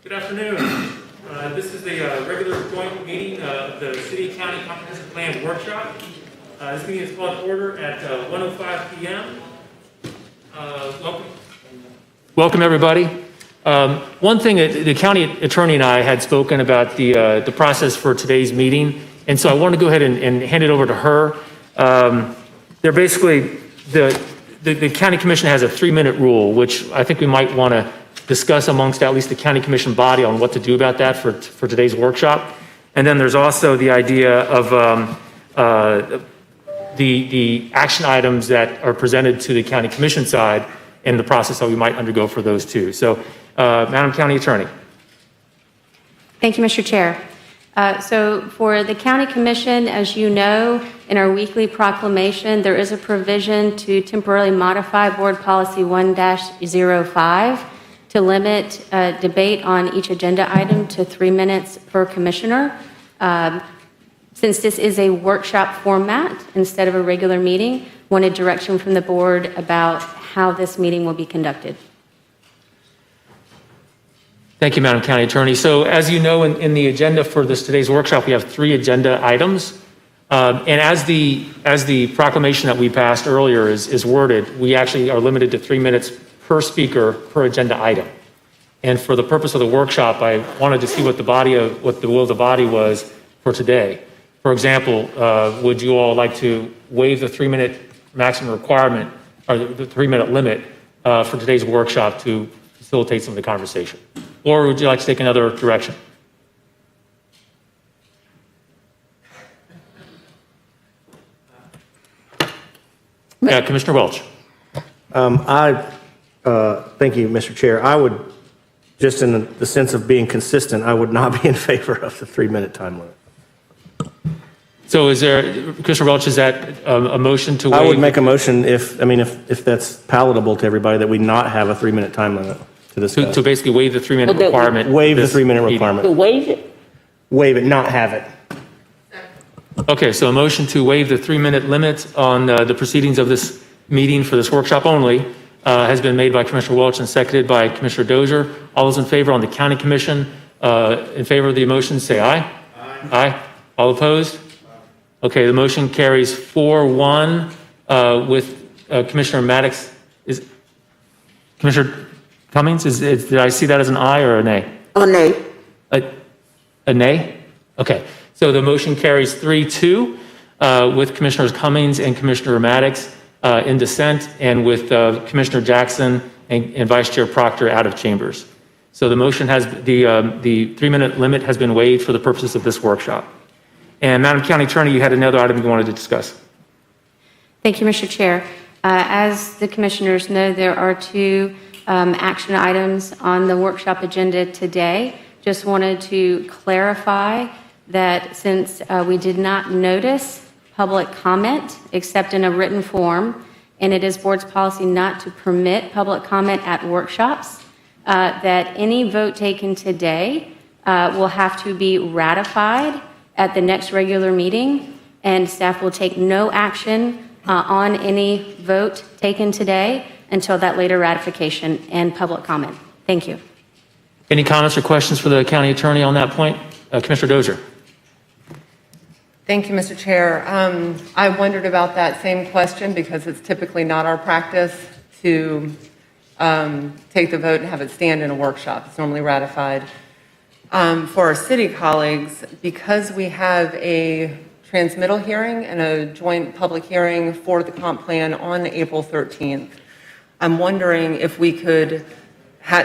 Good afternoon. This is the regular joint meeting of the City County Comprehensive Plan Workshop. This meeting is called to order at 1:05 p.m. Welcome everybody. One thing, the county attorney and I had spoken about the process for today's meeting, and so I want to go ahead and hand it over to her. They're basically, the county commission has a 3-minute rule, which I think we might want to discuss amongst at least the county commission body on what to do about that for today's workshop. And then there's also the idea of the action items that are presented to the county commission side and the process that we might undergo for those too. So, Madam County Attorney. Thank you, Mr. Chair. So for the County Commission, as you know, in our weekly proclamation, there is a provision to temporarily modify Board Policy 1-05 to limit debate on each agenda item to 3 minutes per commissioner. Since this is a workshop format instead of a regular meeting, wanted direction from the board about how this meeting will be conducted. Thank you, Madam County Attorney. So as you know, in the agenda for today's workshop, we have 3 agenda items. And as the proclamation that we passed earlier is worded, we actually are limited to 3 minutes per speaker per agenda item. And for the purpose of the workshop, I wanted to see what the will of the body was for today. For example, would you all like to waive the 3-minute maximum requirement or the 3-minute limit for today's workshop to facilitate some of the conversation? Or would you like to take another direction? Yeah, Commissioner Welch. Thank you, Mr. Chair. I would, just in the sense of being consistent, I would not be in favor of the 3-minute time limit. So is there, Commissioner Welch, is that a motion to waive? I would make a motion if that's palatable to everybody, that we not have a 3-minute time limit to discuss. To basically waive the 3-minute requirement. Waive the 3-minute requirement. To waive it? Waive it, not have it. Okay, so a motion to waive the 3-minute limit on the proceedings of this meeting for this workshop only has been made by Commissioner Welch and seconded by Commissioner Dozier. All those in favor on the county commission, in favor of the motion, say aye. Aye. Aye. All opposed? Okay, the motion carries 4-1 with Commissioner Maddox. Commissioner Cummings, did I see that as an aye or a nay? A nay. A nay? Okay, so the motion carries 3-2 with Commissioners Cummings and Commissioner Maddox in dissent, and with Commissioner Jackson and Vice Chair Proctor out of chambers. So the motion has, the 3-minute limit has been waived for the purposes of this workshop. And Madam County Attorney, you had another item you wanted to discuss. Thank you, Mr. Chair. As the commissioners know, there are 2 action items on the workshop agenda today. Just wanted to clarify that since we did not notice public comment except in a written form, and it is board's policy not to permit public comment at workshops, that any vote taken today will have to be ratified at the next regular meeting, and staff will take no action on any vote taken today until that later ratification and public comment. Thank you. Any comments or questions for the county attorney on that point? Commissioner Dozier. Thank you, Mr. Chair. I wondered about that same question because it's typically not our practice to take the vote and have it stand in a workshop. It's normally ratified. For our city colleagues, because we have a transmittal hearing and a joint public hearing for the comp plan on April 13th, I'm wondering if we could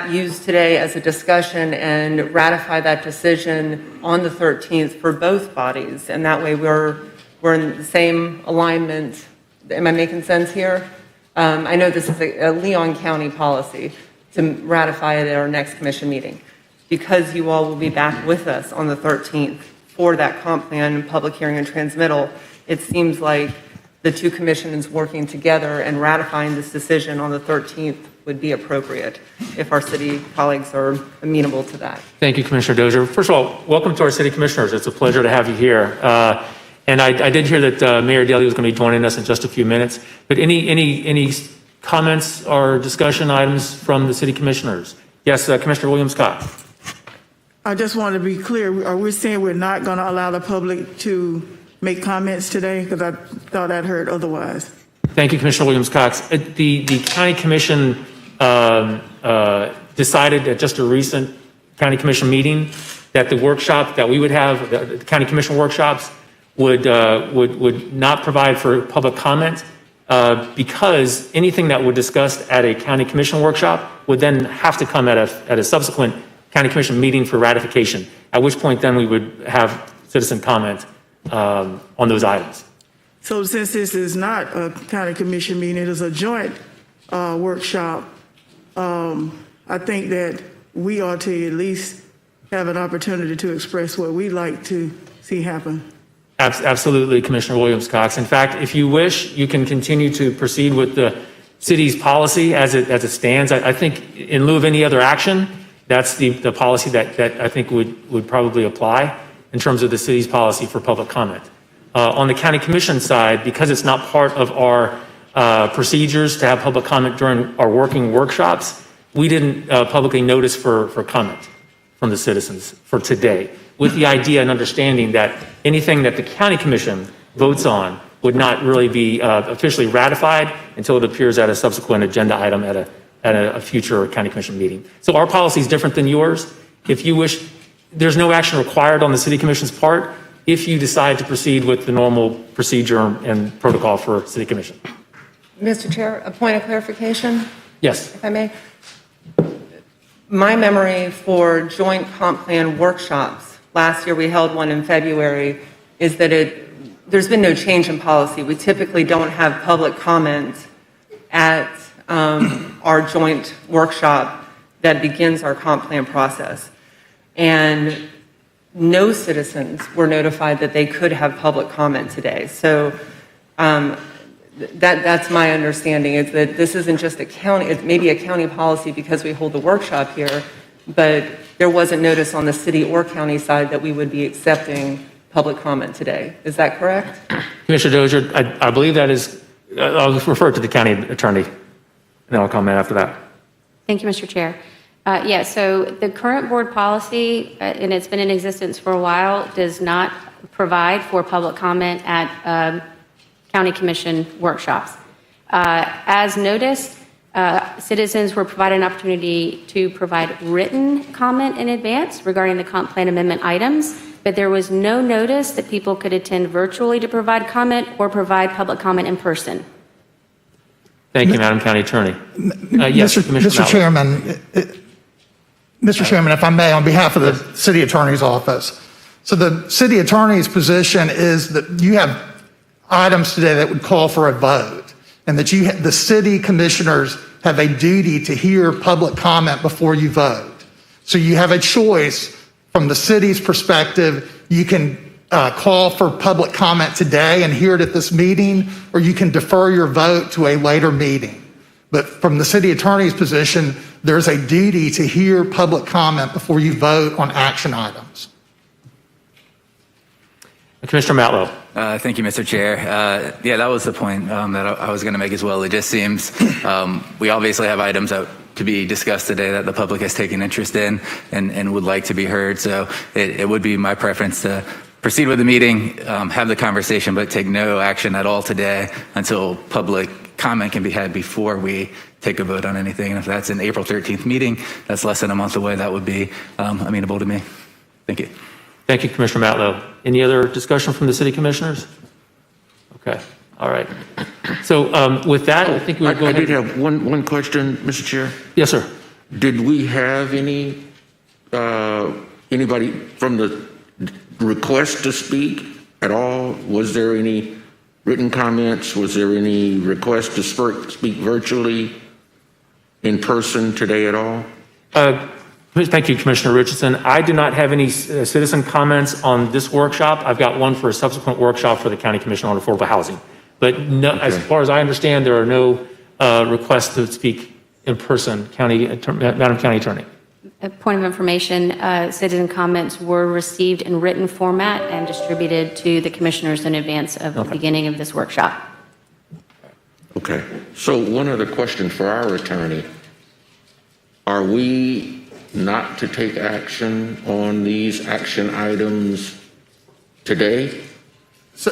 use today as a discussion and ratify that decision on the 13th for both bodies, and that way we're in the same alignment. Am I making sense here? I know this is a Leon County policy to ratify it at our next commission meeting. Because you all will be back with us on the 13th for that comp plan, public hearing, and transmittal, it seems like the 2 commissions working together and ratifying this decision on the 13th would be appropriate if our city colleagues are amenable to that. Thank you, Commissioner Dozier. First of all, welcome to our city commissioners. It's a pleasure to have you here. And I did hear that Mayor Daley was going to be joining us in just a few minutes. But any comments or discussion items from the city commissioners? Yes, Commissioner William Scott. I just want to be clear, are we saying we're not going to allow the public to make comments today? Because I thought I'd heard otherwise. Thank you, Commissioner Williams-Cox. The county commission decided at just a recent county commission meeting that the workshop that we would have, the county commission workshops, would not provide for public comment because anything that would discussed at a county commission workshop would then have to come at a subsequent county commission meeting for ratification, at which point then we would have citizen comment on those items. So since this is not a county commission meeting, it is a joint workshop, I think that we ought to at least have an opportunity to express what we'd like to see happen. Absolutely, Commissioner Williams-Cox. In fact, if you wish, you can continue to proceed with the city's policy as it stands. I think in lieu of any other action, that's the policy that I think would probably apply in terms of the city's policy for public comment. On the county commission side, because it's not part of our procedures to have public comment during our working workshops, we didn't publicly notice for comment from the citizens for today, with the idea and understanding that anything that the county commission votes on would not really be officially ratified until it appears at a subsequent agenda item at a future county commission meeting. So our policy is different than yours. If you wish, there's no action required on the city commission's part if you decide to proceed with the normal procedure and protocol for city commission. Mr. Chair, a point of clarification, Yes. if I may. My memory for joint comp plan workshops, last year we held one in February, is that there's been no change in policy. We typically don't have public comment at our joint workshop that begins our comp plan process. And no citizens were notified that they could have public comment today. So that's my understanding, is that this isn't just a county, it may be a county policy because we hold the workshop here, but there wasn't notice on the city or county side that we would be accepting public comment today. Is that correct? Commissioner Dozier, I believe that is, I'll refer to the county attorney, and then I'll comment after that. Thank you, Mr. Chair. Yeah, so the current board policy, and it's been in existence for a while, does not provide for public comment at county commission workshops. As noticed, citizens were provided an opportunity to provide written comment in advance regarding the comp plan amendment items, but there was no notice that people could attend virtually to provide comment or provide public comment in person. Thank you, Madam County Attorney. Yes, Commissioner Mr. Mallett. Chairman, Mr. Chairman, if I may, on behalf of the City Attorney's Office. So the City Attorney's position is that you have items today that would call for a vote, and that the city commissioners have a duty to hear public comment before you vote. So you have a choice from the city's perspective. You can call for public comment today and hear it at this meeting, or you can defer your vote to a later meeting. But from the city attorney's position, there's a duty to hear public comment before you vote on action items. Commissioner Matlow. Thank you, Mr. Chair. Yeah, that was the point that I was going to make as well. It just seems we obviously have items to be discussed today that the public has taken interest in and would like to be heard. So it would be my preference to proceed with the meeting, have the conversation, but take no action at all today until public comment can be had before we take a vote on anything. And if that's an April 13th meeting, that's less than a month away, that would be amenable to me. Thank you. Thank you, Commissioner Matlow. Any other discussion from the city commissioners? Okay, all right. So with that, I think we would go ahead. I did have one question, Mr. Chair. Yes, sir. Did we have anybody from the request to speak at all? Was there any written comments? Was there any request to speak virtually, in person today at all? Thank you, Commissioner Richardson. I do not have any citizen comments on this workshop. I've got one for a subsequent workshop for the County Commission on Affordable Housing. But no, okay. As far as I understand, there are no requests to speak in person. Madam County Attorney. A point of information, citizen comments were received in written format and distributed to the commissioners in advance of the beginning of this workshop. Okay. So one other question for our attorney. Are we not to take action on these action items today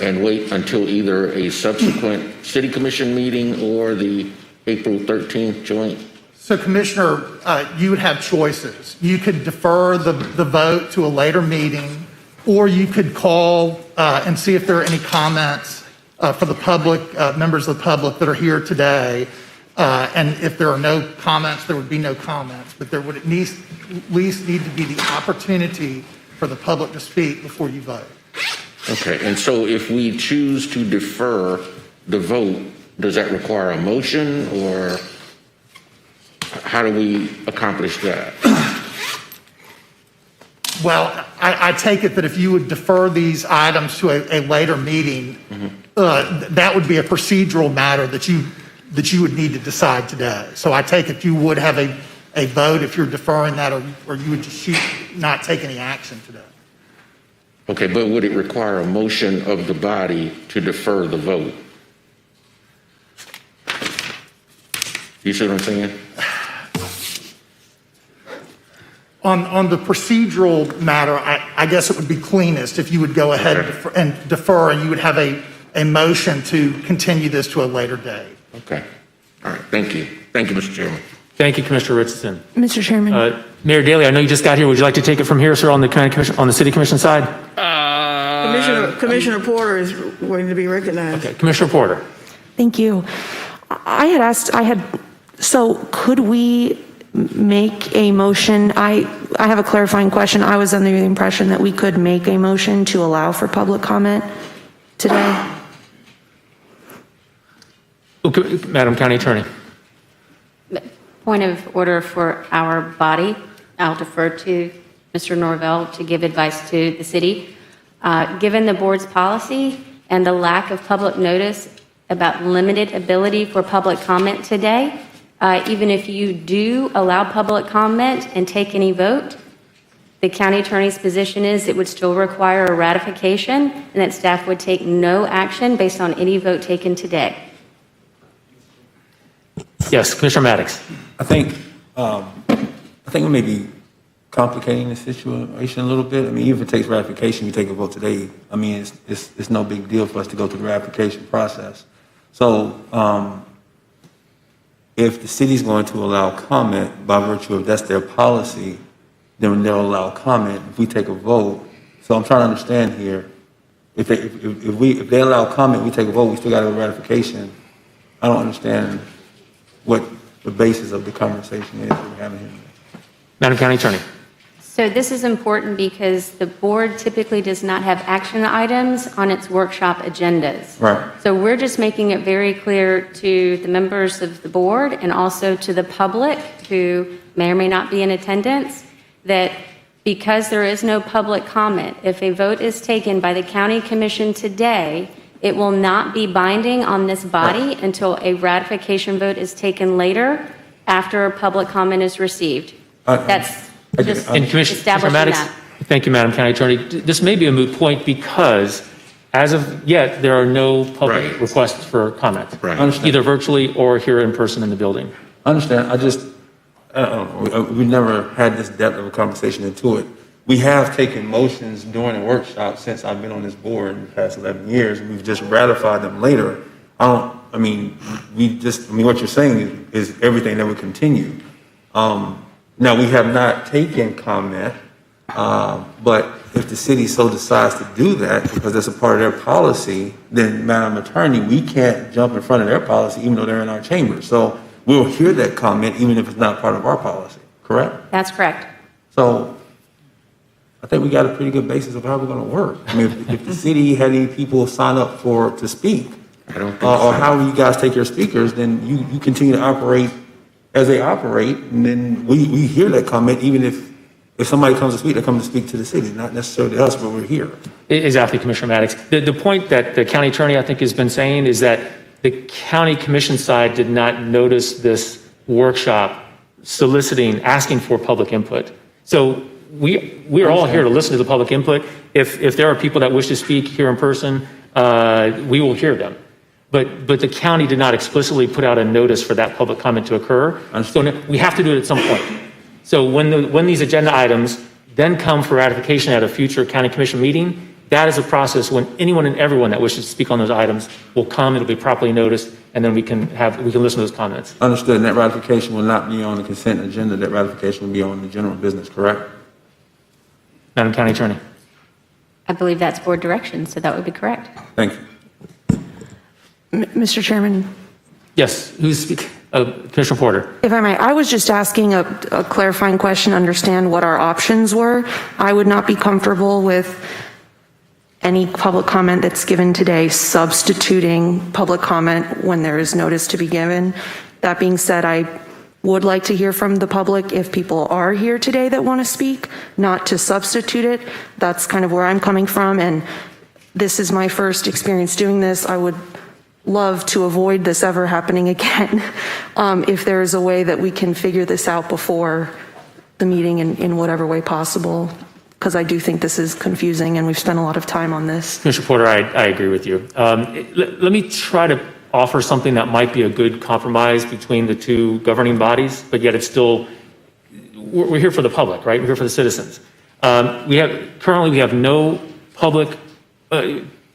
and wait until either a subsequent city commission meeting or the April 13th joint? So Commissioner, you would have choices. You could defer the vote to a later meeting, or you could call and see if there are any comments for the public, members of the public that are here today. And if there are no comments, there would be no comments, but there would at least need to be the opportunity for the public to speak before you vote. Okay, and so if we choose to defer the vote, does that require a motion, or how do we accomplish that? Well, I take it that if you would defer these items to a later meeting, that would be a procedural matter that you would need to decide today. So I take it you would have a vote if you're deferring that, or you would just not take any action today. Okay, but would it require a motion of the body to defer the vote? You see what I'm saying? On the procedural matter, I guess it would be cleanest if you would go ahead and defer, and you would have a motion to continue this to a later date. Okay. All right. Thank you. Thank you, Mr. Chairman. Thank you, Commissioner Richardson. Mr. Chairman. Mayor Daley, I know you just got here. Would you like to take it from here, sir, on the county commission, on the city commission side? Commissioner Porter is waiting to be recognized. Okay, Commissioner Porter. Thank you. So could we make a motion? I have a clarifying question. I was under the impression that we could make a motion to allow for public comment today. Okay, Madam County Attorney. Point of order for our body. I'll defer to Mr. Norvell to give advice to the city. Given the board's policy and the lack of public notice about limited ability for public comment today, even if you do allow public comment and take any vote, the county attorney's position is it would still require a ratification and that staff would take no action based on any vote taken today. Yes, Commissioner Maddox. I think we may be complicating the situation a little bit. I mean, even if it takes ratification, we take a vote today. I mean, it's no big deal for us to go through the ratification process. So if the city's going to allow comment by virtue of that's their policy, then they'll allow comment if we take a vote. So I'm trying to understand here, if they allow comment, we take a vote, we still got to go to ratification. I don't understand what the basis of the conversation is that we're having here. Madam County Attorney. So this is important because the board typically does not have action items on its workshop agendas. Right. So we're just making it very clear to the members of the board and also to the public who may or may not be in attendance that because there is no public comment, if a vote is taken by the county commission today, it will not be binding on this body until a ratification vote is taken later after public comment is received. That's just And Commissioner establishing Maddox, that. thank you, Madam County Attorney. This may be a moot point because as of yet, there are no public Right. requests for comment. Right. Either virtually or here in person in the building. I understand. I don't know. We've never had this depth of a conversation into it. We have taken motions during the workshop since I've been on this board in the past 11 years, and we've just ratified them later. What you're saying is everything that would continue. Now, we have not taken comment, but if the city so decides to do that, because that's a part of their policy, then, Madam Attorney, we can't jump in front of their policy, even though they're in our chamber. So we'll hear that comment, even if it's not part of our policy, correct? That's correct. So I think we got a pretty good basis of how we're going to work. I mean, if the city had any people sign up to speak, I don't think or so. however you guys take your speakers, then you continue to operate as they operate, and then we hear that comment, even if somebody comes to speak, they come to speak to the city, not necessarily us, but we're here. Exactly, Commissioner Maddox. The point that the county attorney, I think, has been saying is that the county commission side did not notice this workshop soliciting, asking for public input. So we are all here to listen to the public input. If there are people that wish to speak here in person, we will hear them. But the county did not explicitly put out a notice for that public comment to occur. So we have to do it at some point. So when these agenda items then come for ratification at a future county commission meeting, that is a process when anyone and everyone that wishes to speak on those items will come, it'll be properly noticed, and then we can listen to those comments. Understood, and that ratification will not be on the consent agenda, that ratification will be on the general business, correct? Madam County Attorney. I believe that's board direction, so that would be correct. Thank you. Mr. Chairman, Yes, who's speaking? Commissioner Porter. if I might, I was just asking a clarifying question, understand what our options were. I would not be comfortable with any public comment that's given today substituting public comment when there is notice to be given. That being said, I would like to hear from the public if people are here today that want to speak, not to substitute it. That's kind of where I'm coming from, and this is my first experience doing this. I would love to avoid this ever happening again. If there is a way that we can figure this out before the meeting in whatever way possible, because I do think this is confusing and we've spent a lot of time on this. Commissioner Porter, I agree with you. Let me try to offer something that might be a good compromise between the two governing bodies, but yet it's still, we're here for the public, right? We're here for the citizens. Currently we have no public,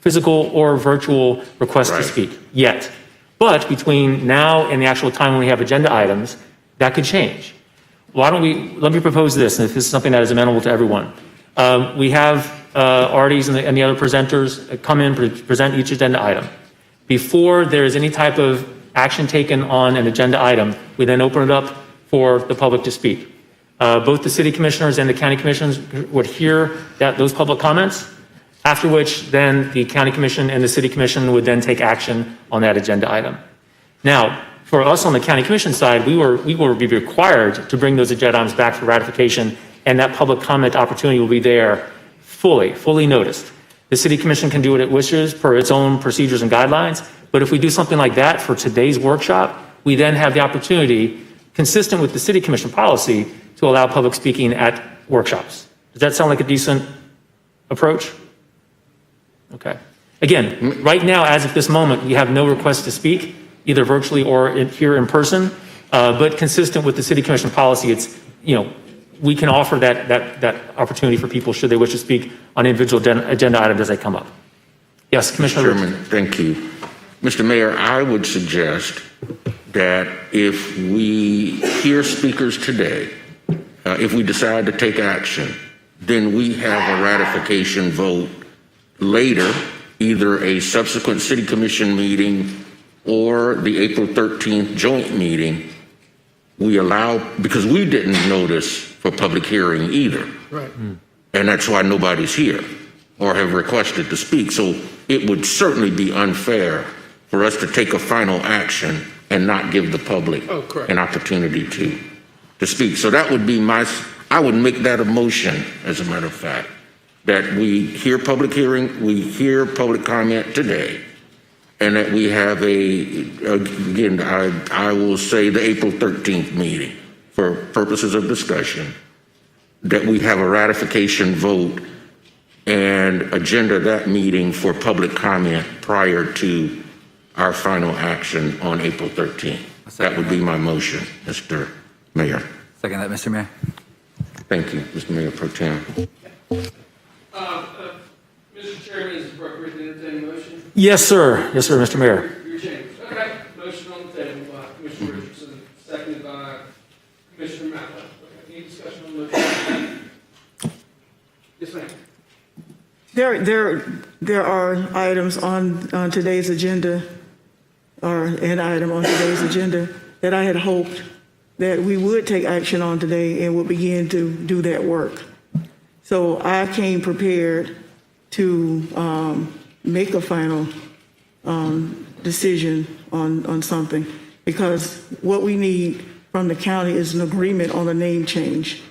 physical or virtual requests to speak yet. But between now and the actual time when we have agenda items, that could change. Let me propose this, and if this is something that is amenable to everyone. We have Artie's and the other presenters come in, present each agenda item. Before there is any type of action taken on an agenda item, we then open it up for the public to speak. Both the city commissioners and the county commissioners would hear those public comments, after which then the county commission and the city commission would then take action on that agenda item. Now, for us on the county commission side, we will be required to bring those agenda items back for ratification, and that public comment opportunity will be there fully noticed. The city commission can do what it wishes per its own procedures and guidelines, but if we do something like that for today's workshop, we then have the opportunity, consistent with the city commission policy, to allow public speaking at workshops. Does that sound like a decent approach? Okay. Again, right now, as of this moment, we have no requests to speak, either virtually or here in person, but consistent with the city commission policy, it's, we can offer that opportunity for people should they wish to speak on individual agenda items as they come up. Yes, Commissioner. Chairman, thank you. Mr. Mayor, I would suggest that if we hear speakers today, if we decide to take action, then we have a ratification vote later, either a subsequent city commission meeting or the April 13th joint meeting. We allow, because we didn't notice for public hearing either. Right. And that's why nobody's here or have requested to speak. So it would certainly be unfair for us to take a final action and not give the public an opportunity to speak. So that would be I would make that a motion, as a matter of fact, that we hear public hearing, we hear public comment today, and that we have again, I will say the April 13th meeting for purposes of discussion, that we have a ratification vote and agenda that meeting for public comment prior to our final action on April 13th. That would be my motion, Mr. Mayor. Second that, Mr. Mayor. Thank you, Mr. Mayor Pro Tem. Mr. Chairman, is it appropriate to entertain a motion? Yes, sir. Yes, sir, Mr. Mayor. Your change. Okay. Motion on the table by Commissioner Richardson, seconded by Commissioner Matlow. Okay. Any discussion on the motion? Yes, ma'am. There are items on today's agenda, or an item on today's agenda that I had hoped that we would take action on today and would begin to do that work. So I came prepared to make a final decision on something, because what we need from the county is an agreement on the name change.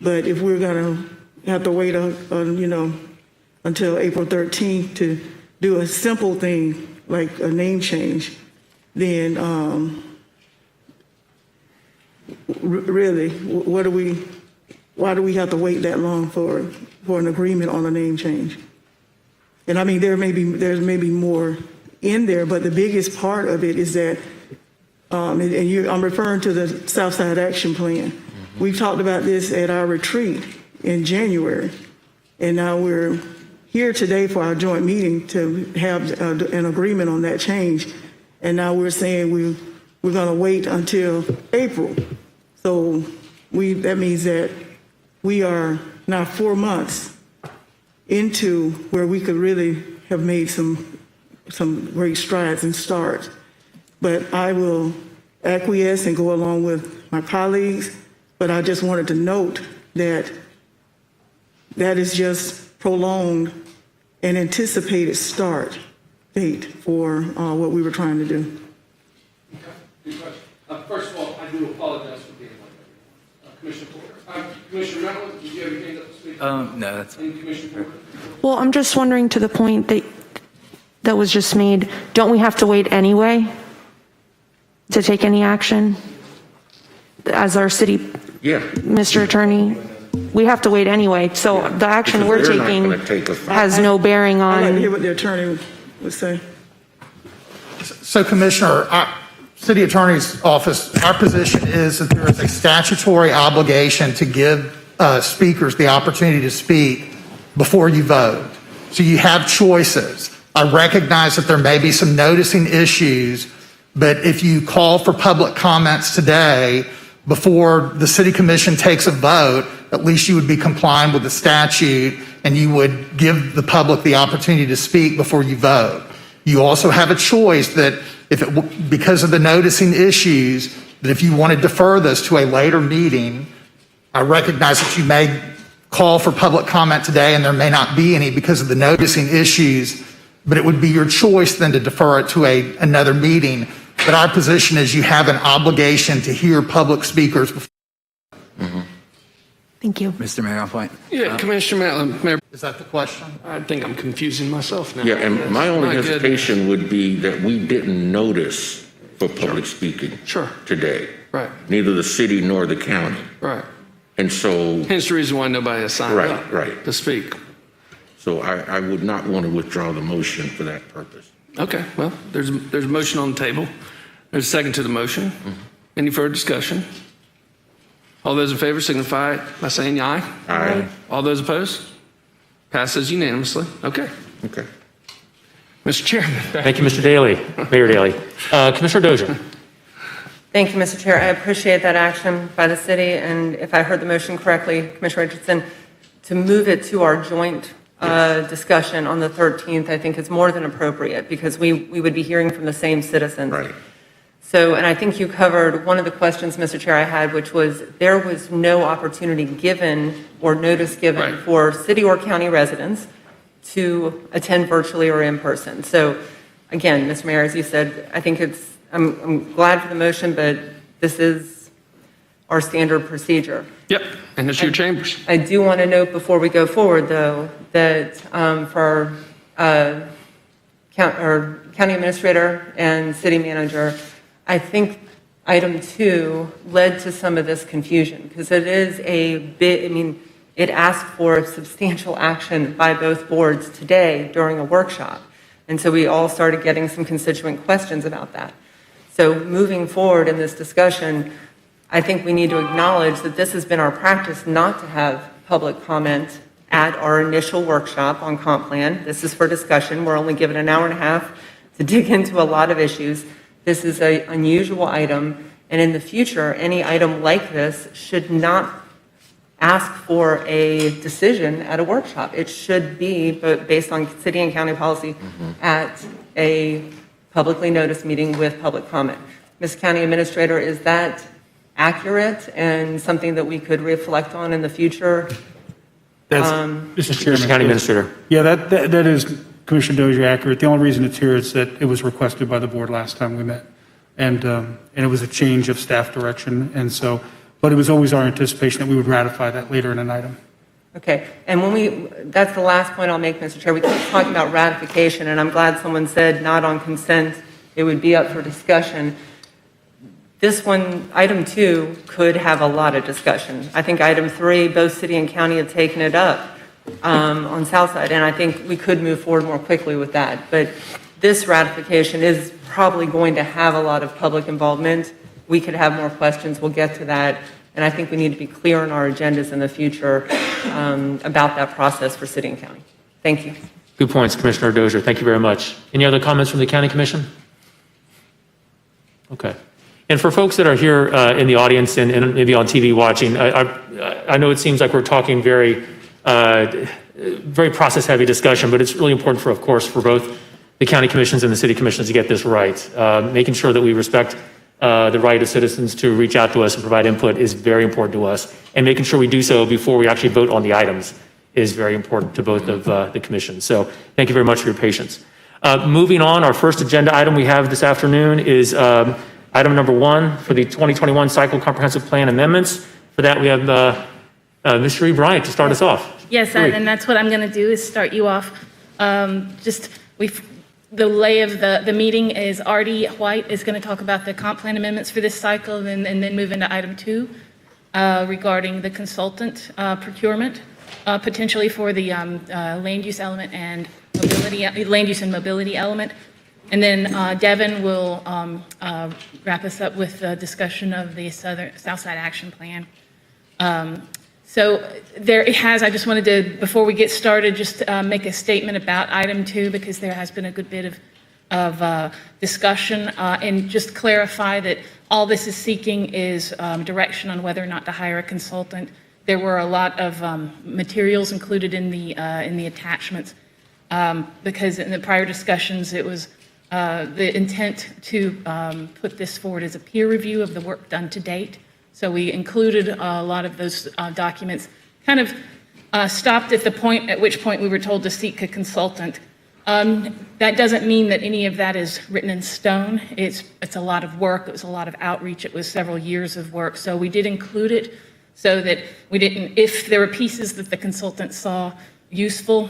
But if we're gonna have to wait until April 13th to do a simple thing like a name change, then really, why do we have to wait that long for an agreement on a name change? And I mean, there's maybe more in there, but the biggest part of it is that, I'm referring to the Southside Action Plan. We talked about this at our retreat in January, and now we're here today for our joint meeting to have an agreement on that change. And now we're saying we're going to wait until April. So that means that we are now 4 months into where we could really have made some great strides and start. But I will acquiesce and go along with my colleagues, but I just wanted to note that that is just prolonged an anticipated start date for what we were trying to do. Okay, good question. First of all, I do apologize for being late. Commissioner Porter. Commissioner Mellon, did you have your hand up to speak? No, that's. And Commissioner Porter? Well, I'm just wondering, to the point that was just made, don't we have to wait anyway to take any action? As our city, Yeah. Mr. Attorney, we have to wait anyway. So the action we're Because they're not taking gonna take effect. has no bearing I'd like to hear on. what the attorney would say. So Commissioner, our City Attorney's Office, our position is that there is a statutory obligation to give speakers the opportunity to speak before you vote. So you have choices. I recognize that there may be some noticing issues, but if you call for public comments today before the City Commission takes a vote, at least you would be complying with the statute and you would give the public the opportunity to speak before you vote. You also have a choice that because of the noticing issues, that if you want to defer this to a later meeting, I recognize that you may call for public comment today and there may not be any because of the noticing issues, but it would be your choice then to defer it to another meeting. But our position is you have an obligation to hear public speakers before. Thank you. Mr. Mayor, on point. Yeah, Commissioner Mellon, Mayor, Is that the question? I think I'm confusing myself now. Yeah, and my only Not good. hesitation would be that we didn't notice for public speaking Sure. today. Right, Neither the city nor the county. right. And so, Hence the reason why nobody has signed Right, up right. to speak. so I would not want to withdraw the motion for that purpose. Okay, well, there's a motion on the table. There's a second to the motion. Any further discussion? All those in favor signify by saying aye. Aye. All those opposed? Passes unanimously. Okay. Okay. Mr. Chairman. Thank you, Mr. Daly, Mayor Daly. Commissioner Dozier. Thank you, Mr. Chair. I appreciate that action by the city, and if I heard the motion correctly, Commissioner Richardson, to move it to our joint discussion on the 13th, I think is more than appropriate, because we would be hearing from the same citizens. Right. So, and I think you covered one of the questions, Mr. Chair, I had, which was there was no opportunity given or notice given Right. for city or county residents to attend virtually or in person. So, again, Mr. Mayor, as you said, I think I'm glad for the motion, but this is our standard procedure. Yep, and it's your chambers. I do want to note before we go forward, though, that for our county administrator and city manager, I think item 2 led to some of this confusion, because it is a bit, I mean, it asked for substantial action by both boards today during a workshop. And so we all started getting some constituent questions about that. So moving forward in this discussion, I think we need to acknowledge that this has been our practice not to have public comment at our initial workshop on comp plan. This is for discussion. We're only given an hour and a half to dig into a lot of issues. This is an unusual item, and in the future, any item like this should not ask for a decision at a workshop. It should be, but based on city and county policy, at a publicly noticed meeting with public comment. Ms. County Administrator, is that accurate and something that we could reflect on in the future? Mr. County Administrator. Yeah, that is, Commissioner Dozier, accurate. The only reason it's here is that it was requested by the board last time we met. And it was a change of staff direction. And so, but it was always our anticipation that we would ratify that later in an item. Okay, and that's the last point I'll make, Mr. Chair. We keep talking about ratification, and I'm glad someone said not on consent, it would be up for discussion. This one, item 2, could have a lot of discussion. I think item 3, both city and county have taken it up on Southside, and I think we could move forward more quickly with that. But this ratification is probably going to have a lot of public involvement. We could have more questions. We'll get to that. And I think we need to be clear in our agendas in the future about that process for city and county. Thank you. Good points, Commissioner Dozier. Thank you very much. Any other comments from the County Commission? Okay. And for folks that are here in the audience and maybe on TV watching, I know it seems like we're talking very process-heavy discussion, but it's really important for, of course, for both the county commissions and the city commissions to get this right. Making sure that we respect the right of citizens to reach out to us and provide input is very important to us. And making sure we do so before we actually vote on the items is very important to both of the commissions. So thank you very much for your patience. Moving on, our first agenda item we have this afternoon is item number 1 for the 2021 Cycle Comprehensive Plan amendments. For that, we have Ms. Cherie Bryant to start us off. Yes, and that's what I'm going to do is start you off. The lay of the meeting is Artie White is going to talk about the comp plan amendments for this cycle and then move into item 2 regarding the consultant procurement, potentially for the land use element and land use and mobility element. And then Devin will wrap us up with the discussion of the Southside Action Plan. So I just wanted to, before we get started, just make a statement about item 2 because there has been a good bit of discussion and just clarify that all this is seeking is direction on whether or not to hire a consultant. There were a lot of materials included in the attachments because in the prior discussions it was the intent to put this forward as a peer review of the work done to date. So we included a lot of those documents, kind of stopped at the point at which point we were told to seek a consultant. That doesn't mean that any of that is written in stone. It's a lot of work. It was a lot of outreach. It was several years of work. So we did include it so that we didn't, if there were pieces that the consultant saw useful,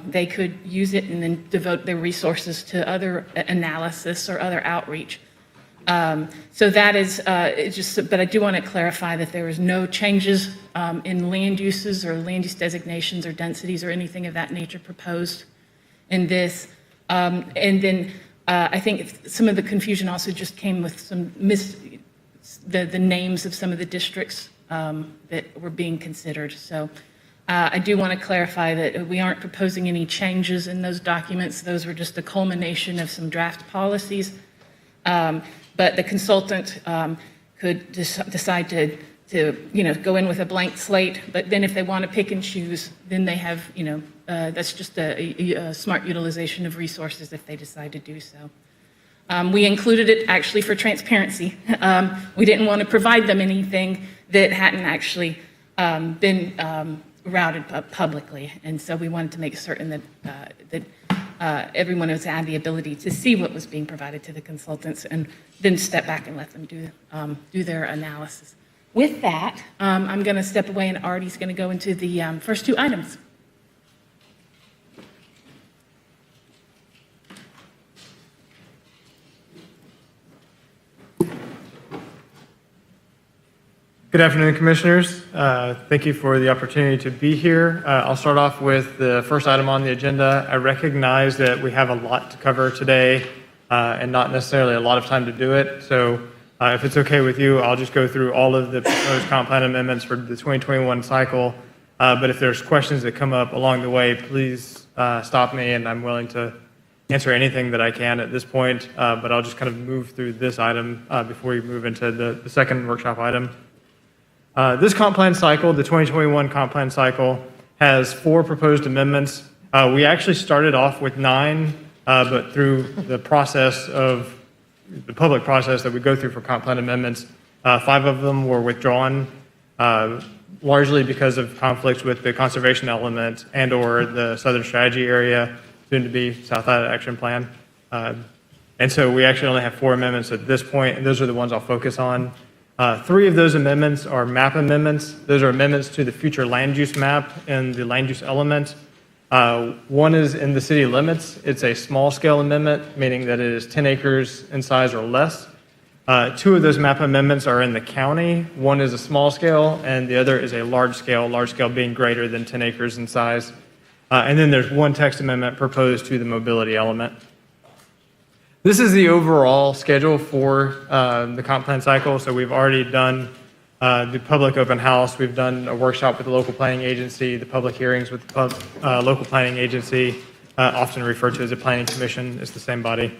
they could use it and then devote their resources to other analysis or other outreach. So that is but I do want to clarify that there is no changes in land uses or land use designations or densities or anything of that nature proposed in this. And then I think some of the confusion also just came with some the names of some of the districts that were being considered. So I do want to clarify that we aren't proposing any changes in those documents. Those were just a culmination of some draft policies. But the consultant could decide to go in with a blank slate. But then if they want to pick and choose, then they have, that's just a smart utilization of resources if they decide to do so. We included it actually for transparency. We didn't want to provide them anything that hadn't actually been routed publicly. And so we wanted to make certain that everyone has had the ability to see what was being provided to the consultants and then step back and let them do their analysis. With that, I'm going to step away and Artie's going to go into the first 2 items. Good afternoon, Commissioners. Thank you for the opportunity to be here. I'll start off with the first item on the agenda. I recognize that we have a lot to cover today and not necessarily a lot of time to do it. So if it's okay with you, I'll just go through all of the proposed comp plan amendments for the 2021 cycle. But if there's questions that come up along the way, please stop me and I'm willing to answer anything that I can at this point. But I'll just kind of move through this item before we move into the second workshop item. This comp plan cycle, the 2021 comp plan cycle, has 4 proposed amendments. We actually started off with 9, but through the process of the public process that we go through for comp plan amendments, 5 of them were withdrawn, largely because of conflicts with the conservation element and or the Southern Strategy Area, soon to be Southside Action Plan. And so we actually only have 4 amendments at this point, and those are the ones I'll focus on. 3 of those amendments are map amendments. Those are amendments to the future land use map and the land use element. One is in the city limits. It's a small scale amendment, meaning that it is 10 acres in size or less. 2 of those map amendments are in the county. One is a small scale and the other is a large scale being greater than 10 acres in size. And then there's 1 text amendment proposed to the mobility element. This is the overall schedule for the comp plan cycle. So we've already done the public open house. We've done a workshop with the local planning agency, the public hearings with the local planning agency, often referred to as a planning commission. It's the same body.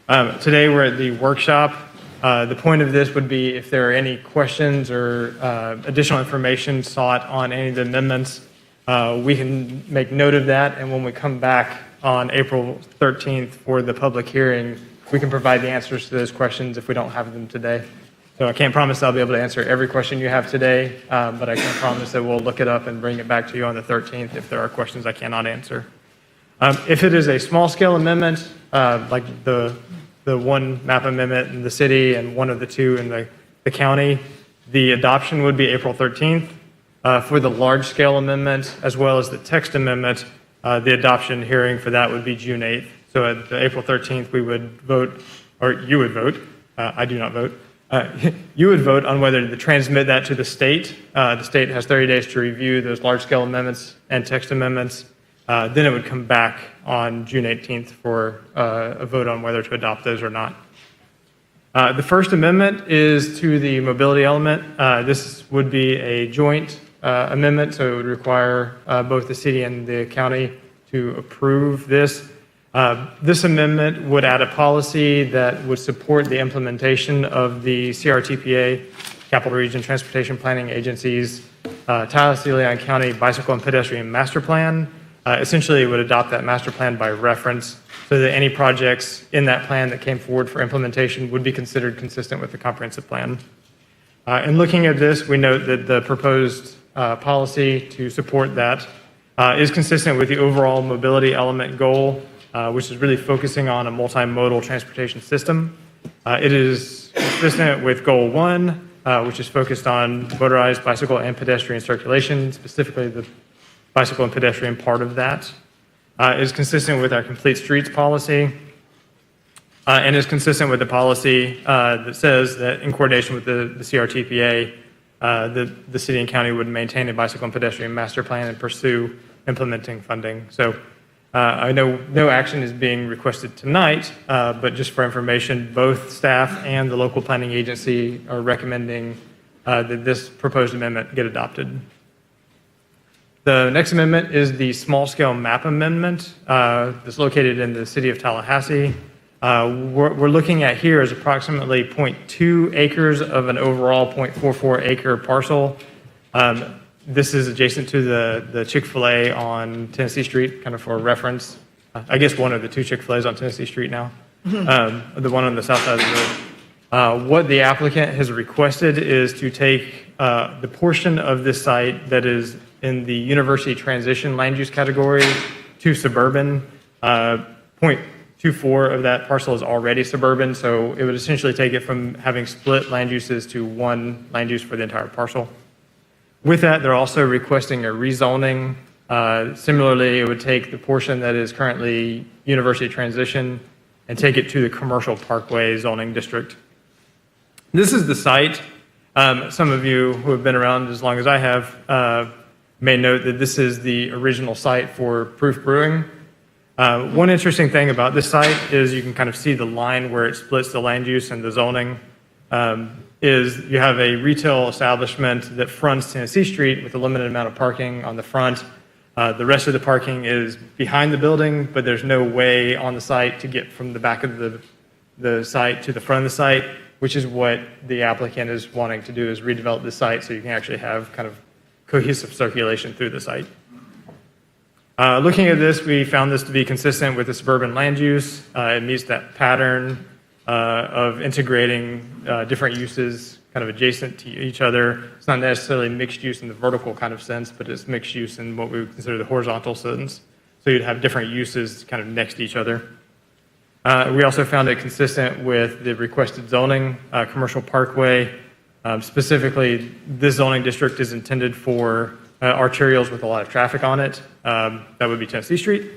Today we're at the workshop. The point of this would be if there are any questions or additional information sought on any of the amendments, we can make note of that, and when we come back on April 13th for the public hearing, we can provide the answers to those questions if we don't have them today. So I can't promise I'll be able to answer every question you have today, but I can promise that we'll look it up and bring it back to you on the 13th if there are questions I cannot answer. If it is a small-scale amendment, like the one map amendment in the city and one of the two in the county, the adoption would be April 13th. For the large-scale amendment, as well as the text amendment, the adoption hearing for that would be June 8th. So at the April 13th, we would vote, or you would vote, I do not vote, you would vote on whether to transmit that to the state. The state has 30 days to review those large-scale amendments and text amendments. Then it would come back on June 18th for a vote on whether to adopt those or not. The First Amendment is to the mobility element. This would be a joint amendment, so it would require both the city and the county to approve this. This amendment would add a policy that would support the implementation of the CRTPA, Capital Region Transportation Planning Agency's Tallahassee Leon County Bicycle and Pedestrian Master Plan. Essentially, it would adopt that master plan by reference so that any projects in that plan that came forward for implementation would be considered consistent with the comprehensive plan. In looking at this, we note that the proposed policy to support that is consistent with the overall mobility element goal, which is really focusing on a multimodal transportation system. It is consistent with Goal 1, which is focused on motorized bicycle and pedestrian circulation, specifically the bicycle and pedestrian part of that. It is consistent with our complete streets policy, and is consistent with the policy that says that in coordination with the CRTPA, the city and county would maintain a bicycle and pedestrian master plan and pursue implementing funding. So I know no action is being requested tonight, but just for information, both staff and the local planning agency are recommending that this proposed amendment get adopted. The next amendment is the small-scale map amendment that's located in the city of Tallahassee. We're looking at here is approximately 0.2 acres of an overall 0.44 acre parcel. This is adjacent to the Chick-fil-A on Tennessee Street, kind of for reference. I guess one of the two Chick-fil-A's on Tennessee Street now, the one on the south side of the road. What the applicant has requested is to take the portion of this site that is in the university transition land use category to suburban. 0.24 of that parcel is already suburban, so it would essentially take it from having split land uses to one land use for the entire parcel. With that, they're also requesting a rezoning. Similarly, it would take the portion that is currently university transition and take it to the commercial parkway zoning district. This is the site. Some of you who have been around as long as I have may note that this is the original site for Proof Brewing. One interesting thing about this site is you can kind of see the line where it splits the land use and the zoning. Is you have a retail establishment that fronts Tennessee Street with a limited amount of parking on the front. The rest of the parking is behind the building, but there's no way on the site to get from the back of the site to the front of the site, which is what the applicant is wanting to do, is redevelop the site so you can actually have kind of cohesive circulation through the site. Looking at this, we found this to be consistent with the suburban land use. It meets that pattern of integrating different uses kind of adjacent to each other. It's not necessarily mixed use in the vertical kind of sense, but it's mixed use in what we would consider the horizontal sense. So you'd have different uses kind of next to each other. We also found it consistent with the requested zoning, commercial parkway. Specifically, this zoning district is intended for arterials with a lot of traffic on it. That would be Tennessee Street.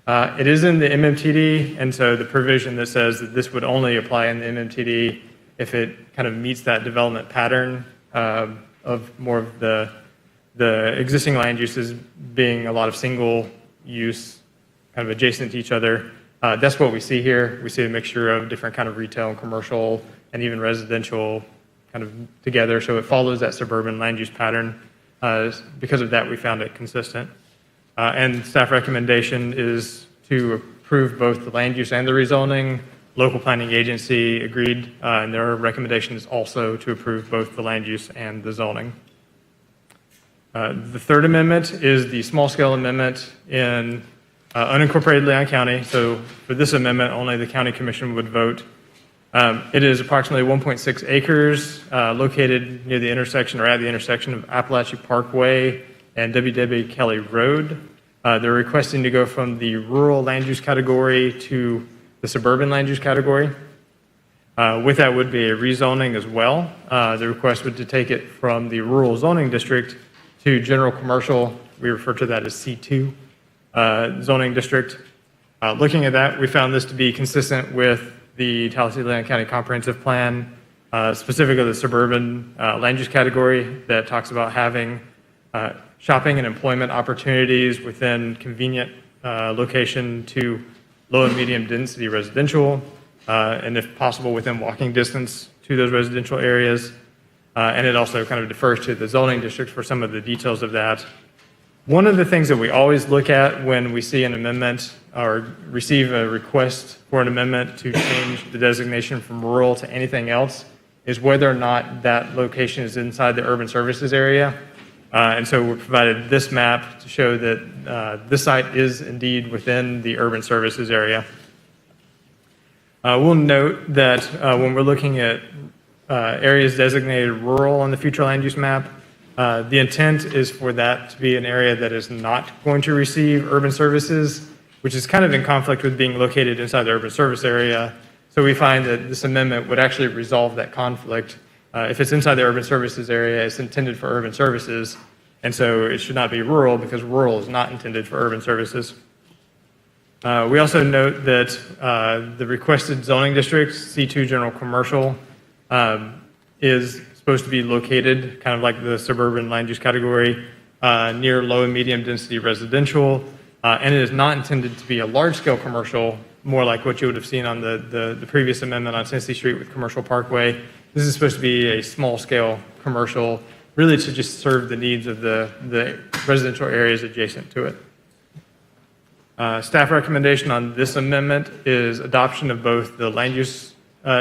It is in the MMTD, and so the provision that says that this would only apply in the MMTD if it kind of meets that development pattern of more of the existing land uses being a lot of single use, kind of adjacent to each other. That's what we see here. We see a mixture of different kind of retail and commercial and even residential kind of together, so it follows that suburban land use pattern. Because of that, we found it consistent. And staff recommendation is to approve both the land use and the rezoning. Local planning agency agreed, and their recommendation is also to approve both the land use and the zoning. The third amendment is the small-scale amendment in unincorporated Leon County. So for this amendment, only the county commission would vote. It is approximately 1.6 acres located near the intersection or at the intersection of Appalachia Parkway and W.W. Kelly Road. They're requesting to go from the rural land use category to the suburban land use category. With that would be a rezoning as well. The request would to take it from the rural zoning district to general commercial. We refer to that as C2 zoning district. Looking at that, we found this to be consistent with the Tallahassee-Leon County Comprehensive Plan, specifically the suburban land use category that talks about having shopping and employment opportunities within convenient location to low and medium density residential, and if possible within walking distance to those residential areas. And it also kind of defers to the zoning districts for some of the details of that. One of the things that we always look at when we see an amendment or receive a request for an amendment to change the designation from rural to anything else is whether or not that location is inside the urban services area. And so we provided this map to show that this site is indeed within the urban services area. We'll note that when we're looking at areas designated rural on the future land use map, the intent is for that to be an area that is not going to receive urban services, which is kind of in conflict with being located inside the urban service area. So we find that this amendment would actually resolve that conflict. If it's inside the urban services area, it's intended for urban services, and so it should not be rural because rural is not intended for urban services. We also note that the requested zoning district, C2 general commercial, is supposed to be located kind of like the suburban land use category near low and medium density residential, and it is not intended to be a large scale commercial, more like what you would have seen on the previous amendment on Tennessee Street with Commercial Parkway. This is supposed to be a small scale commercial, really to just serve the needs of the residential areas adjacent to it. Staff recommendation on this amendment is adoption of both the land use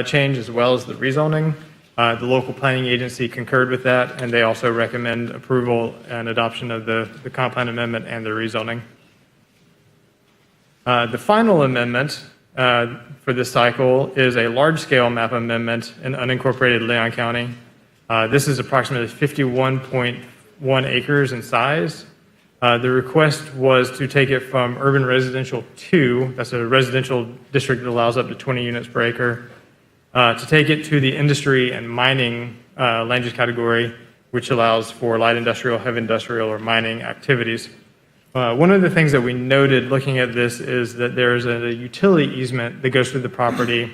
change as well as the rezoning. The local planning agency concurred with that, and they also recommend approval and adoption of the comp plan amendment and the rezoning. The final amendment for this cycle is a large-scale map amendment in unincorporated Leon County. This is approximately 51.1 acres in size. The request was to take it from urban residential 2, that's a residential district that allows up to 20 units per acre, to take it to the industry and mining land use category, which allows for light industrial, heavy industrial, or mining activities. One of the things that we noted looking at this is that there's a utility easement that goes through the property.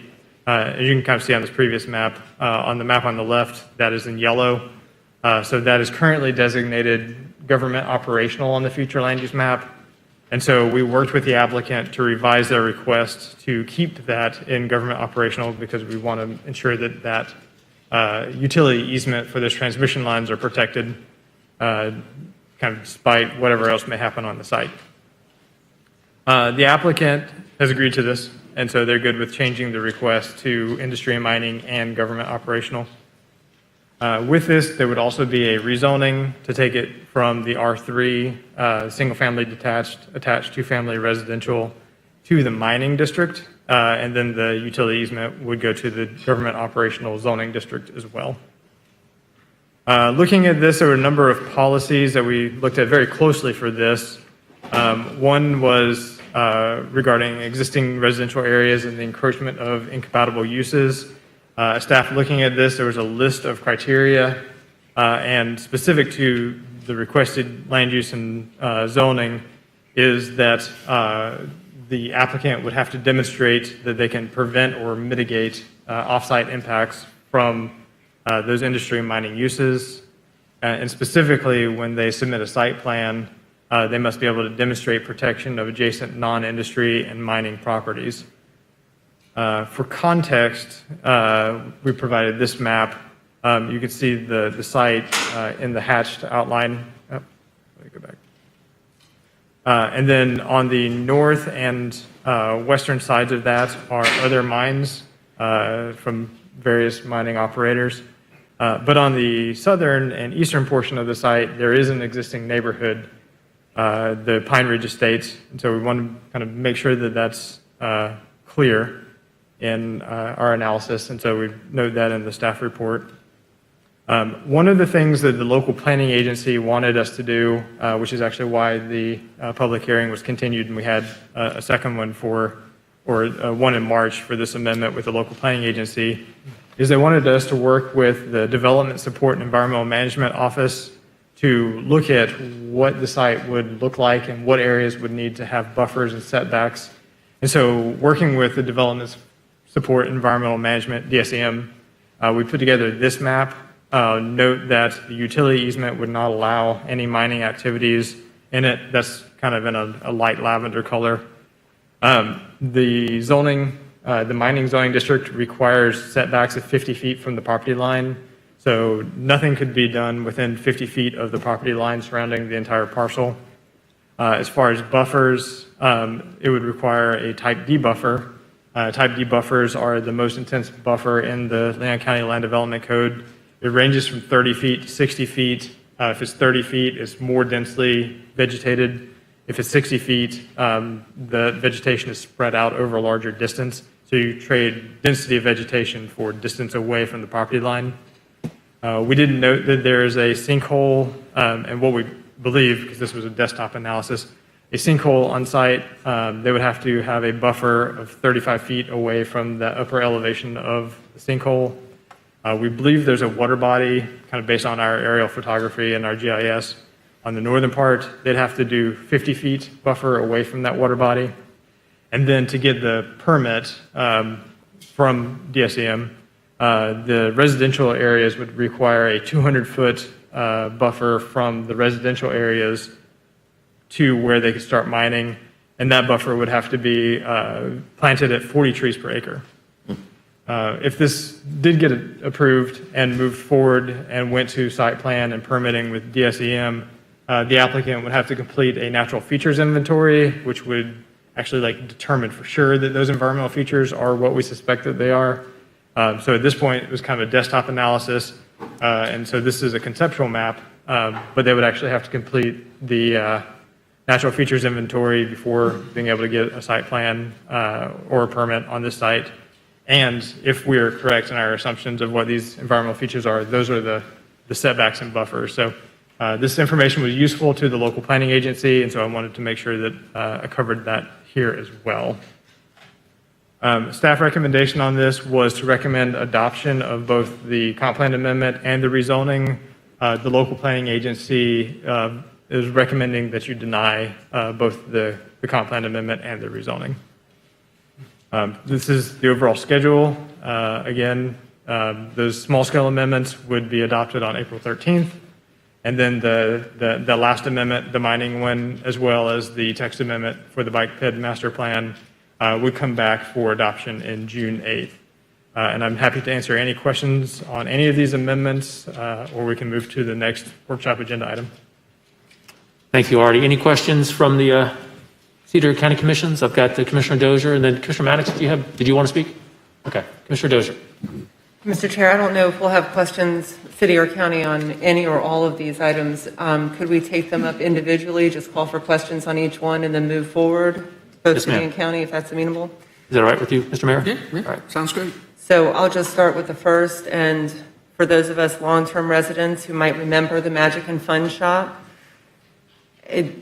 As you can kind of see on this previous map, on the map on the left, that is in yellow. So that is currently designated government operational on the future land use map. And so we worked with the applicant to revise their request to keep that in government operational because we want to ensure that that utility easement for those transmission lines are protected, kind of despite whatever else may happen on the site. The applicant has agreed to this, and so they're good with changing the request to industry and mining and government operational. With this, there would also be a rezoning to take it from the R3 single-family attached two-family residential to the mining district, and then the utility easement would go to the government operational zoning district as well. Looking at this, there were a number of policies that we looked at very closely for this. One was regarding existing residential areas and the encroachment of incompatible uses. Staff looking at this, there was a list of criteria, and specific to the requested land use and zoning is that the applicant would have to demonstrate that they can prevent or mitigate off-site impacts from those industry and mining uses. And specifically, when they submit a site plan, they must be able to demonstrate protection of adjacent non-industry and mining properties. For context, we provided this map You can see the site in the hatched outline. Oh, let me go back. And then on the north and western sides of that are other mines from various mining operators. But on the southern and eastern portion of the site, there is an existing neighborhood, the Pine Ridge Estates. And so we want to kind of make sure that that's clear in our analysis. And so we note that in the staff report. One of the things that the local planning agency wanted us to do, which is actually why the public hearing was continued, and we had a second one one in March for this amendment with the local planning agency, is they wanted us to work with the Development Support and Environmental Management Office to look at what the site would look like and what areas would need to have buffers and setbacks. And so working with the Development Support and Environmental Management, DSEM, we put together this map. Note that the utility easement would not allow any mining activities in it. That's kind of in a light lavender color. The zoning, the mining zoning district requires setbacks of 50 feet from the property line. So nothing could be done within 50 feet of the property line surrounding the entire parcel. As far as buffers, it would require a type D buffer. Type D buffers are the most intense buffer in the Leon County Land Development Code. It ranges from 30 feet to 60 feet. If it's 30 feet, it's more densely vegetated. If it's 60 feet, the vegetation is spread out over a larger distance. So you trade density of vegetation for distance away from the property line. We did note that there is a sinkhole, and what we believe, because this was a desktop analysis, a sinkhole on site. They would have to have a buffer of 35 feet away from the upper elevation of the sinkhole. We believe there's a water body, kind of based on our aerial photography and our GIS. On the northern part, they'd have to do 50 feet buffer away from that water body. And then to get the permit from DSEM, the residential areas would require a 200-foot buffer from the residential areas to where they could start mining. And that buffer would have to be planted at 40 trees per acre. If this did get approved and moved forward and went to site plan and permitting with DSEM, the applicant would have to complete a natural features inventory, which would actually determine for sure that those environmental features are what we suspect that they are. So at this point, it was kind of a desktop analysis. And so this is a conceptual map, but they would actually have to complete the natural features inventory before being able to get a site plan or a permit on this site. And if we are correct in our assumptions of what these environmental features are, those are the setbacks and buffers. So this information was useful to the local planning agency, and so I wanted to make sure that I covered that here as well. Staff recommendation on this was to recommend adoption of both the comp plan amendment and the rezoning. The local planning agency is recommending that you deny both the comp plan amendment and the rezoning. This is the overall schedule. Again, those small-scale amendments would be adopted on April 13th. And then the last amendment, the mining one, as well as the text amendment for the bike ped master plan, would come back for adoption in June 8th. And I'm happy to answer any questions on any of these amendments, or we can move to the next workshop agenda item. Thank you, Artie. Any questions from the Cedar County Commissions? I've got Commissioner Dozier, and then Commissioner Maddox, did you want to speak? Okay, Commissioner Dozier. Mr. Chair, I don't know if we'll have questions, city or county, on any or all of these items. Could we take them up individually, just call for questions on each one and then move forward, both Yes, city ma'am. and county, if that's amenable? Is that all right with you, Mr. Mayor? Yeah, All right. sounds great. So I'll just start with the first, and for those of us long-term residents who might remember the Magic and Fun Shop,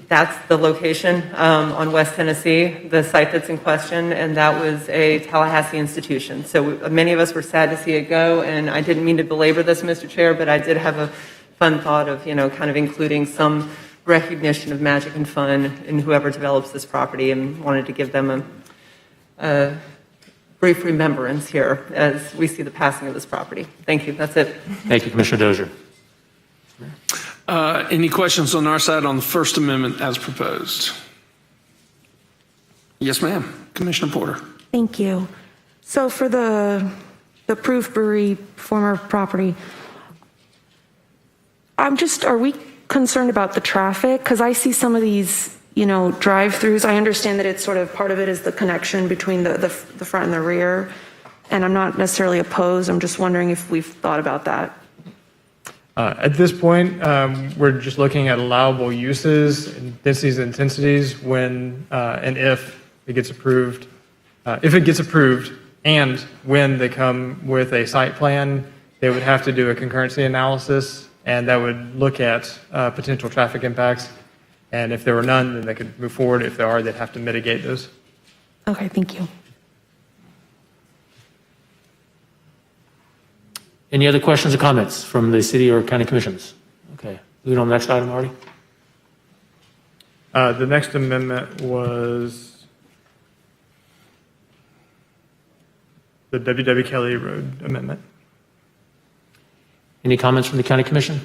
that's the location on West Tennessee, the site that's in question, and that was a Tallahassee institution. So many of us were sad to see it go, and I didn't mean to belabor this, Mr. Chair, but I did have a fun thought of, kind of including some recognition of magic and fun in whoever develops this property, and wanted to give them a brief remembrance here as we see the passing of this property. Thank you. That's it. Thank you, Commissioner Dozier. Any questions on our side on the First Amendment as proposed? Yes, ma'am. Commissioner Porter. Thank you. So for the Proof Brewery former property, Are we concerned about the traffic? Because I see some of these, drive-throughs. I understand that it's sort of, part of it is the connection between the front and the rear. And I'm not necessarily opposed. I'm just wondering if we've thought about that. At this point, we're just looking at allowable uses, densities and intensities when and if it gets approved. If it gets approved and when they come with a site plan, they would have to do a concurrency analysis, and that would look at potential traffic impacts. And if there were none, then they could move forward. If there are, they'd have to mitigate those. Okay, thank you. Any other questions or comments from the city or county commissions? Okay, moving on to the next item, Artie. The next amendment was the W.W. Kelly Road Amendment. Any comments from the county commission?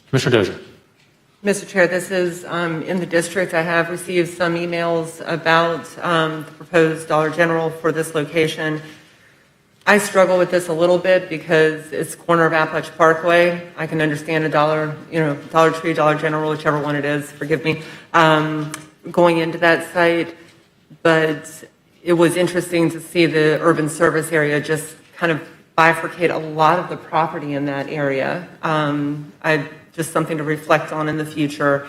Commissioner Dozier. Mr. Chair, this is in the district. I have received some emails about the proposed Dollar General for this location. I struggle with this a little bit because it's corner of Appalachia Parkway. I can understand a Dollar Tree, Dollar General, whichever one it is, forgive me, going into that site. But it was interesting to see the urban service area just kind of bifurcate a lot of the property in that area. Just something to reflect on in the future.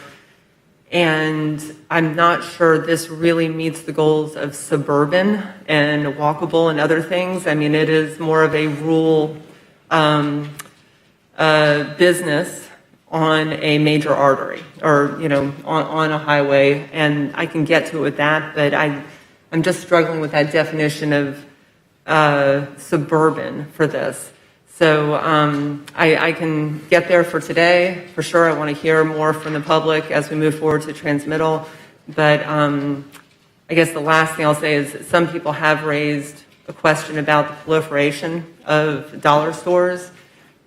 And I'm not sure this really meets the goals of suburban and walkable and other things. I mean, it is more of a rural business on a major artery or, on a highway. And I can get to it with that, but I'm just struggling with that definition of suburban for this. So I can get there for today, for sure. I want to hear more from the public as we move forward to transmittal. But I guess the last thing I'll say is some people have raised a question about the proliferation of dollar stores,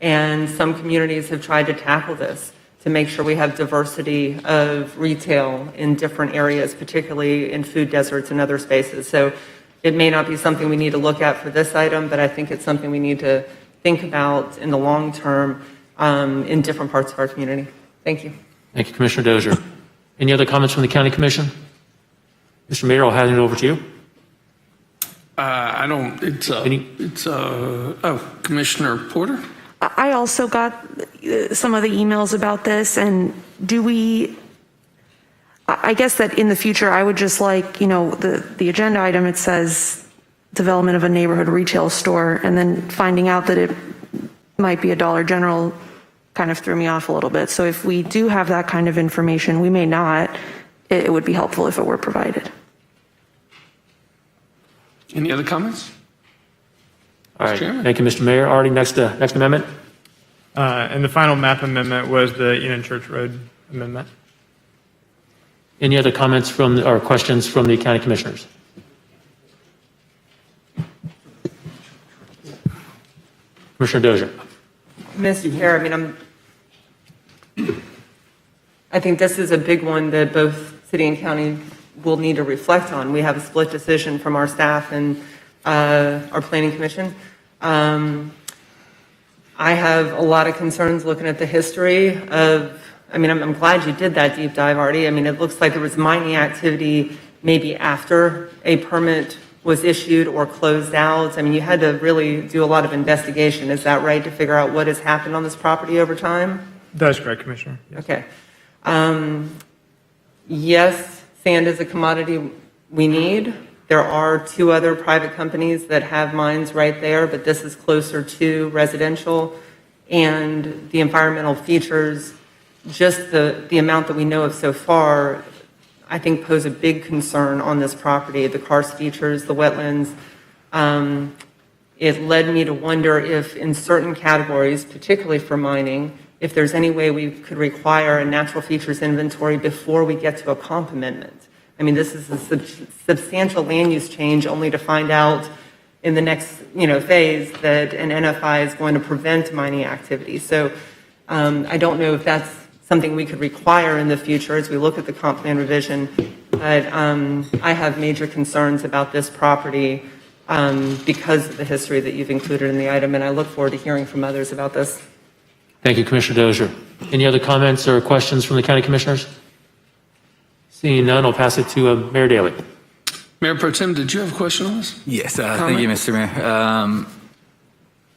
and some communities have tried to tackle this to make sure we have diversity of retail in different areas, particularly in food deserts and other spaces. So it may not be something we need to look at for this item, but I think it's something we need to think about in the long term in different parts of our community. Thank you. Thank you, Commissioner Dozier. Any other comments from the county commission? Mr. Mayor, I'll hand it over to you. I don't, Commissioner Porter? I also got some of the emails about this, and I guess that in the future, I would just like, the agenda item, it says development of a neighborhood retail store, and then finding out that it might be a Dollar General kind of threw me off a little bit. So if we do have that kind of information, we may not, it would be helpful if it were provided. Any other comments? All right, Chairman. thank you, Mr. Mayor. Artie, next amendment. And the final map amendment was the Union Church Road Amendment. Any other comments or questions from the county commissioners? Commissioner Dozier. Mr. Chair, I think this is a big one that both city and county will need to reflect on. We have a split decision from our staff and our planning commission. I have a lot of concerns looking at the history of, I'm glad you did that deep dive, Artie. It looks like there was mining activity maybe after a permit was issued or closed out. You had to really do a lot of investigation. Is that right, to figure out what has happened on this property over time? That is correct, Commissioner. Yes. Okay. Yes, sand is a commodity we need. There are 2 other private companies that have mines right there, but this is closer to residential. And the environmental features, just the amount that we know of so far, I think pose a big concern on this property. The karst features, the wetlands. It led me to wonder if in certain categories, particularly for mining, if there's any way we could require a natural features inventory before we get to a comp amendment. This is a substantial land use change, only to find out in the next phase that an NFI is going to prevent mining activity. So I don't know if that's something we could require in the future as we look at the comp plan revision. But I have major concerns about this property because of the history that you've included in the item, and I look forward to hearing from others about this. Thank you, Commissioner Dozier. Any other comments or questions from the county commissioners? Seeing none, I'll pass it to Mayor Daley. Mayor Pro Tem, did you have a question on this? Yes, thank you, Mr. Mayor.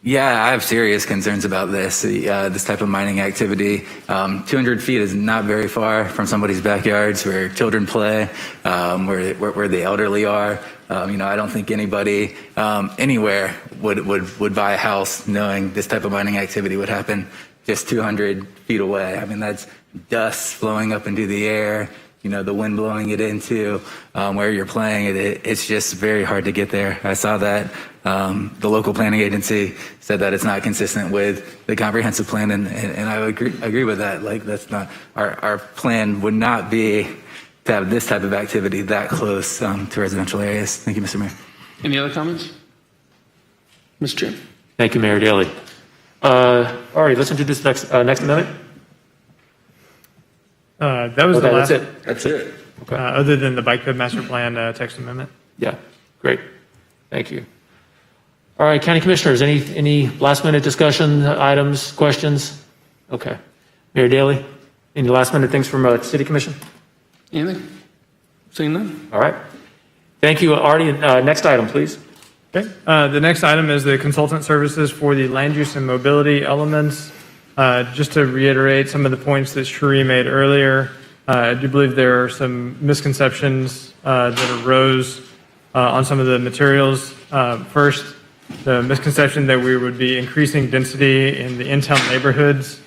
Yeah, I have serious concerns about this, this type of mining activity. 200 feet is not very far from somebody's backyards where children play, where the elderly are. I don't think anybody anywhere would buy a house knowing this type of mining activity would happen just 200 feet away. I mean, that's dust flowing up into the air, the wind blowing it into where you're playing it. It's just very hard to get there. I saw that. The local planning agency said that it's not consistent with the comprehensive plan, and I agree with that. Like, that's not, our plan would not be to have this type of activity that close to residential areas. Thank you, Mr. Mayor. Any other comments? Mr. Chair? Thank you, Mayor Daley. All right, let's introduce the next amendment. That was the last. That's it. That's it. Okay. Other than the bike code master plan text amendment. Yeah, great. Thank you. All right, county commissioners, any last minute discussion items, questions? Okay. Mayor Daley, any last minute things from City Commission? Anything? Seeing none? All right. Thank you, Artie. Next item, please. Okay. The next item is the consultant services for the land use and mobility elements. Just to reiterate some of the points that Cherie made earlier, I do believe there are some misconceptions that arose on some of the materials. First, the misconception that we would be increasing density in the in-town neighborhoods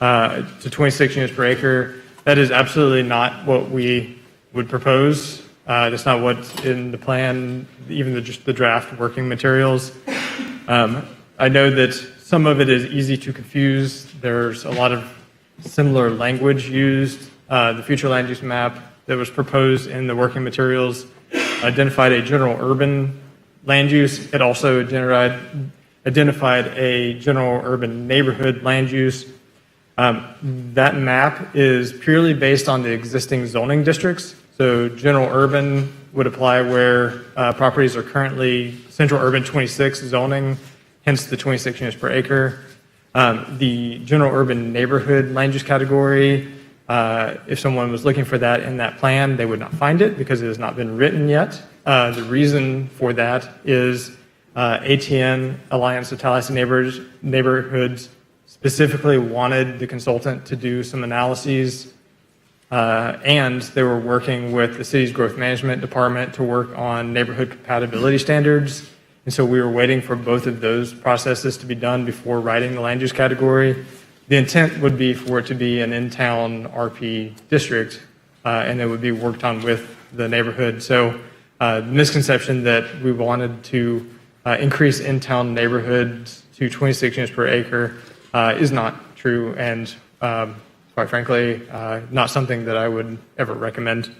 to 26 units per acre. That is absolutely not what we would propose. That's not what's in the plan, even just the draft working materials. I know that some of it is easy to confuse. There's a lot of similar language used. The future land use map that was proposed in the working materials identified a general urban land use. It also identified a general urban neighborhood land use. That map is purely based on the existing zoning districts. So general urban would apply where properties are currently central urban 26 zoning, hence the 26 units per acre. The general urban neighborhood land use category, if someone was looking for that in that plan, they would not find it because it has not been written yet. The reason for that is ATN, Alliance of Tallahassee Neighborhoods, specifically wanted the consultant to do some analyses, and they were working with the city's growth management department to work on neighborhood compatibility standards. And so we were waiting for both of those processes to be done before writing the land use category. The intent would be for it to be an in-town RP district, and it would be worked on with the neighborhood. So the misconception that we wanted to increase in-town neighborhoods to 26 units per acre is not true, and quite frankly, not something that I would ever recommend.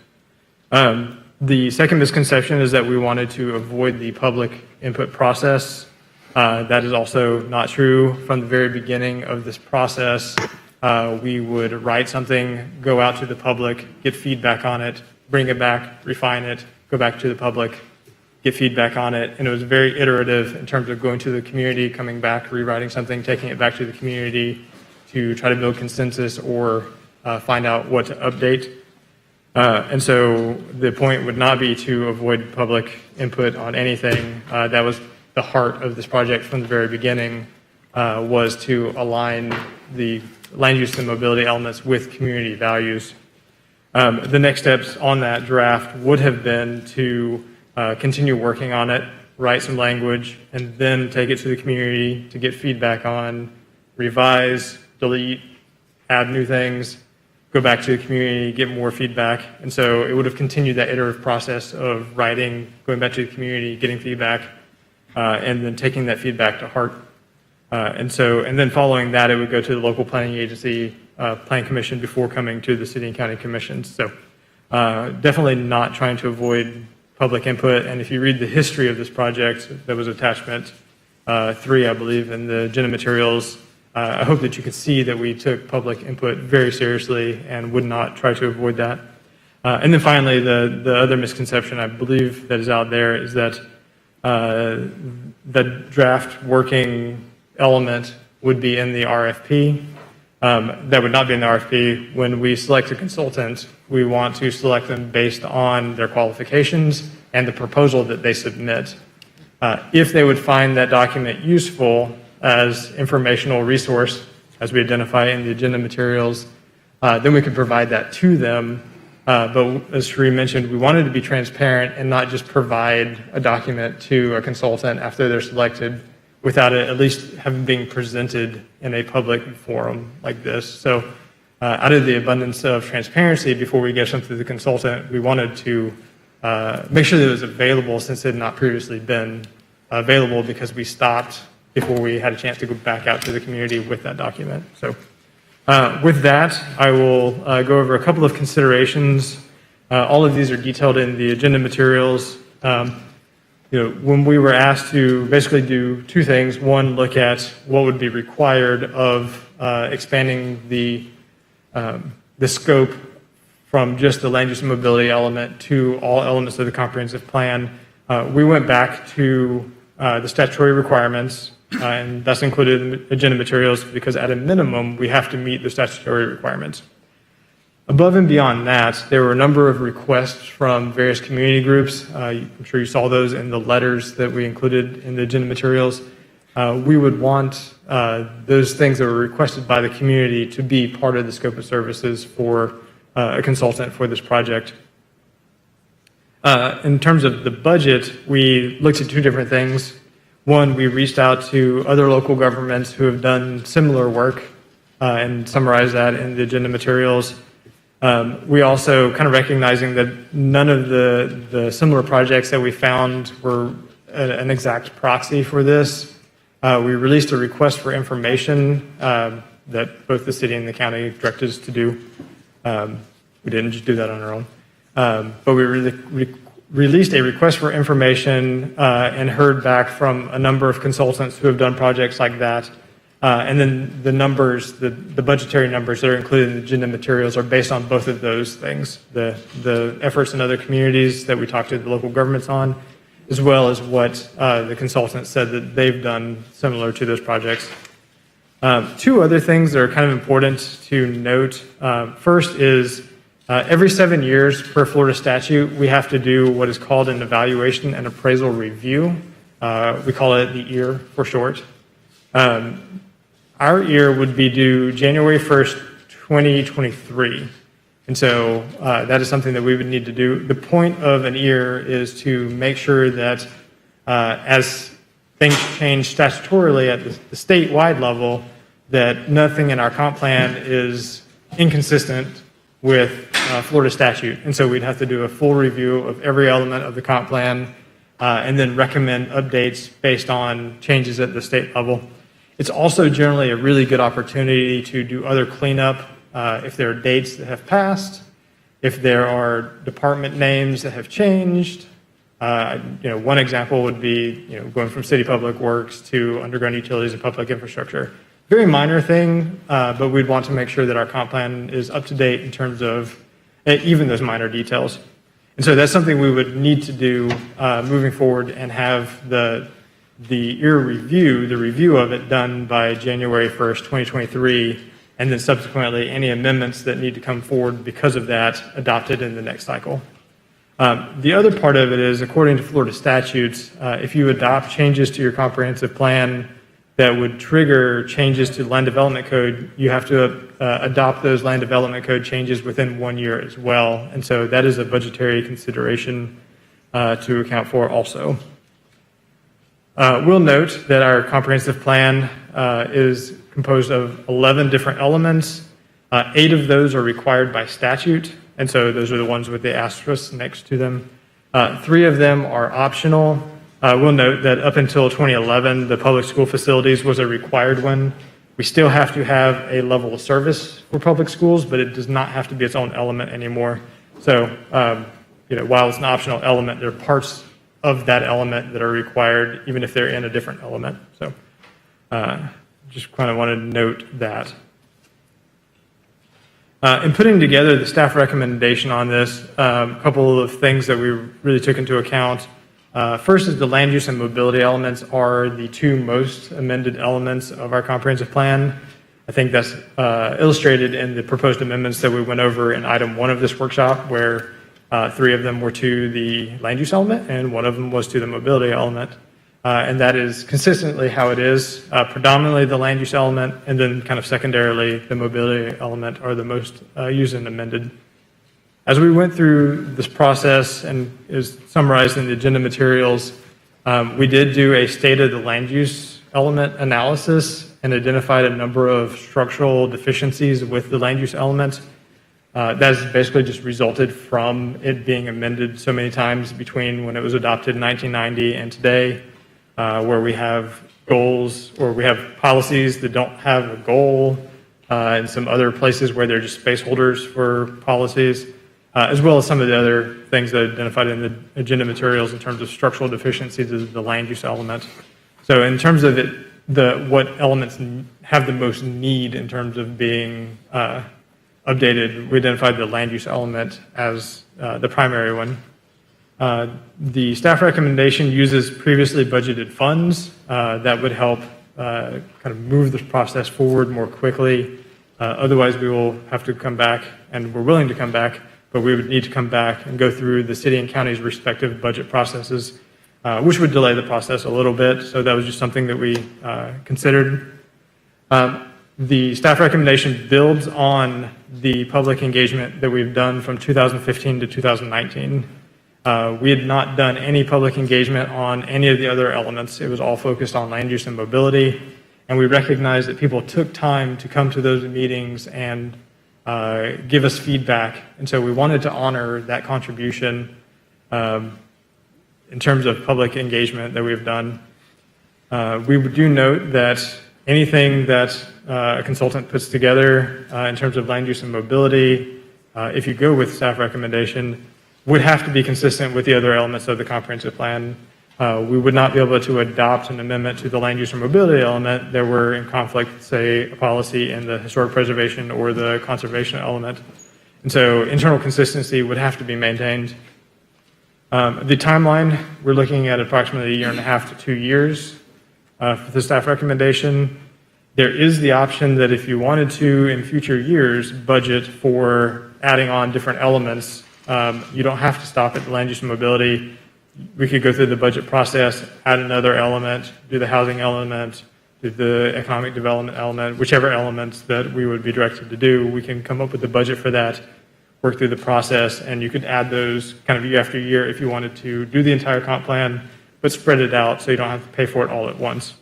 The second misconception is that we wanted to avoid the public input process. That is also not true. From the very beginning of this process, we would write something, go out to the public, get feedback on it, bring it back, refine it, go back to the public, get feedback on it. And it was very iterative in terms of going to the community, coming back, rewriting something, taking it back to the community to try to build consensus or find out what to update. And so the point would not be to avoid public input on anything. That was the heart of this project from the very beginning, was to align the land use and mobility elements with community values. The next steps on that draft would have been to continue working on it, write some language, and then take it to the community to get feedback on, revise, delete, add new things, go back to the community, get more feedback. And so it would have continued that iterative process of writing, going back to the community, getting feedback, and then taking that feedback to heart. And then following that, it would go to the local planning agency, plan commission before coming to the city and county commissions. So definitely not trying to avoid public input. And if you read the history of this project, that was attachment 3, I believe, in the agenda materials, I hope that you could see that we took public input very seriously and would not try to avoid that. And then finally, the other misconception I believe that is out there is that the draft working element would be in the RFP. that would not be in the RFP. When we select a consultant, we want to select them based on their qualifications and the proposal that they submit. If they would find that document useful as informational resource, as we identify in the agenda materials, then we could provide that to them. But as Sheree mentioned, we wanted to be transparent and not just provide a document to a consultant after they're selected without it at least having been presented in a public forum like this. So out of the abundance of transparency, before we give something to the consultant, we wanted to make sure that it was available since it had not previously been available because we stopped before we had a chance to go back out to the community with that document. So with that, I will go over a couple of considerations. All of these are detailed in the agenda materials. When we were asked to basically do two things, one, look at what would be required of expanding the scope from just the land use and mobility element to all elements of the comprehensive plan. We went back to the statutory requirements, and that's included in the agenda materials because at a minimum, we have to meet the statutory requirements. Above and beyond that, there were a number of requests from various community groups. I'm sure you saw those in the letters that we included in the agenda materials. We would want those things that were requested by the community to be part of the scope of services for a consultant for this project. In terms of the budget, we looked at two different things. One, we reached out to other local governments who have done similar work and summarized that in the agenda materials. We also, kind of recognizing that none of the similar projects that we found were an exact proxy for this, we released a request for information that both the city and the county directed us to do. We didn't just do that on our own. But we released a request for information and heard back from a number of consultants who have done projects like that. And then the numbers, the budgetary numbers that are included in the agenda materials are based on both of those things, the efforts in other communities that we talked to the local governments on, as well as what the consultants said that they've done similar to those projects. Two other things that are kind of important to note. First is every 7 years per Florida statute, we have to do what is called an evaluation and appraisal review. We call it the EAR for short. Our EAR would be due January 1st, 2023. And so that is something that we would need to do. The point of an EAR is to make sure that as things change statutorily at the statewide level, that nothing in our comp plan is inconsistent with Florida statute. And so we'd have to do a full review of every element of the comp plan and then recommend updates based on changes at the state level. It's also generally a really good opportunity to do other cleanup if there are dates that have passed, if there are department names that have changed. One example would be going from City Public Works to Underground Utilities and Public Infrastructure. Very minor thing, but we'd want to make sure that our comp plan is up to date in terms of even those minor details. And so that's something we would need to do moving forward and have the EAR review, the review of it done by January 1st, 2023, and then subsequently any amendments that need to come forward because of that adopted in the next cycle. The other part of it is, according to Florida statutes, if you adopt changes to your comprehensive plan that would trigger changes to land development code, you have to adopt those land development code changes within 1 year as well. And so that is a budgetary consideration to account for also. We'll note that our comprehensive plan is composed of 11 different elements. 8 of those are required by statute, and so those are the ones with the asterisk next to them. 3 of them are optional. We'll note that up until 2011, the public school facilities was a required one. We still have to have a level of service for public schools, but it does not have to be its own element anymore. So, while it's an optional element, there are parts of that element that are required, even if they're in a different element. So, just kind of wanted to note that. In putting together the staff recommendation on this, a couple of things that we really took into account. First is the land use and mobility elements are the 2 most amended elements of our comprehensive plan. I think that's illustrated in the proposed amendments that we went over in item 1 of this workshop, where 3 of them were to the land use element and 1 of them was to the mobility element. And that is consistently how it is. Predominantly the land use element, and then kind of secondarily the mobility element are the most used and amended. As we went through this process and is summarized in the agenda materials, we did do a state of the land use element analysis and identified a number of structural deficiencies with the land use element. That has basically just resulted from it being amended so many times between when it was adopted in 1990 and today, where we have goals or we have policies that don't have a goal, and some other places where they're just placeholders for policies, as well as some of the other things that are identified in the agenda materials in terms of structural deficiencies of the land use element. So in terms of it, what elements have the most need in terms of being updated, we identified the land use element as the primary one. The staff recommendation uses previously budgeted funds that would help kind of move this process forward more quickly. Otherwise, we will have to come back, and we're willing to come back, but we would need to come back and go through the city and county's respective budget processes, which would delay the process a little bit. So that was just something that we considered. The staff recommendation builds on the public engagement that we've done from 2015 to 2019. We had not done any public engagement on any of the other elements. It was all focused on land use and mobility. And we recognized that people took time to come to those meetings and give us feedback. And so we wanted to honor that contribution in terms of public engagement that we've done. We do note that anything that a consultant puts together in terms of land use and mobility, if you go with staff recommendation, would have to be consistent with the other elements of the comprehensive plan. We would not be able to adopt an amendment to the land use or mobility element that were in conflict, say, a policy in the historic preservation or the conservation element. And so internal consistency would have to be maintained. The timeline, we're looking at approximately 1.5 to 2 years for the staff recommendation. There is the option that if you wanted to, in future years, budget for adding on different elements, you don't have to stop at the land use and mobility. We could go through the budget process, add another element, do the housing element, do the economic development element, whichever elements that we would be directed to do. We can come up with the budget for that, work through the process, and you could add those kind of year after year if you wanted to do the entire comp plan, but spread it out so you don't have to pay for it all at once.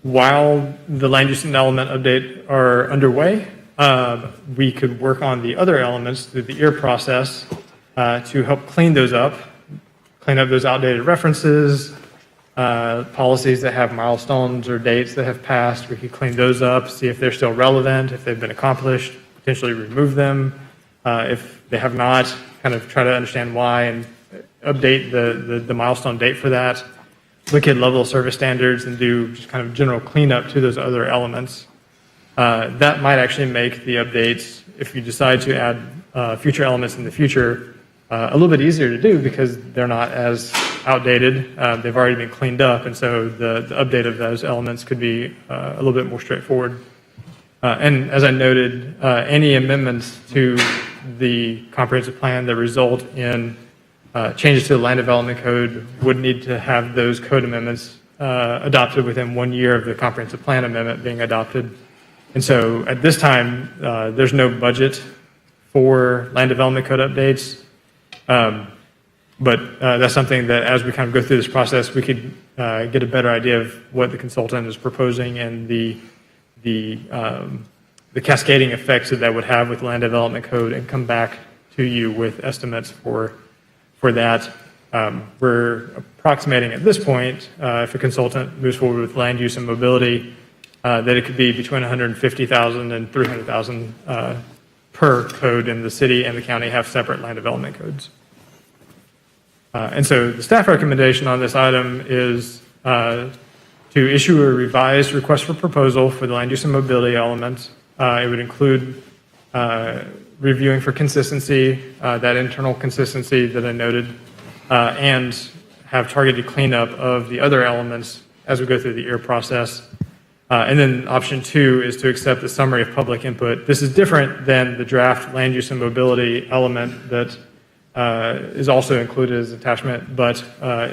While the land use and element update are underway, we could work on the other elements through the EAR process to help clean up those outdated references, policies that have milestones or dates that have passed. We could clean those up, see if they're still relevant, if they've been accomplished, potentially remove them. If they have not, kind of try to understand why and update the milestone date for that. Look at level of service standards and do just kind of general cleanup to those other elements. That might actually make the updates, if you decide to add future elements in the future, a little bit easier to do because they're not as outdated. They've already been cleaned up, and so the update of those elements could be a little bit more straightforward. And as I noted, any amendments to the comprehensive plan that result in changes to the land development code would need to have those code amendments adopted within 1 year of the comprehensive plan amendment being adopted. And so at this time, there's no budget for land development code updates. But that's something that as we kind of go through this process, we could get a better idea of what the consultant is proposing and the cascading effects that would have with the land development code and come back to you with estimates for that. We're approximating at this point, if a consultant moves forward with land use and mobility, that it could be between $150,000 and $300,000 per code, and the city and the county have separate land development codes. And so the staff recommendation on this item is to issue a revised request for proposal for the land use and mobility elements. It would include reviewing for consistency, that internal consistency that I noted, and have targeted cleanup of the other elements as we go through the EAR process. And then option 2 is to accept the summary of public input. This is different than the draft land use and mobility element that is also included as attachment, but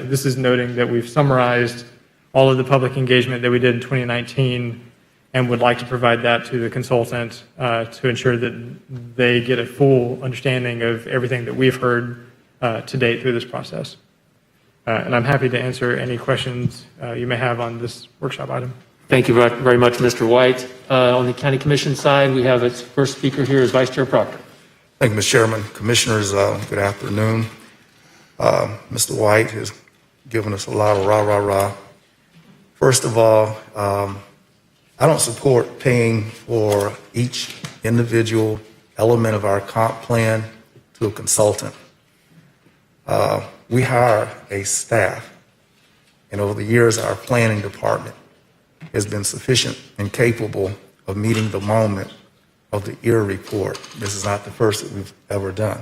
this is noting that we've summarized all of the public engagement that we did in 2019 and would like to provide that to the consultant to ensure that they get a full understanding of everything that we've heard to date through this process. And I'm happy to answer any questions you may have on this workshop item. Thank you very much, Mr. White. On the County Commission side, we have its first speaker here is Vice Chair Proctor. Thank you, Mr. Chairman. Commissioners, good afternoon. Mr. White has given us a lot of rah. First of all, I don't support paying for each individual element of our comp plan to a consultant. We hire a staff, and over the years, our planning department has been sufficient and capable of meeting the moment of the EAR report. This is not the first that we've ever done.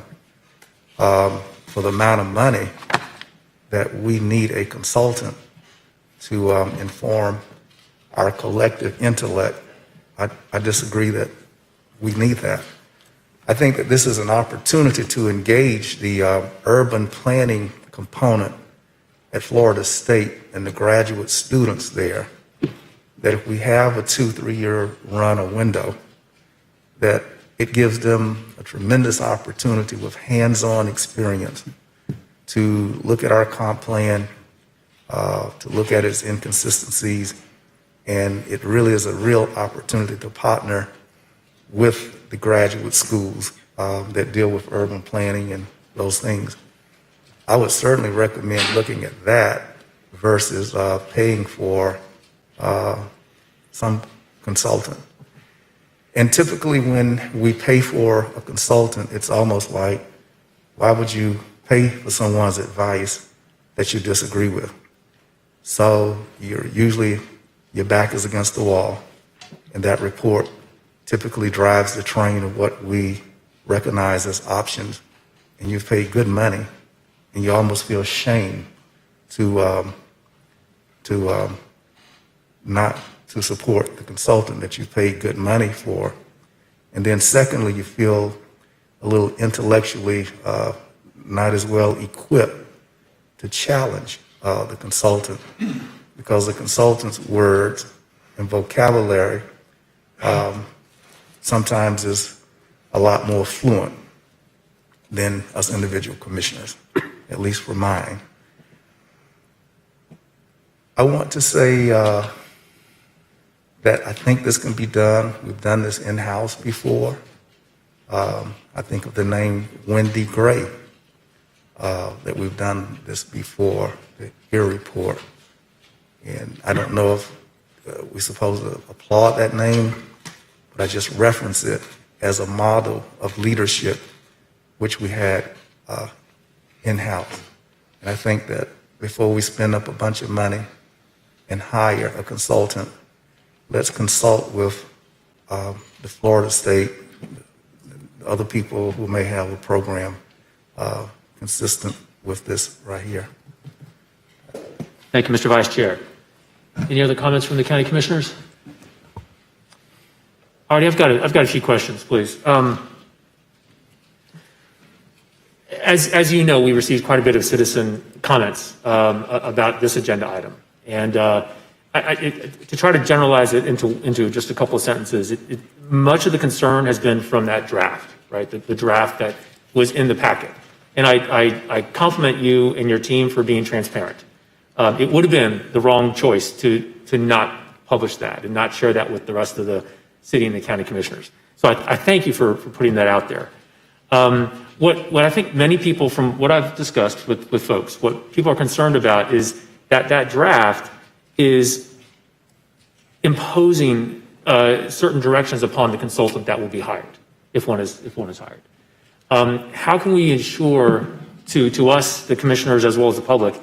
For the amount of money that we need a consultant to inform our collective intellect, I disagree that we need that. I think that this is an opportunity to engage the urban planning component at Florida State and the graduate students there, that if we have a 2-3 year run or window, that it gives them a tremendous opportunity with hands-on experience to look at our comp plan, to look at its inconsistencies, and it really is a real opportunity to partner with the graduate schools that deal with urban planning and those things. I would certainly recommend looking at that versus paying for some consultant. And typically when we pay for a consultant, it's almost like, why would you pay for someone's advice that you disagree with? So your back is against the wall, and that report typically drives the train of what we recognize as options, and you've paid good money, and you almost feel shame to not to support the consultant that you paid good money for. And then secondly, you feel a little intellectually not as well equipped to challenge the consultant, because the consultant's words and vocabulary sometimes is a lot more fluent than us individual commissioners, at least for mine. I want to say that I think this can be done. We've done this in-house before. I think of the name Wendy Gray, that we've done this before, the EAR report. And I don't know if we're supposed to applaud that name, but I just reference it as a model of leadership, which we had in-house. And I think that before we spend up a bunch of money and hire a consultant, let's consult with the Florida State, other people who may have a program consistent with this right here. Thank you, Mr. Vice Chair. Any other comments from the county commissioners? Artie, I've got a few questions, please. As you know, we received quite a bit of citizen comments about this agenda item. And to try to generalize it into just a couple of sentences, much of the concern has been from that draft, right? The draft that was in the packet. And I compliment you and your team for being transparent. It would have been the wrong choice to not publish that and not share that with the rest of the city and the county commissioners. So I thank you for putting that out there. What I think many people, from what I've discussed with folks, what people are concerned about is that draft is imposing certain directions upon the consultant that will be hired, if one is hired. How can we ensure to us, the commissioners, as well as the public,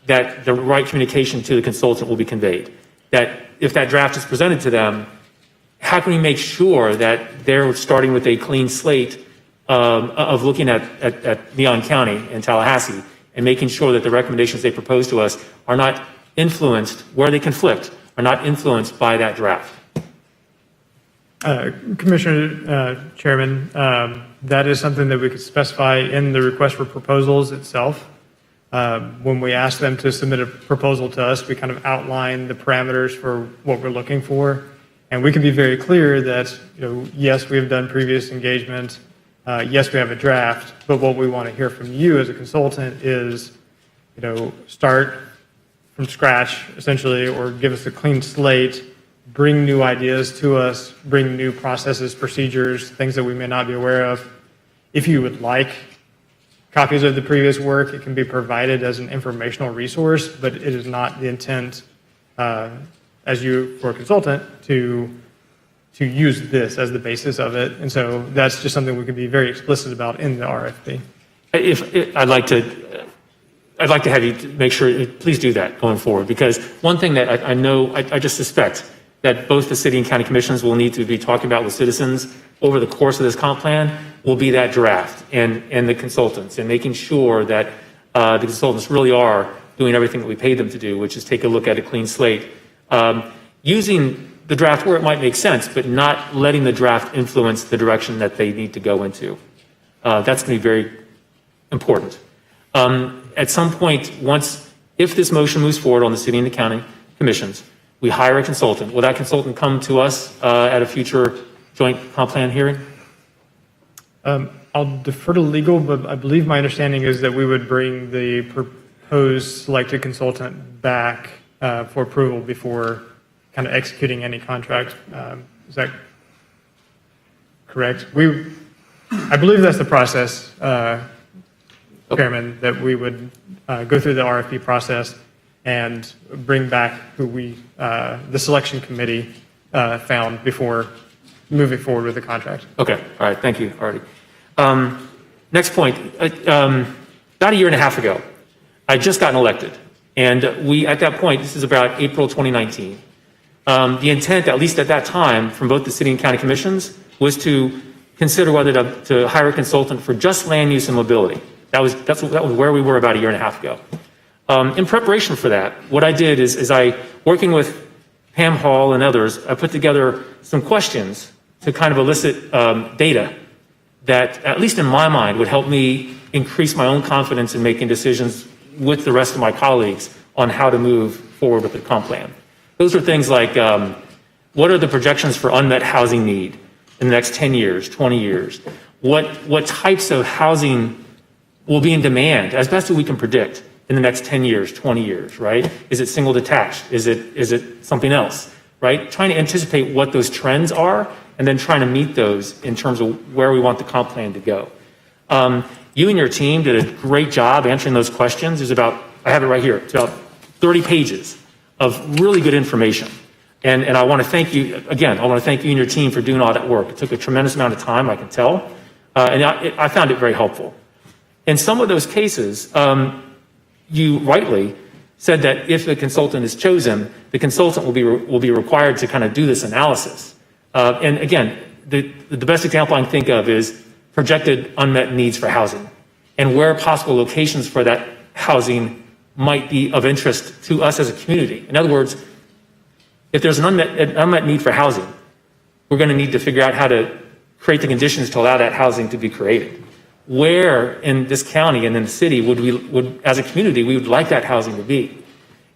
that the right communication to the consultant will be conveyed? That if that draft is presented to them, how can we make sure that they're starting with a clean slate of looking at Leon County and Tallahassee and making sure that the recommendations they propose to us are not influenced where they conflict are not influenced by that draft. Commissioner Chairman, that is something that we could specify in the request for proposals itself. When we ask them to submit a proposal to us, we kind of outline the parameters for what we're looking for. And we can be very clear that, yes, we've done previous engagement. Yes, we have a draft, but what we want to hear from you as a consultant is, start from scratch essentially, or give us a clean slate, bring new ideas to us, bring new processes, procedures, things that we may not be aware of. If you would like copies of the previous work, it can be provided as an informational resource, but it is not the intent for a consultant to use this as the basis of it. And so that's just something we can be very explicit about in the RFP. I'd like to have you make sure, please do that going forward, because one thing that I know, I just suspect that both the city and county commissions will need to be talking about with citizens over the course of this comp plan will be that draft and the consultants, and making sure that the consultants really are doing everything that we paid them to do, which is take a look at a clean slate, using the draft where it might make sense, but not letting the draft influence the direction that they need to go into. That's going to be very important. At some point, if this motion moves forward on the city and the county commissions, we hire a consultant. Will that consultant come to us at a future joint comp plan hearing? I'll defer to legal, but I believe my understanding is that we would bring the proposed selected consultant back for approval before kind of executing any contract. Is that correct? I believe that's the process, Chairman, that we would go through the RFP process and bring back who the selection committee found before moving forward with the contract. Okay, all right, thank you, Artie. Next point, about a year and a half ago, I just gotten elected. And at that point, this is about April 2019, the intent, at least at that time, from both the city and county commissions, was to consider whether to hire a consultant for just land use and mobility. That was where we were about a year and a half ago. In preparation for that, what I did is working with Pam Hall and others, I put together some questions to kind of elicit data that, at least in my mind, would help me increase my own confidence in making decisions with the rest of my colleagues on how to move forward with the comp plan. Those are things like, what are the projections for unmet housing need in the next 10 years, 20 years? What types of housing will be in demand, as best as we can predict, in the next 10 years, 20 years, right? Is it single detached? Is it something else, right? Trying to anticipate what those trends are and then trying to meet those in terms of where we want the comp plan to go. You and your team did a great job answering those questions. I have it right here, it's about 30 pages of really good information. And I want to thank you, again, I want to thank you and your team for doing all that work. It took a tremendous amount of time, I can tell, and I found it very helpful. In some of those cases, you rightly said that if the consultant is chosen, the consultant will be required to kind of do this analysis. And again, the best example I can think of is projected unmet needs for housing and where possible locations for that housing might be of interest to us as a community. In other words, if there's an unmet need for housing, we're going to need to figure out how to create the conditions to allow that housing to be created. Where in this county and in the city would as a community, we would like that housing to be?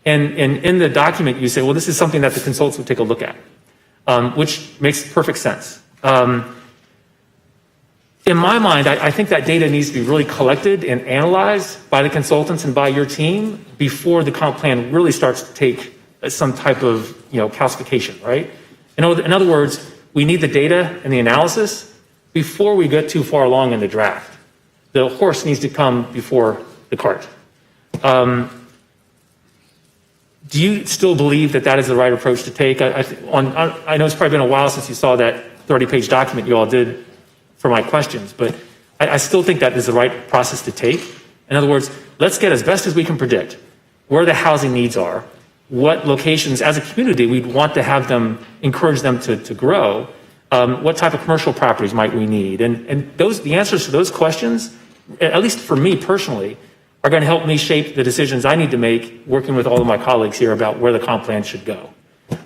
And in the document, you say, well, this is something that the consultants would take a look at, which makes perfect sense. In my mind, I think that data needs to be really collected and analyzed by the consultants and by your team before the comp plan really starts to take some type of calcification, right? In other words, we need the data and the analysis before we get too far along in the draft. The horse needs to come before the cart. Do you still believe that is the right approach to take? I know it's probably been a while since you saw that 30-page document you all did for my questions, but I still think that is the right process to take. In other words, let's get as best as we can predict where the housing needs are, what locations as a community we'd want to have them, encourage them to grow, what type of commercial properties might we need? And the answers to those questions, at least for me personally, are going to help me shape the decisions I need to make working with all of my colleagues here about where the comp plan should go.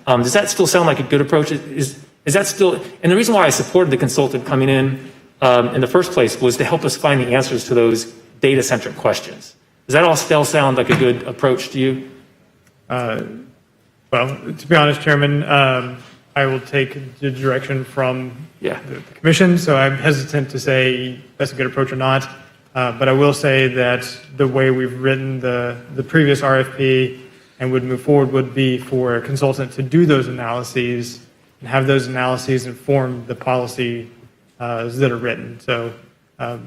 Does that still sound like a good approach? Is that still, and the reason why I supported the consultant coming in the first place was to help us find the answers to those data-centric questions. Does that all still sound like a good approach to you? Well, to be honest, Chairman, I will take the direction from the commission, so I'm hesitant to say that's a good approach or not. But I will say that the way we've written the previous RFP and would move forward would be for a consultant to do those analyses and have those analyses inform the policy that are written. So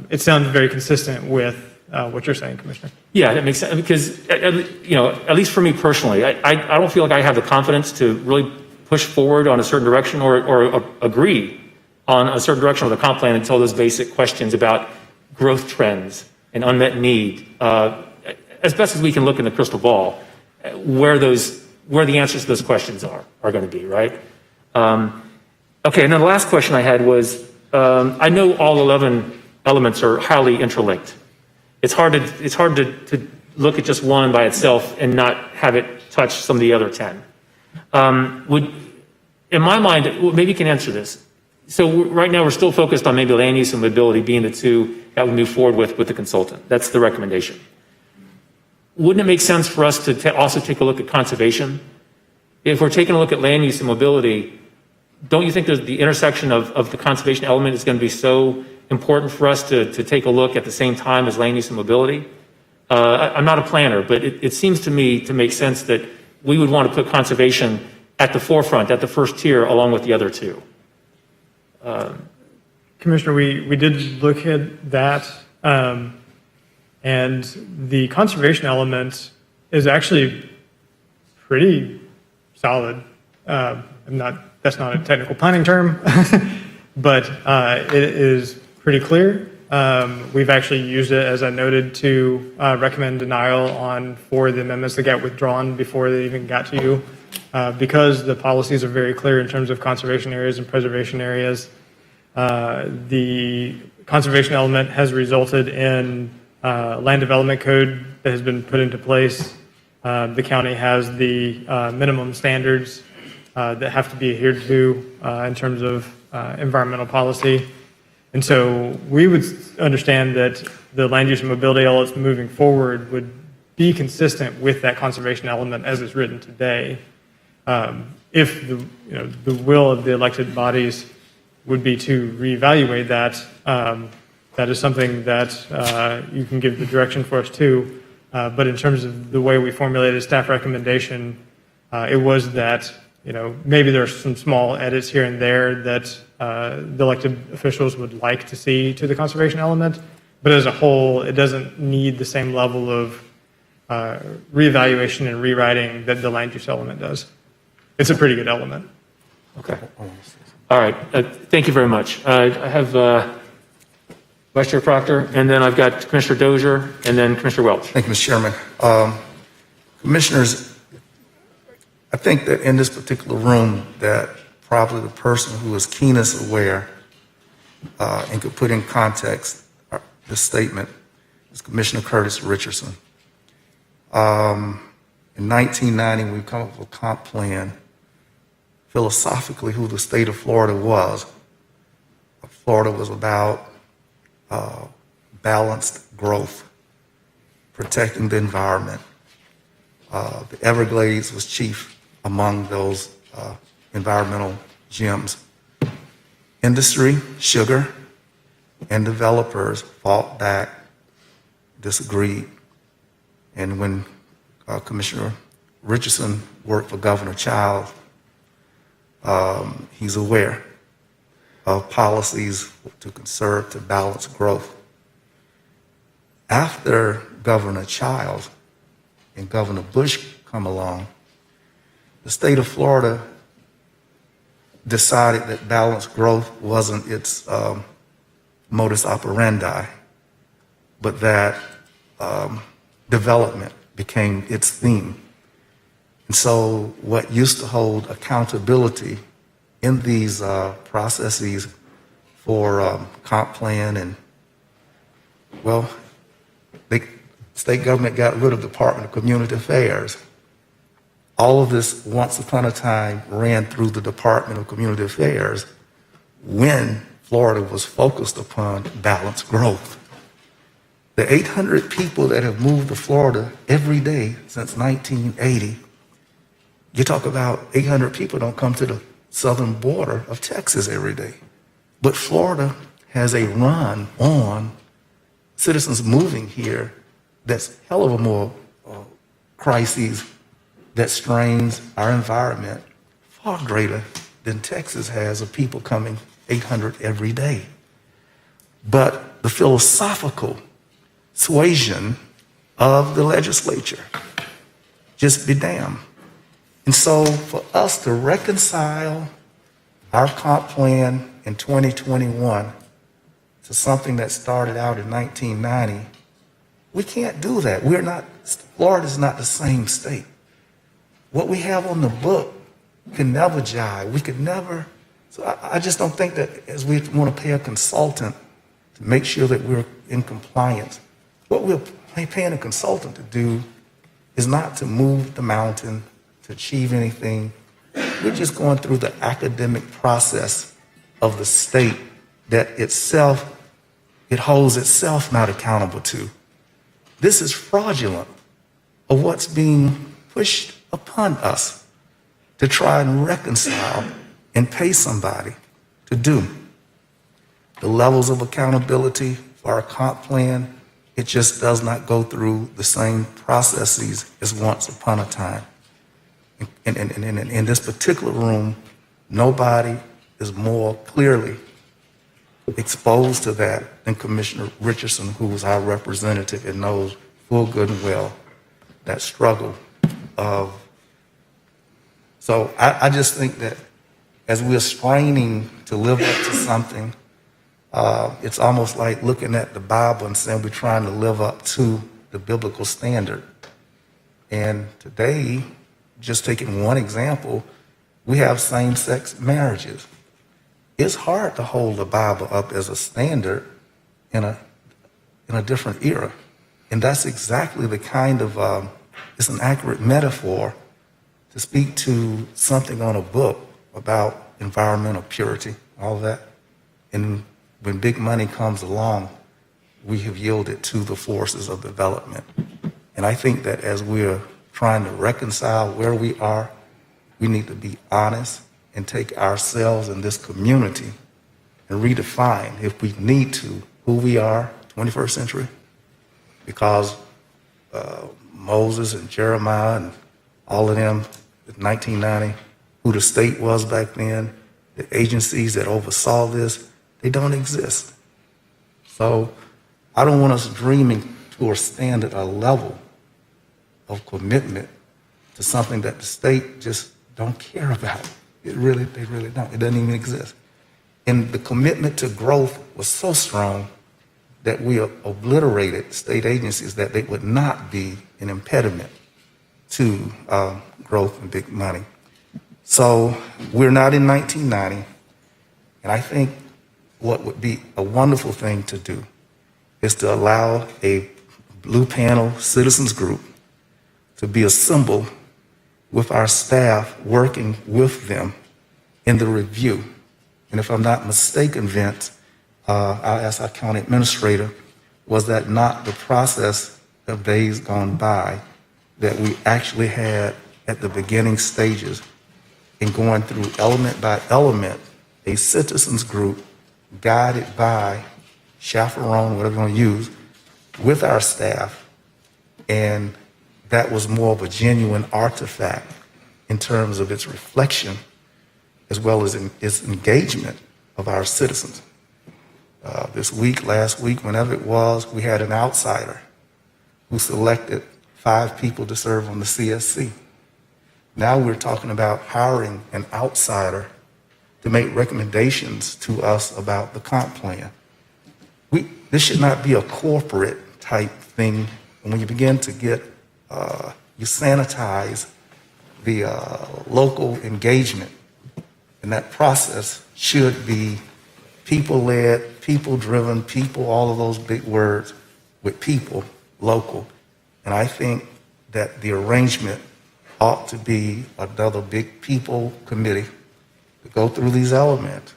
it sounds very consistent with what you're saying, Commissioner. Yeah, that makes sense, because, at least for me personally, I don't feel like I have the confidence to really push forward on a certain direction or agree on a certain direction of the comp plan until those basic questions about growth trends and unmet need, as best as we can look in the crystal ball, where the answers to those questions are going to be, right? Okay, and then the last question I had was, I know all 11 elements are highly interlinked. It's hard to look at just one by itself and not have it touch some of the other 10. In my mind, maybe you can answer this. So right now we're still focused on maybe land use and mobility being the two that we move forward with the consultant. That's the recommendation. Wouldn't it make sense for us to also take a look at conservation? If we're taking a look at land use and mobility, don't you think that the intersection of the conservation element is going to be so important for us to take a look at the same time as land use and mobility? I'm not a planner, but it seems to me to make sense that we would want to put conservation at the forefront, at the first tier, along with the other two. Commissioner, we did look at that, and the conservation element is actually pretty solid. That's not a technical planning term, but it is pretty clear. We've actually used it, as I noted, to recommend denial on 4 of the amendments that got withdrawn before they even got to you, because the policies are very clear in terms of conservation areas and preservation areas. The conservation element has resulted in land development code that has been put into place. The county has the minimum standards that have to be adhered to in terms of environmental policy. And so we would understand that the land use and mobility elements moving forward would be consistent with that conservation element as it's written today. If the will of the elected bodies would be to reevaluate that, that is something that you can give the direction for us to. But in terms of the way we formulated staff recommendation, it was that maybe there's some small edits here and there that the elected officials would like to see to the conservation element, but as a whole, it doesn't need the same level of reevaluation and rewriting that the land use element does. It's a pretty good element. Okay. All right. Thank you very much. I have Vice Chair Proctor, and then I've got Commissioner Dozier, and then Commissioner Welch. Thank you, Mr. Chairman. Commissioners, I think that in this particular room, that probably the person who is keenest aware and could put in context this statement is Commissioner Curtis Richardson. In 1990, we come up with a comp plan, philosophically who the state of Florida was. Florida was about balanced growth, protecting the environment. The Everglades was chief among those environmental gems. Industry, sugar, and developers fought back, disagreed. And when Commissioner Richardson worked for Governor Childs, he's aware of policies to conserve, to balance growth. After Governor Childs and Governor Bush come along, the state of Florida decided that balanced growth wasn't its modus operandi, but that development became its theme. And so what used to hold accountability in these processes for comp plan and, well, the state government got rid of the Department of Community Affairs. all of this once upon a time ran through the Department of Community Affairs when Florida was focused upon balanced growth. The 800 people that have moved to Florida every day since 1980, you talk about 800 people don't come to the southern border of Texas every day. But Florida has a run on citizens moving here that's hell of a more crises that strains our environment far greater than Texas has of people coming 800 every day. But the philosophical suasion of the legislature, just be damned. And so for us to reconcile our comp plan in 2021 to something that started out in 1990, we can't do that. Florida's not the same state. What we have on the book can never jive. We could never, so I just don't think that as we want to pay a consultant to make sure that we're in compliance, what we're paying a consultant to do is not to move the mountain, to achieve anything. We're just going through the academic process of the state that itself, it holds itself not accountable to. This is fraudulent of what's being pushed upon us to try and reconcile and pay somebody to do. The levels of accountability for our comp plan, it just does not go through the same processes as once upon a time. And in this particular room, nobody is more clearly exposed to that than Commissioner Richardson, who was our representative and knows full good and well that struggle of. So I just think that as we're straining to live up to something, it's almost like looking at the Bible and saying we're trying to live up to the biblical standard. And today, just taking one example, we have same-sex marriages. It's hard to hold the Bible up as a standard in a different era. And that's exactly the kind of, it's an accurate metaphor to speak to something on a book about environmental purity, all that. And when big money comes along, we have yielded to the forces of development. And I think that as we're trying to reconcile where we are, we need to be honest and take ourselves in this community and redefine, if we need to, who we are, 21st century, because Moses and Jeremiah and all of them in 1990, who the state was back then, the agencies that oversaw this, they don't exist. So I don't want us dreaming to a standard, a level of commitment to something that the state just don't care about. They really don't. It doesn't even exist. And the commitment to growth was so strong that we obliterated state agencies that they would not be an impediment to growth and big money. So we're not in 1990, and I think what would be a wonderful thing to do is to allow a blue panel citizens group to be assembled with our staff working with them in the review. And if I'm not mistaken, Vince, I'll ask our county administrator, was that not the process of days gone by that we actually had at the beginning stages in going through element by element, a citizens group guided by, chaperone, whatever you want to use, with our staff, and that was more of a genuine artifact in terms of its reflection as well as in its engagement of our citizens. This week, last week, whenever it was, we had an outsider who selected 5 people to serve on the CSC. Now we're talking about hiring an outsider to make recommendations to us about the comp plan. This should not be a corporate type thing. And when you begin to get, you sanitize the local engagement, and that process should be people-led, people-driven, people, all of those big words with people, local. And I think that the arrangement ought to be another big people committee to go through these elements,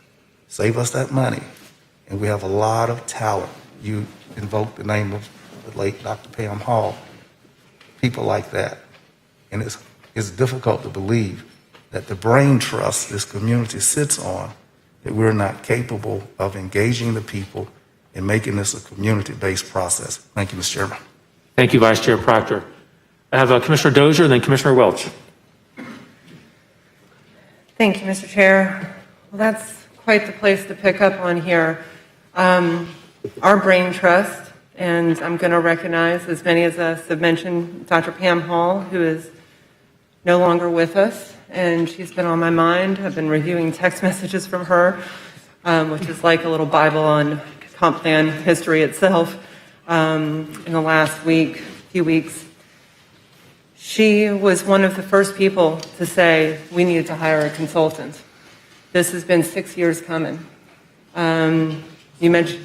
save us that money. And we have a lot of talent. You invoked the name of the late Dr. Pam Hall, people like that. And it's difficult to believe that the brain trust this community sits on, that we're not capable of engaging the people and making this a community-based process. Thank you, Mr. Chairman. Thank you, Vice Chair Proctor. I have Commissioner Dozier and then Commissioner Welch. Thank you, Mr. Chair. Well, that's quite the place to pick up on here. Our brain trust, and I'm going to recognize, as many of us have mentioned, Dr. Pam Hall, who is no longer with us, and she's been on my mind. I've been reviewing text messages from her, which is like a little Bible on comp plan history itself, in the last few weeks. She was one of the first people to say we needed to hire a consultant. This has been 6 years coming. You mentioned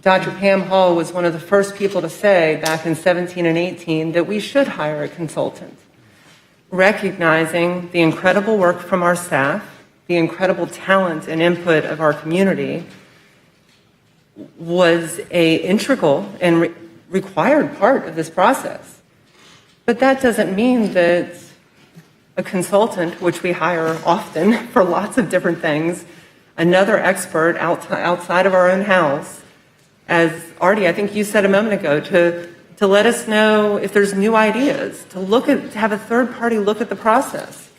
Dr. Pam Hall was one of the first people to say back in 17 and 18 that we should hire a consultant, recognizing the incredible work from our staff, the incredible talent and input of our community was a integral and required part of this process. But that doesn't mean that a consultant, which we hire often for lots of different things, another expert outside of our own house, as Artie, I think you said a moment ago, to let us know if there's new ideas, to have a third party look at the process.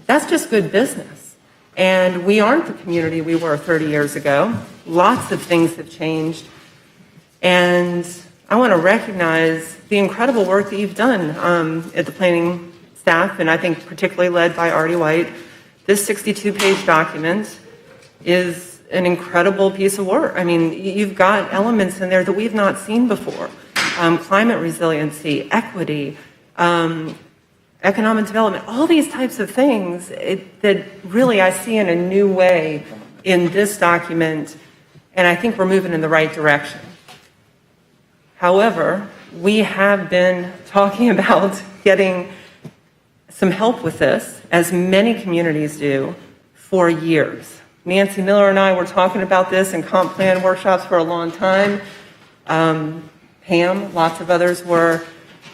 That's just good business. And we aren't the community we were 30 years ago. Lots of things have changed. And I want to recognize the incredible work that you've done at the planning staff, and I think particularly led by Artie White. This 62-page document is an incredible piece of work. I mean, you've got elements in there that we've not seen before. Climate resiliency, equity, economic development, all these types of things that really I see in a new way in this document, and I think we're moving in the right direction. However, we have been talking about getting some help with this, as many communities do, for years. Nancy Miller and I were talking about this in comp plan workshops for a long time. Pam, lots of others were.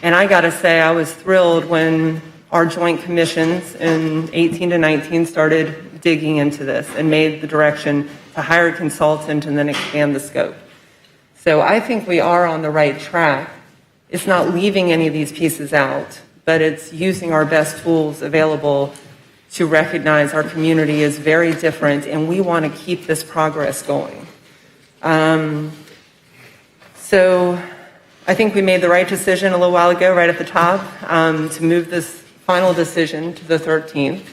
And I got to say, I was thrilled when our joint commissions in 18 to 19 started digging into this and made the direction to hire a consultant and then expand the scope. So I think we are on the right track. It's not leaving any of these pieces out, but it's using our best tools available to recognize our community is very different, and we want to keep this progress going. So I think we made the right decision a little while ago, right at the top, to move this final decision to the 13th.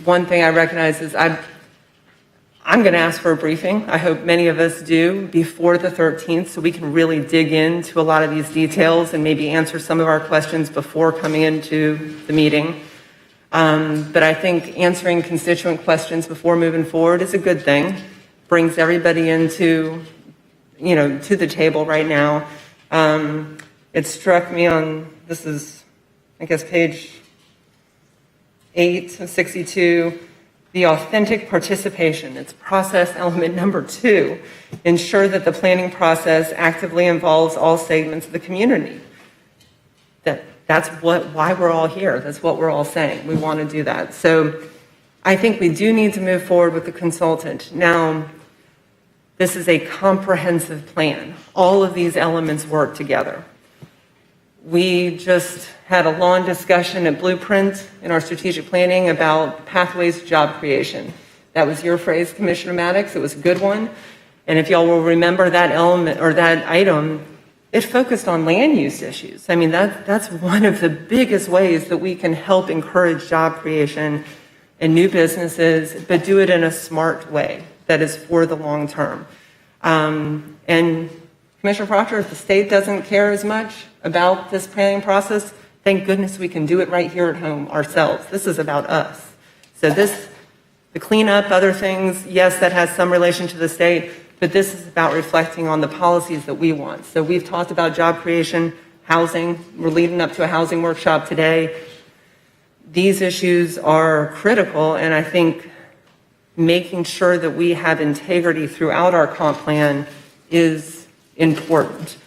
One thing I recognize is I'm going to ask for a briefing. I hope many of us do before the 13th, so we can really dig into a lot of these details and maybe answer some of our questions before coming into the meeting. But I think answering constituent questions before moving forward is a good thing. Brings everybody into, to the table right now. It struck me this is, I guess, page 8 of 62, the authentic participation. It's process element number 2. Ensure that the planning process actively involves all segments of the community. That's why we're all here. That's what we're all saying. We want to do that. So I think we do need to move forward with the consultant. Now, this is a comprehensive plan. All of these elements work together. We just had a long discussion at Blueprint in our strategic planning about pathways to job creation. That was your phrase, Commissioner Maddox. It was a good one. And if y'all will remember that element or that item, it focused on land use issues. I mean, that's one of the biggest ways that we can help encourage job creation and new businesses, but do it in a smart way that is for the long term. And Commissioner Proctor, if the state doesn't care as much about this planning process, thank goodness we can do it right here at home ourselves. This is about us. So the cleanup, other things, yes, that has some relation to the state, but this is about reflecting on the policies that we want. So we've talked about job creation. housing. We're leading up to a housing workshop today. These issues are critical, and I think making sure that we have integrity throughout our comp plan is important.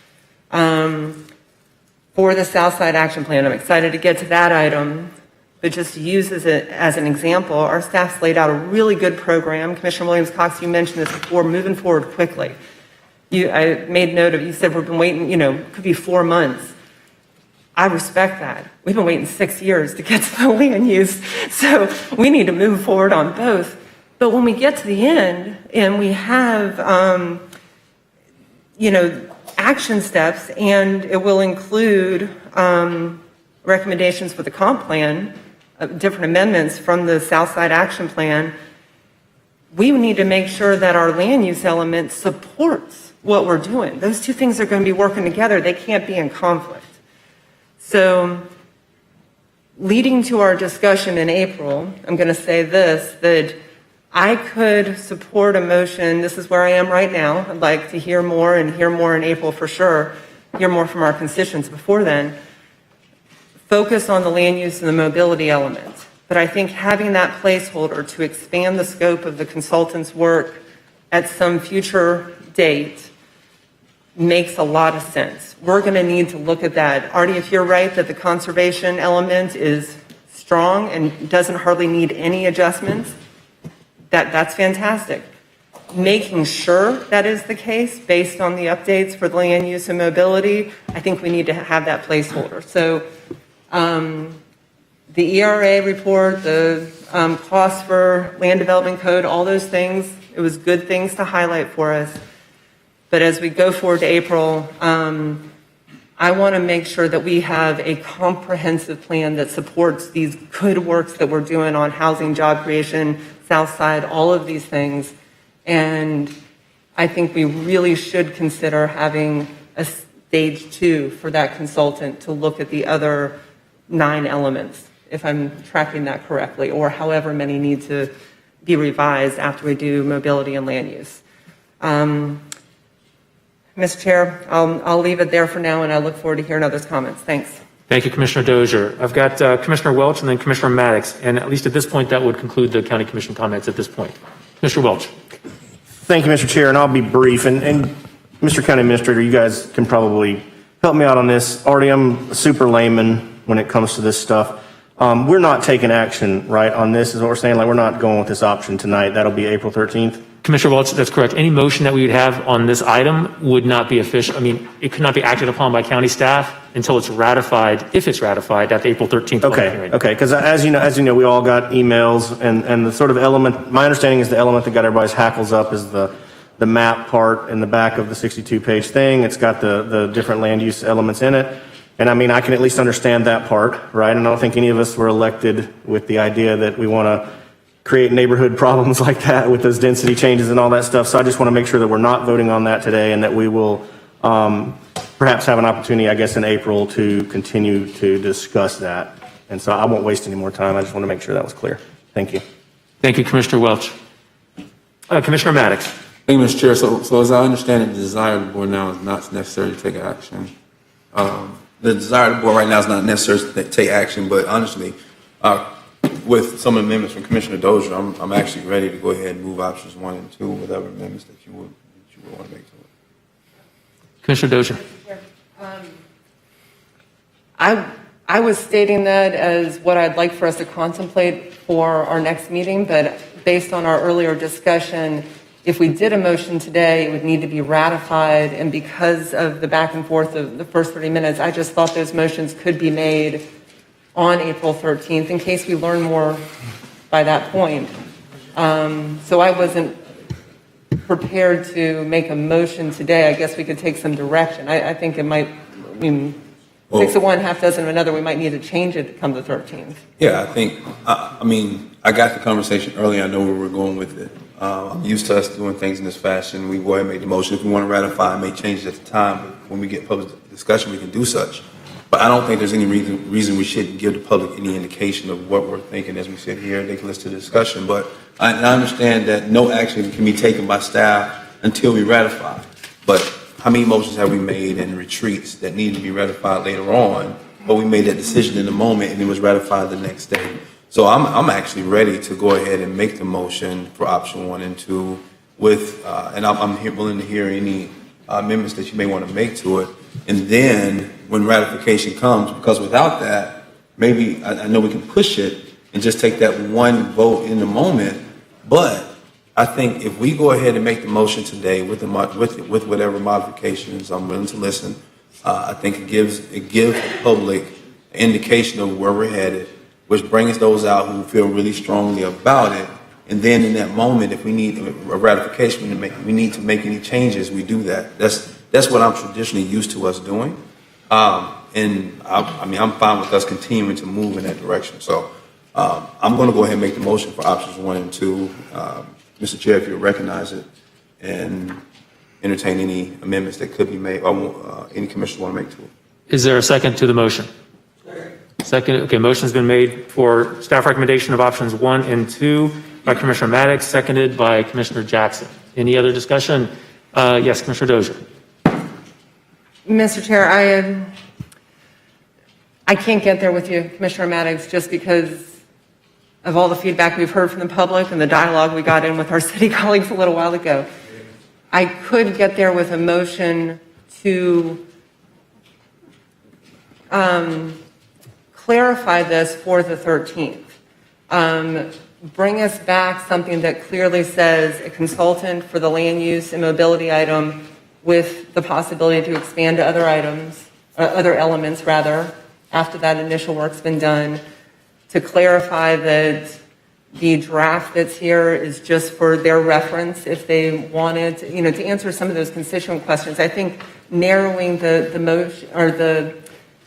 For the Southside Action Plan, I'm excited to get to that item, but just to use as an example, our staff's laid out a really good program. Commissioner Williams-Cox, you mentioned this before, moving forward quickly. I made note of, you said we've been waiting, could be 4 months. I respect that. We've been waiting 6 years to get to the land use, so we need to move forward on both. But when we get to the end and we have, action steps, and it will include recommendations for the comp plan, different amendments from the Southside Action Plan, we need to make sure that our land use element supports what we're doing. Those two things are going to be working together. They can't be in conflict. So leading to our discussion in April, I'm going to say this, that I could support a motion. This is where I am right now. I'd like to hear more and hear more in April for sure, hear more from our constituents before then. Focus on the land use and the mobility element. But I think having that placeholder to expand the scope of the consultant's work at some future date makes a lot of sense. We're going to need to look at that. Artie, if you're right that the conservation element is strong and doesn't hardly need any adjustments, that's fantastic. Making sure that is the case based on the updates for the land use and mobility, I think we need to have that placeholder. So the ERA report, the cost for land development code, all those things, it was good things to highlight for us. But as we go forward to April, I want to make sure that we have a comprehensive plan that supports these good works that we're doing on housing, job creation, South Side, all of these things. And I think we really should consider having a stage 2 for that consultant to look at the other 9 elements, if I'm tracking that correctly, or however many need to be revised after we do mobility and land use. Mr. Chair, I'll leave it there for now, and I look forward to hearing others' comments. Thanks. Thank you, Commissioner Dozier. I've got Commissioner Welch and then Commissioner Maddox, and at least at this point, that would conclude the County Commission comments at this point. Commissioner Welch. Thank you, Mr. Chair, and I'll be brief. And Mr. County Administrator, you guys can probably help me out on this. Artie, I'm a super layman when it comes to this stuff. We're not taking action, right, on this is what we're saying. Like, we're not going with this option tonight. That'll be April 13th. Commissioner Welch, that's correct. Any motion that we would have on this item would not be official. I mean, it could not be acted upon by county staff until it's ratified, if it's ratified at the April 13th public hearing. Okay, because as you know, we all got emails, and the sort of element, my understanding is the element that got everybody's hackles up is the map part in the back of the 62-page thing. It's got the different land use elements in it. And I mean, I can at least understand that part, right? And I don't think any of us were elected with the idea that we want to create neighborhood problems like that with those density changes and all that stuff. So I just want to make sure that we're not voting on that today, and that we will perhaps have an opportunity, I guess, in April to continue to discuss that. And so I won't waste any more time. I just want to make sure that was clear. Thank you. Thank you, Commissioner Welch. Commissioner Maddox. Thank you, Mr. Chair. So as I understand it, the desire of the board now is not necessary to take action. The desire of the board right now is not necessary to take action, but honestly, with some amendments from Commissioner Dozier, I'm actually ready to go ahead and move options 1 and 2, whatever amendments that you would want to make to it. Commissioner Dozier. I was stating that as what I'd like for us to contemplate for our next meeting, but based on our earlier discussion, if we did a motion today, it would need to be ratified, and because of the back and forth of the first 30 minutes, I just thought those motions could be made on April 13th in case we learn more by that point. So I wasn't prepared to make a motion today. I guess we could take some direction. I think it might, I mean, 6 of one, half dozen of another, we might need to change it come the 13th. Yeah, I think, I got the conversation earlier. I know where we're going with it. I'm used to us doing things in this fashion. We go ahead and make the motion. If we want to ratify, make changes at the time. But when we get public discussion, we can do such. But I don't think there's any reason we shouldn't give the public any indication of what we're thinking as we sit here. They can listen to the discussion. But I understand that no action can be taken by staff until we ratify. But how many motions have we made in retreats that need to be ratified later on, but we made that decision in the moment and it was ratified the next day. So I'm actually ready to go ahead and make the motion for option 1 and 2 with, and I'm willing to hear any amendments that you may want to make to it. And then when ratification comes, because without that, maybe I know we can push it and just take that one vote in the moment. But I think if we go ahead and make the motion today with whatever modifications, I'm willing to listen. I think it gives the public an indication of where we're headed, which brings those out who feel really strongly about it. And then in that moment, if we need a ratification, we need to make any changes, we do that. That's what I'm traditionally used to us doing. And I'm fine with us continuing to move in that direction. So I'm going to go ahead and make the motion for options 1 and 2. Mr. Chair, if you'll recognize it and entertain any amendments that could be made or any commissioners want to make to it. Is there a second to the motion? Second. Okay, motion's been made for staff recommendation of options 1 and 2 by Commissioner Maddox, seconded by Commissioner Jackson. Any other discussion? Yes, Commissioner Dozier. Mr. Chair, I can't get there with you, Commissioner Maddox, just because of all the feedback we've heard from the public and the dialogue we got in with our city colleagues a little while ago. I could get there with a motion to clarify this for the 13th. Bring us back something that clearly says a consultant for the land use and mobility item with the possibility to expand to other items, other elements rather, after that initial work's been done, to clarify that the draft that's here is just for their reference if they wanted, to answer some of those constituent questions. I think narrowing the motion or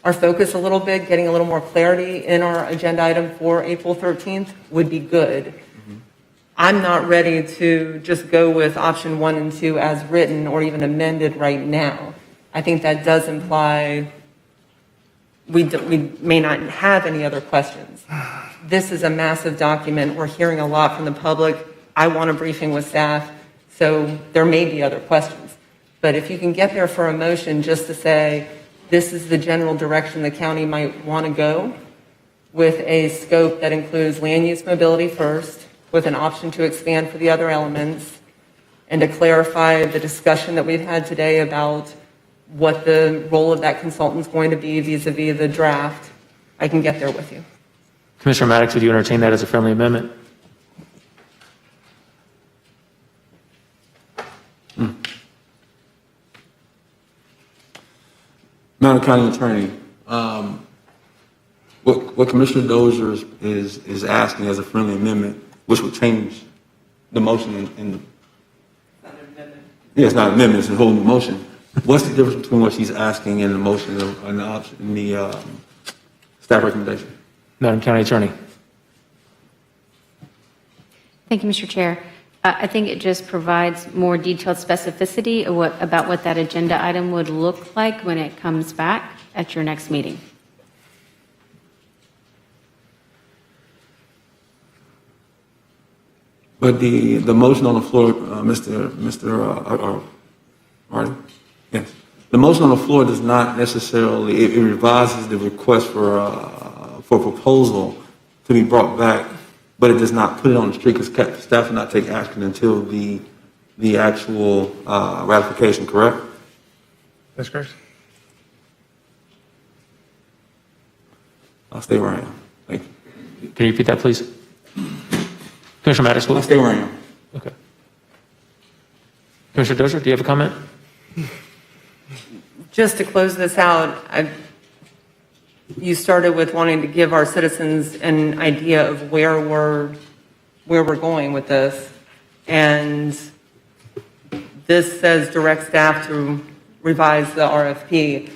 our focus a little bit, getting a little more clarity in our agenda item for April 13th would be good. Mm-hmm. I'm not ready to just go with option 1 and 2 as written or even amended right now. I think that does imply we may not have any other questions. This is a massive document. We're hearing a lot from the public. I want a briefing with staff, so there may be other questions. But if you can get there for a motion just to say, this is the general direction the county might want to go with a scope that includes land use mobility first, with an option to expand for the other elements, and to clarify the discussion that we've had today about what the role of that consultant is going to be vis-a-vis the draft, I can get there with you. Commissioner Maddox, would you entertain that as a friendly amendment? Madam County Attorney, what Commissioner Dozier is asking as a friendly amendment, which would change the motion in the... It's not an amendment. Yeah, it's not an amendment, it's a whole new motion. What's the difference between what she's asking in the motion and the option, in the staff recommendation? Madam County Attorney. Thank you, Mr. Chair. I think it just provides more detailed specificity about what that agenda item would look like when it comes back at your next meeting. But the motion on the floor, Mr. Martin? Yes. The motion on the floor does not necessarily, it revises the request for proposal to be brought back, but it does not put it on the street because staff will not take action until the actual ratification, correct? That's correct. I'll stay where I am. Thank you. Can you repeat that, please? Commissioner Maddox, I'll stay where I am. Okay. Commissioner Dozier, do you have a comment? Just to close this out, you started with wanting to give our citizens an idea of where we're going with this. And this says direct staff to revise the RFP.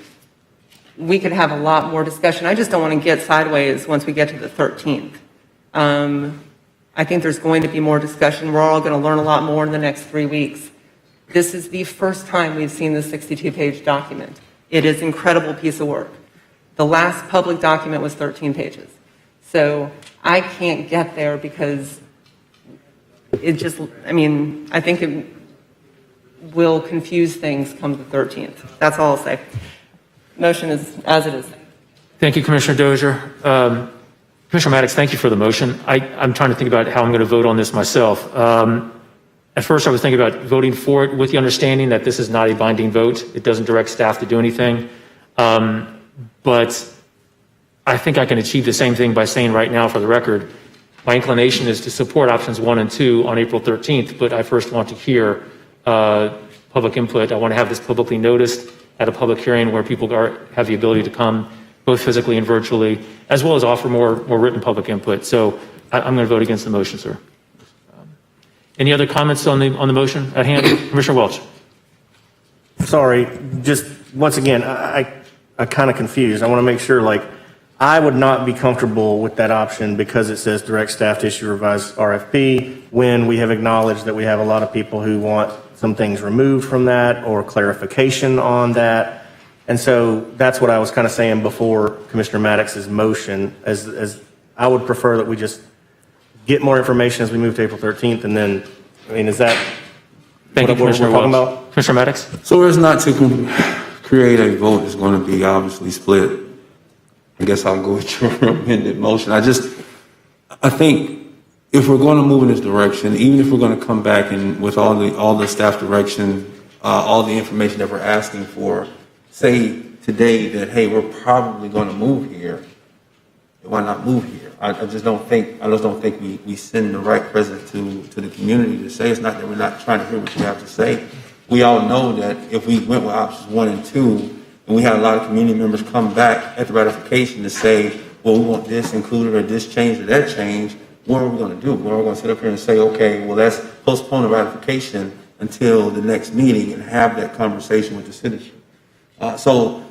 We could have a lot more discussion. I just don't want to get sideways once we get to the 13th. I think there's going to be more discussion. We're all going to learn a lot more in the next 3 weeks. This is the first time we've seen this 62-page document. It is an incredible piece of work. The last public document was 13 pages. So I can't get there because it just, I think will confuse things come the 13th. That's all I'll say. Motion is as it is. Thank you, Commissioner Dozier. Commissioner Maddox, thank you for the motion. I'm trying to think about how I'm going to vote on this myself. At first, I was thinking about voting for it with the understanding that this is not a binding vote. It doesn't direct staff to do anything. But I think I can achieve the same thing by saying right now, for the record, my inclination is to support options 1 and 2 on April 13th, but I first want to hear public input. I want to have this publicly noticed at a public hearing where people have the ability to come, both physically and virtually, as well as offer more written public input. So I'm going to vote against the motion, sir. Any other comments on the motion at hand? Commissioner Welch. Sorry, just once again, I kind of confused. I want to make sure, I would not be comfortable with that option because it says direct staff to issue revised RFP when we have acknowledged that we have a lot of people who want some things removed from that or clarification on that. And so that's what I was kind of saying before Commissioner Maddox's motion, as I would prefer that we just get more information as we move to April 13th. And then, is that Thank you, what we're Commissioner talking Welch. about? Commissioner Maddox? So as not to create a vote that's going to be obviously split, I guess I'll go with your amended motion. I think if we're going to move in this direction, even if we're going to come back and with all the staff direction, all the information that we're asking for, say today that, hey, we're probably going to move here, why not move here? I just don't think we send the right presence to the community to say. It's not that we're not trying to hear what you have to say. We all know that if we went with options 1 and 2, and we had a lot of community members come back at the ratification to say, well, we want this included or this change or that change, what are we going to do? Well, we're going to sit up here and say, okay, well, let's postpone the ratification until the next meeting and have that conversation with the citizen. So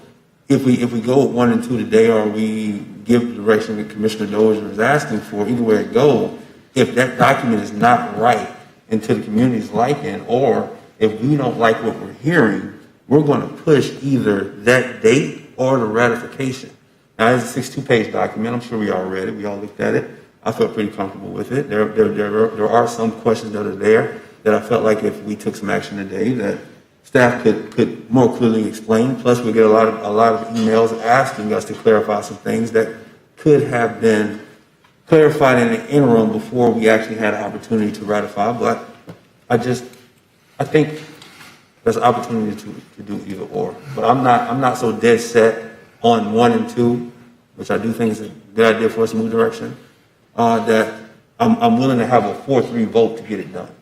if we go with 1 and 2 today, or we give the direction that Commissioner Dozier is asking for, either way it go, if that document is not right and to the community's liking, or if we don't like what we're hearing, we're going to push either that date or the ratification. Now, it's a 62-page document. I'm sure we all read it. We all looked at it. I felt pretty comfortable with it. There are some questions that are there that I felt like if we took some action today, that staff could more clearly explain. Plus, we get a lot of emails asking us to clarify some things that could have been clarified in the interim before we actually had an opportunity to ratify. But I think there's an opportunity to do either or. But I'm not so dead set on 1 and 2, which I do think is a good idea for us to move direction, that I'm willing to have a 4-3 vote to get it done.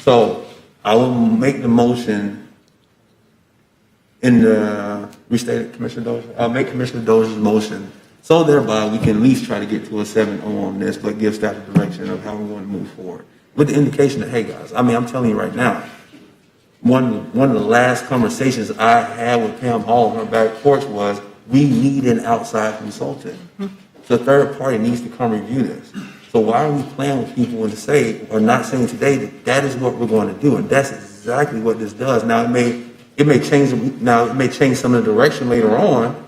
So I will make the motion in the restated Commissioner Dozier. I'll make Commissioner Dozier's motion, so thereby we can at least try to get to a 7-0 on this, but give staff the direction of how we want to move forward. With the indication that, hey guys, I'm telling you right now, one of the last conversations I had with Pam Hall on her back porch was, we need an outside consultant. The third party needs to come review this. So why are we playing with people and to say, or not saying today, that is what we're going to do, and that's exactly what this does. Now it may change some of the direction later on,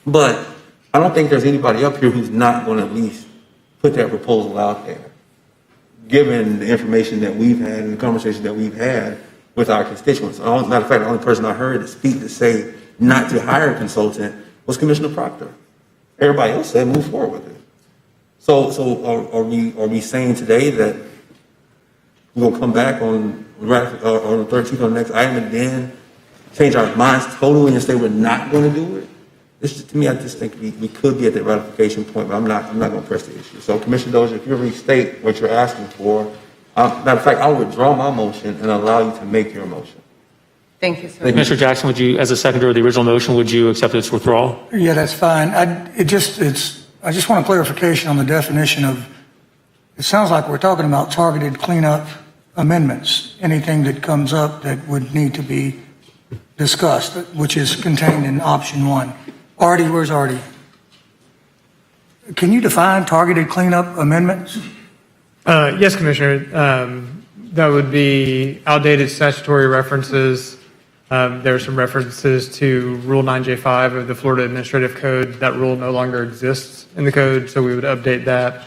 but I don't think there's anybody up here who's not going to at least put that proposal out there, given the information that we've had and the conversation that we've had with our constituents. Matter of fact, the only person I heard speak to say not to hire a consultant was Commissioner Proctor. Everybody else said move forward with it. So are we saying today that we're going to come back on the 13th on the next item and then change our minds totally and say we're not going to do it? To me, I just think we could be at that ratification point, but I'm not going to press the issue. So, Commissioner Dozier, if you restate what you're asking for, matter of fact, I'll withdraw my motion and allow you to make your motion. Thank you, sir. Commissioner Jackson, would you, as a seconder of the original motion, would you accept its withdrawal? Yeah, that's fine. I just want a clarification on the definition of, it sounds like we're talking about targeted cleanup amendments, anything that comes up that would need to be discussed, which is contained in option 1. Artie, where's Artie? Can you define targeted cleanup amendments? Yes, Commissioner. That would be outdated statutory references. There are some references to Rule 9J5 of the Florida Administrative Code. That rule no longer exists in the code, so we would update that.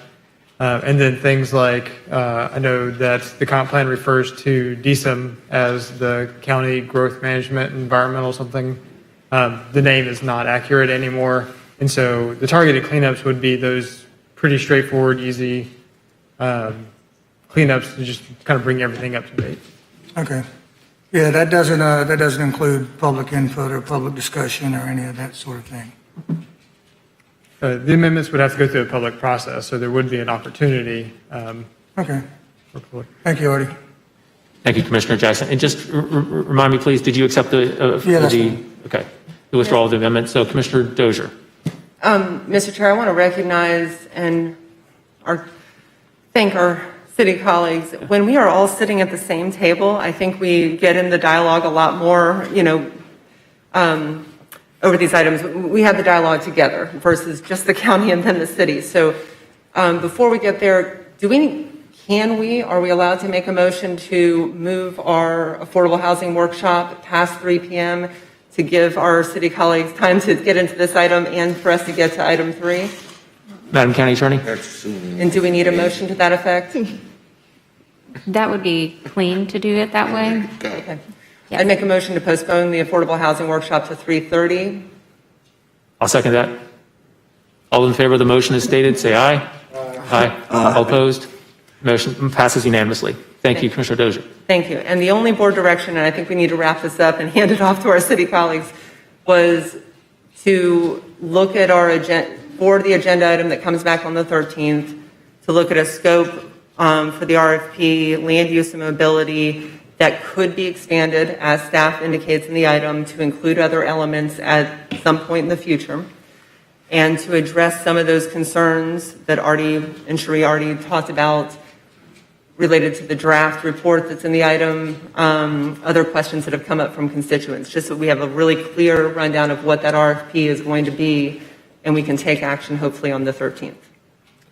And then things like, I know that the comp plan refers to DSIM as the County Growth Management Environmental something. The name is not accurate anymore. And so the targeted cleanups would be those pretty straightforward, easy cleanups to just kind of bring everything up to date. Okay. Yeah, that doesn't include public input or public discussion or any of that sort of thing. The amendments would have to go through a public process, so there would be an opportunity. Okay. For public. Thank you, Artie. Thank you, Commissioner Jackson. And just remind me, please, did you accept the withdrawal of the amendment? So Commissioner Dozier. Mr. Chair, I want to recognize and thank our city colleagues. When we are all sitting at the same table, I think we get in the dialogue a lot more, over these items. We have the dialogue together versus just the county and then the city. So before we get there, are we allowed to make a motion to move our affordable housing workshop past 3 p.m. to give our city colleagues time to get into this item and for us to get to item 3? Madam County Attorney? And do we need a motion to that effect? That would be clean to do it that way. Okay. I'd make a motion to postpone the affordable housing workshop to 3:30. I'll second that. All in favor of the motion as stated, say aye. Aye. All opposed? Motion passes unanimously. Thank you, Commissioner Dozier. Thank you. And the only board direction, and I think we need to wrap this up and hand it off to our city colleagues, was to look at our agenda, for the agenda item that comes back on the 13th, to look at a scope for the RFP, land use and mobility, that could be expanded, as staff indicates in the item, to include other elements at some point in the future, and to address some of those concerns that Artie and Cherie already talked about related to the draft report that's in the item, other questions that have come up from constituents, just so we have a really clear rundown of what that RFP is going to be, and we can take action hopefully on the 13th.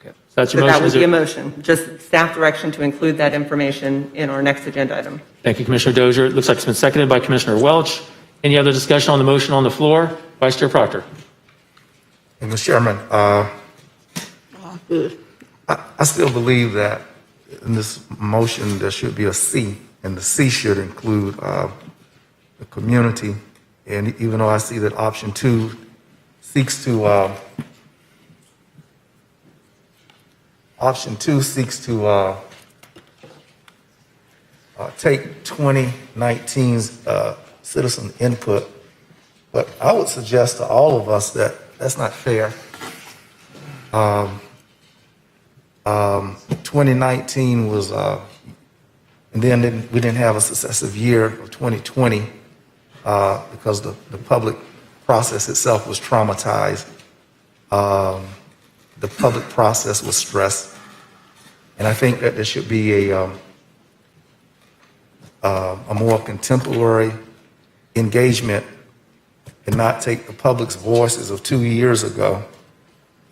Okay. So that's your So motion. that would be a motion, just staff direction to include that information in our next agenda item. Thank you, Commissioner Dozier. It looks like it's been seconded by Commissioner Welch. Any other discussion on the motion on the floor? Vice Chair Proctor. Mr. Chairman, I still believe that in this motion there should be a C, and the C should include the community. And even though I see that option 2 seeks to take 2019's citizen input, but I would suggest to all of us that that's not fair. 2019 was, and then we didn't have a successive year of 2020 because the public process itself was traumatized. The public process was stressed, and I think that there should be a more contemporary engagement and not take the public's voices of 2 years ago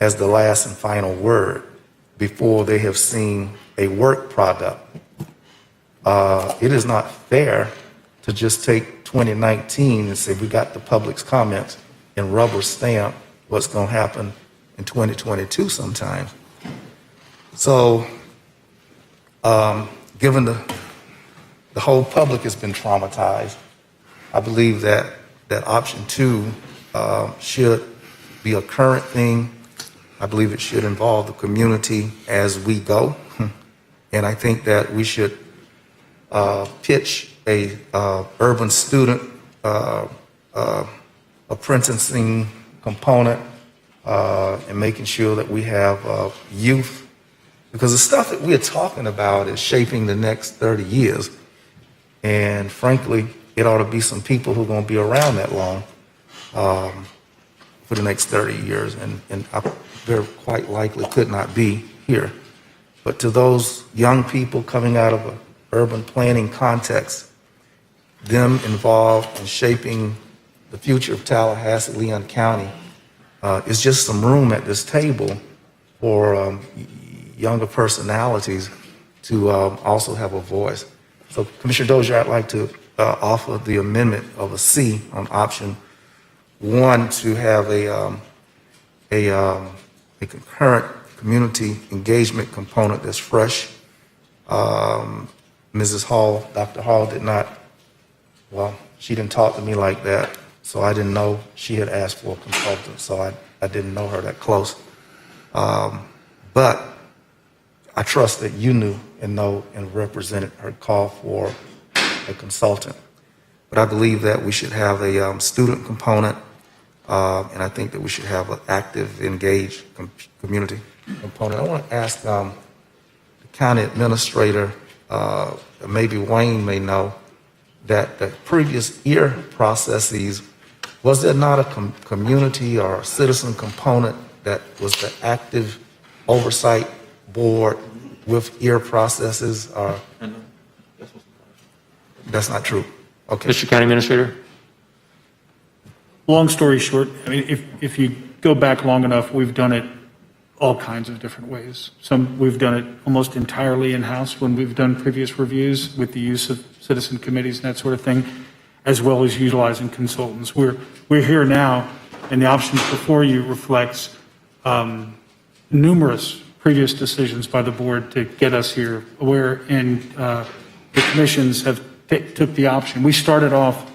as the last and final word before they have seen a work product. It is not fair to just take 2019 and say we got the public's comments and rubber stamp what's going to happen in 2022 sometimes. So given the whole public has been traumatized, I believe that option 2 should be a current thing. I believe it should involve the community as we go. And I think that we should pitch a urban student apprenticing component and making sure that we have youth, because the stuff that we're talking about is shaping the next 30 years. And frankly, it ought to be some people who are going to be around that long for the next 30 years. And they're quite likely could not be here. But to those young people coming out of an urban planning context, them involved in shaping the future of Tallahassee, Leon County, is just some room at this table for younger personalities to also have a voice. So, Commissioner Dozier, I'd like to offer the amendment of a C on option 1 to have a concurrent community engagement component that's fresh. Mrs. Hall, Dr. Hall did not, well, she didn't talk to me like that, so I didn't know she had asked for a consultant, so I didn't know her that close. But I trust that you knew and know and represented her call for a consultant. But I believe that we should have a student component, and I think that we should have an active, engaged community component. I want to ask the county administrator, maybe Wayne may know, that the previous year processes, was there not a community or a citizen component that was the active oversight board with year processes? Or that's not true. Okay. Mr. County Administrator? Long story short, I mean, if you go back long enough, we've done it all kinds of different ways. We've done it almost entirely in-house when we've done previous reviews with the use of citizen committees and that sort of thing, as well as utilizing consultants. We're here now, and the options before you reflects numerous previous decisions by the board to get us here, wherein the commissions have took the option. We started off,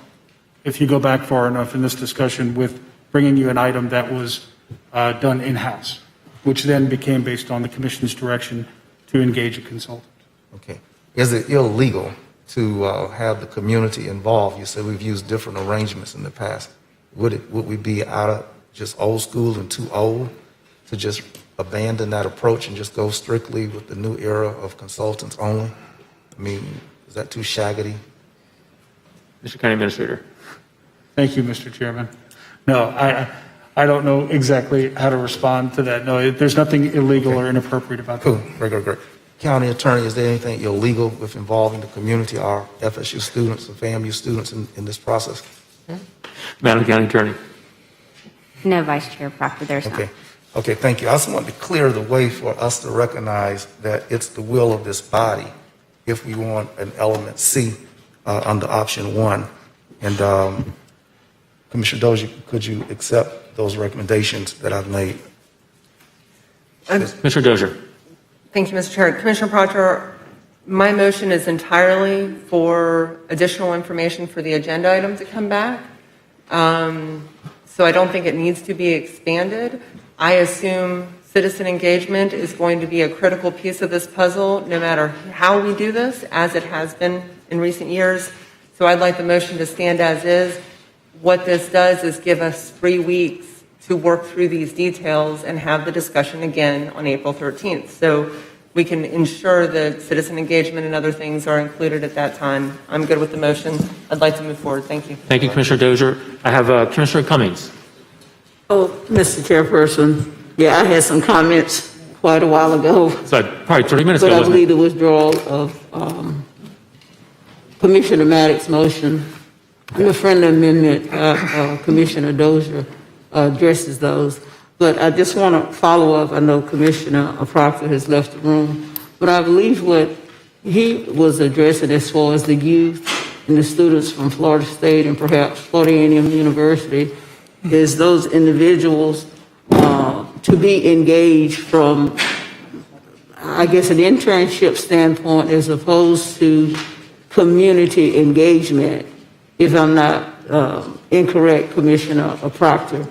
if you go back far enough in this discussion, with bringing you an item that was done in-house, which then became based on the commission's direction to engage a consultant. Okay. Is it illegal to have the community involved? You said we've used different arrangements in the past. Would we be out of just old school and too old to just abandon that approach and just go strictly with the new era of consultants only? I mean, is that too shaggedy? Mr. County Administrator. Thank you, Mr. Chairman. No, I don't know exactly how to respond to that. No, there's nothing illegal or inappropriate about that. Cool, great. County Attorney, is there anything illegal with involving the community, our FSU students or FAMU students in this process? Madam County Attorney. No, Vice Chair Proctor, there's not. Okay, thank you. I just wanted to clear the way for us to recognize that it's the will of this body if we want an element C under option 1. And Commissioner Dozier, could you accept those recommendations that I've made? Commissioner Dozier. Thank you, Mr. Chair. Commissioner Proctor, my motion is entirely for additional information for the agenda item to come back. So I don't think it needs to be expanded. I assume citizen engagement is going to be a critical piece of this puzzle, no matter how we do this, as it has been in recent years. So I'd like the motion to stand as is. What this does is give us 3 weeks to work through these details and have the discussion again on April 13th. So we can ensure that citizen engagement and other things are included at that time. I'm good with the motion. I'd like to move forward. Thank you. Thank you, Commissioner Dozier. I have Commissioner Cummings. Oh, Mr. Chairperson, yeah, I had some comments quite a while ago. So probably 30 minutes ago, but I believe the withdrawal of Commissioner Maddox's motion and the friendly amendment, Commissioner Dozier addresses those. But I just want to follow up. I know Commissioner Proctor has left the room, but I believe what he was addressing as far as the youth and the students from Florida State and perhaps Florida A&M University is those individuals to be engaged from, I guess, an internship standpoint as opposed to community engagement, if I'm not incorrect, Commissioner Proctor.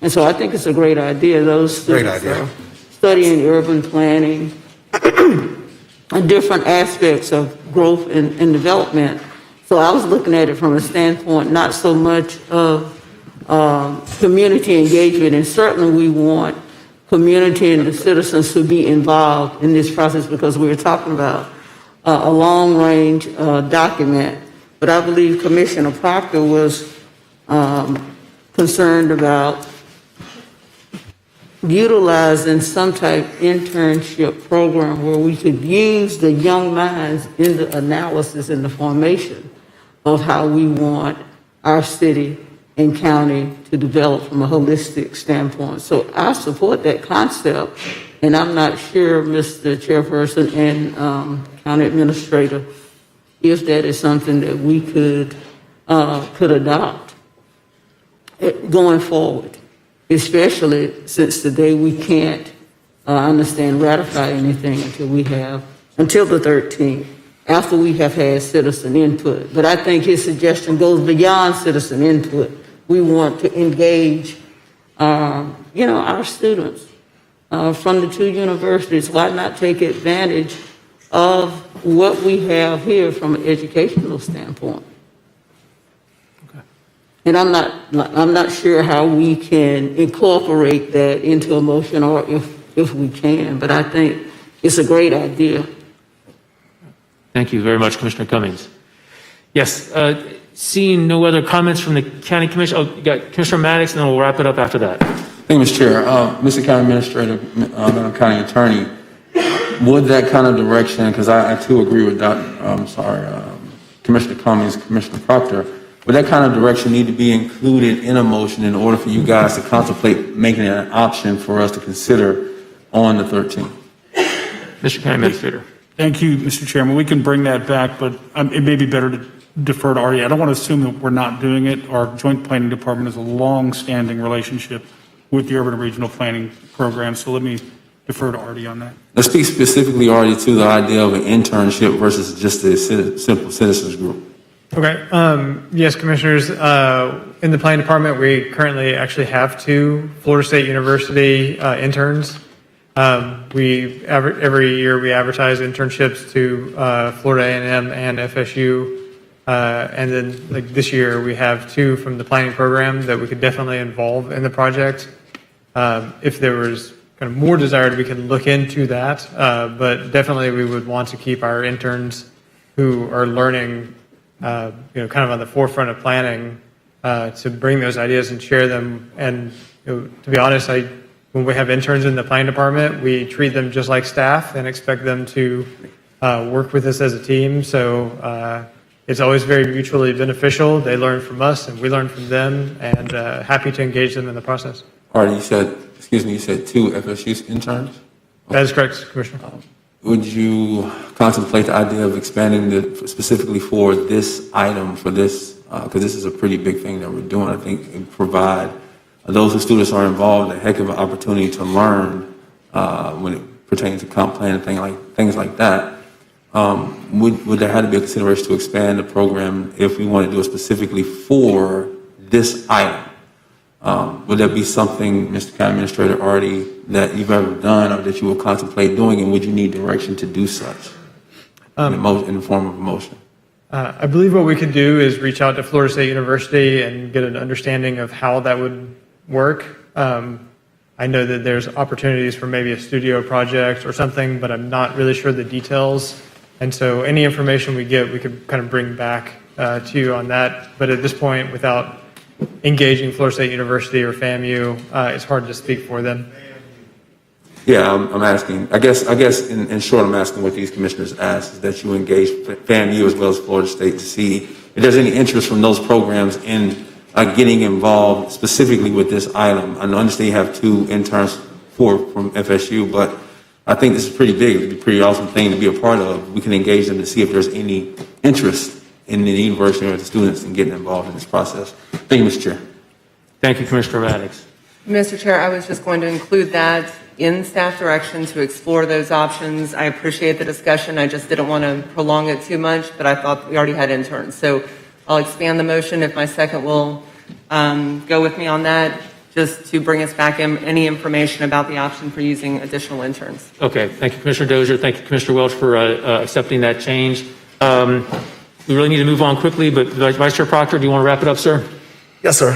And so I think it's a great idea. Those students are studying urban planning and different aspects of growth and development. So I was looking at it from a standpoint not so much of community engagement, and certainly we want community and the citizens to be involved in this process because we were talking about a long-range document. But I believe Commissioner Proctor was concerned about utilizing some type of internship program where we could use the young minds in the analysis and the formation of how we want our city and county to develop from a holistic standpoint. So I support that concept, and I'm not sure, Mr. Chairperson and County Administrator, if that is something that we could adopt going forward, especially since today we can't I understand, ratify anything until the 13th, after we have had citizen input. But I think his suggestion goes beyond citizen input. We want to engage, our students from the two universities. Why not take advantage of what we have here from an educational standpoint? And I'm not sure how we can incorporate that into a motion, or if we can, but I think it's a great idea. Thank you very much, Commissioner Cummings. Yes, seeing no other comments from the County Commission, you got Commissioner Maddox, and then we'll wrap it up after that. Thank you, Mr. Chair. Mr. County Administrator, Madam County Attorney, would that kind of direction, because I too agree with Commissioner Cummings, Commissioner Proctor, would that kind of direction need to be included in a motion in order for you guys to contemplate making it an option for us to consider on the 13th? Mr. County Administrator. Thank you, Mr. Chairman. We can bring that back, but it may be better to defer to Artie. I don't want to assume that we're not doing it. Our Joint Planning Department has a long-standing relationship with the Urban and Regional Planning Program, so let me defer to Artie on that. Let's speak specifically, Artie, to the idea of an internship versus just a simple citizens group. Okay. Yes, Commissioners. In the Planning Department, we currently actually have 2 Florida State University interns. Every year we advertise internships to Florida A&M and FSU. And then like this year we have 2 from the planning program that we could definitely involve in the project. If there was kind of more desired, we can look into that. But definitely we would want to keep our interns who are learning, kind of on the forefront of planning, to bring those ideas and share them. And to be honest, when we have interns in the planning department, we treat them just like staff and expect them to work with us as a team. So it's always very mutually beneficial. They learn from us and we learn from them, and happy to engage them in the process. Artie, you said 2 FSU interns? That is correct, Commissioner. Would you contemplate the idea of expanding specifically for this item, because this is a pretty big thing that we're doing, I think, and provide those who students are involved a heck of an opportunity to learn when it pertains to comp plan and things like that. Would there have to be a consideration to expand the program if we want to do it specifically for this item? Would that be something, Mr. County Administrator, Artie, that you've ever done or that you will contemplate doing, and would you need direction to do such in the form of a motion? I believe what we could do is reach out to Florida State University and get an understanding of how that would work. I know that there's opportunities for maybe a studio project or something, but I'm not really sure the details. And so any information we get, we could kind of bring back to you on that. But at this point, without engaging Florida State University or FAMU, it's hard to speak for them. Yeah, I'm asking, I guess in short, I'm asking what these commissioners asked is that you engage FAMU as well as Florida State to see if there's any interest from those programs in getting involved specifically with this item. I understand you have 2 interns from FSU, but I think this is pretty big. It'd be a pretty awesome thing to be a part of. We can engage them to see if there's any interest in the university or the students in getting involved in this process. Thank you, Mr. Chair. Thank you, Commissioner Maddox. Mr. Chair, I was just going to include that in staff direction to explore those options. I appreciate the discussion. I just didn't want to prolong it too much, but I thought we already had interns. So I'll expand the motion if my second will go with me on that, just to bring us back any information about the option for using additional interns. Okay, thank you, Commissioner Dozier. Thank you, Commissioner Welch, for accepting that change. We really need to move on quickly, but Vice Chair Proctor, do you want to wrap it up, sir? Yes, sir.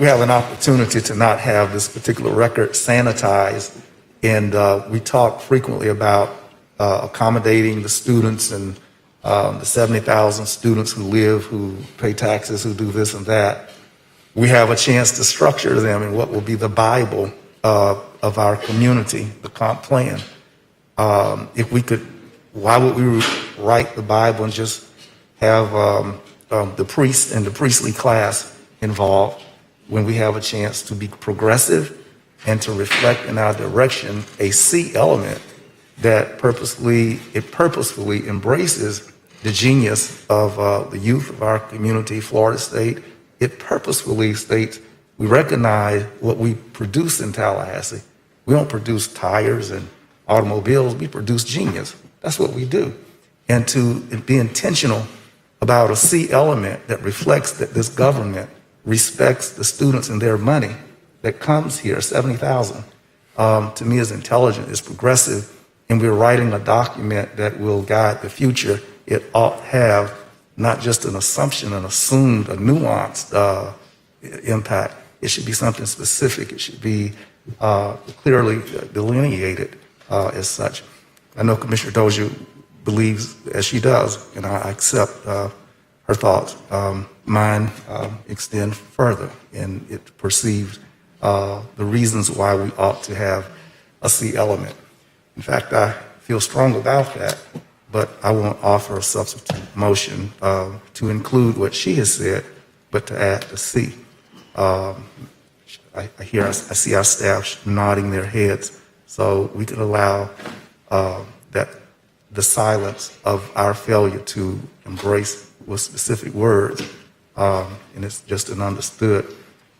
We have an opportunity to not have this particular record sanitized, and we talk frequently about accommodating the students and the 70,000 students who live, who pay taxes, who do this and that. We have a chance to structure them in what will be the Bible of our community, the comp plan. If we could, why would we write the Bible and just have the priest and the priestly class involved when we have a chance to be progressive and to reflect in our direction a C element that purposefully embraces the genius of the youth of our community, Florida State. It purposefully states we recognize what we produce in Tallahassee, We don't produce tires and automobiles, we produce genius. That's what we do. And to be intentional about a C element that reflects that this government respects the students and their money that comes here, 70,000, to me is intelligent, is progressive, and we're writing a document that will guide the future. It ought to have not just an assumption, an assumed, a nuanced impact. It should be something specific. It should be clearly delineated as such. I know Commissioner Dozier believes as she does, and I accept her thoughts. Mine extend further, and it perceives the reasons why we ought to have a C element. In fact, I feel strong about that, but I won't offer a substitute motion to include what she has said, but to add the C. I see our staff nodding their heads, so we can allow that the silence of our failure to embrace with specific words, and it's just an understood,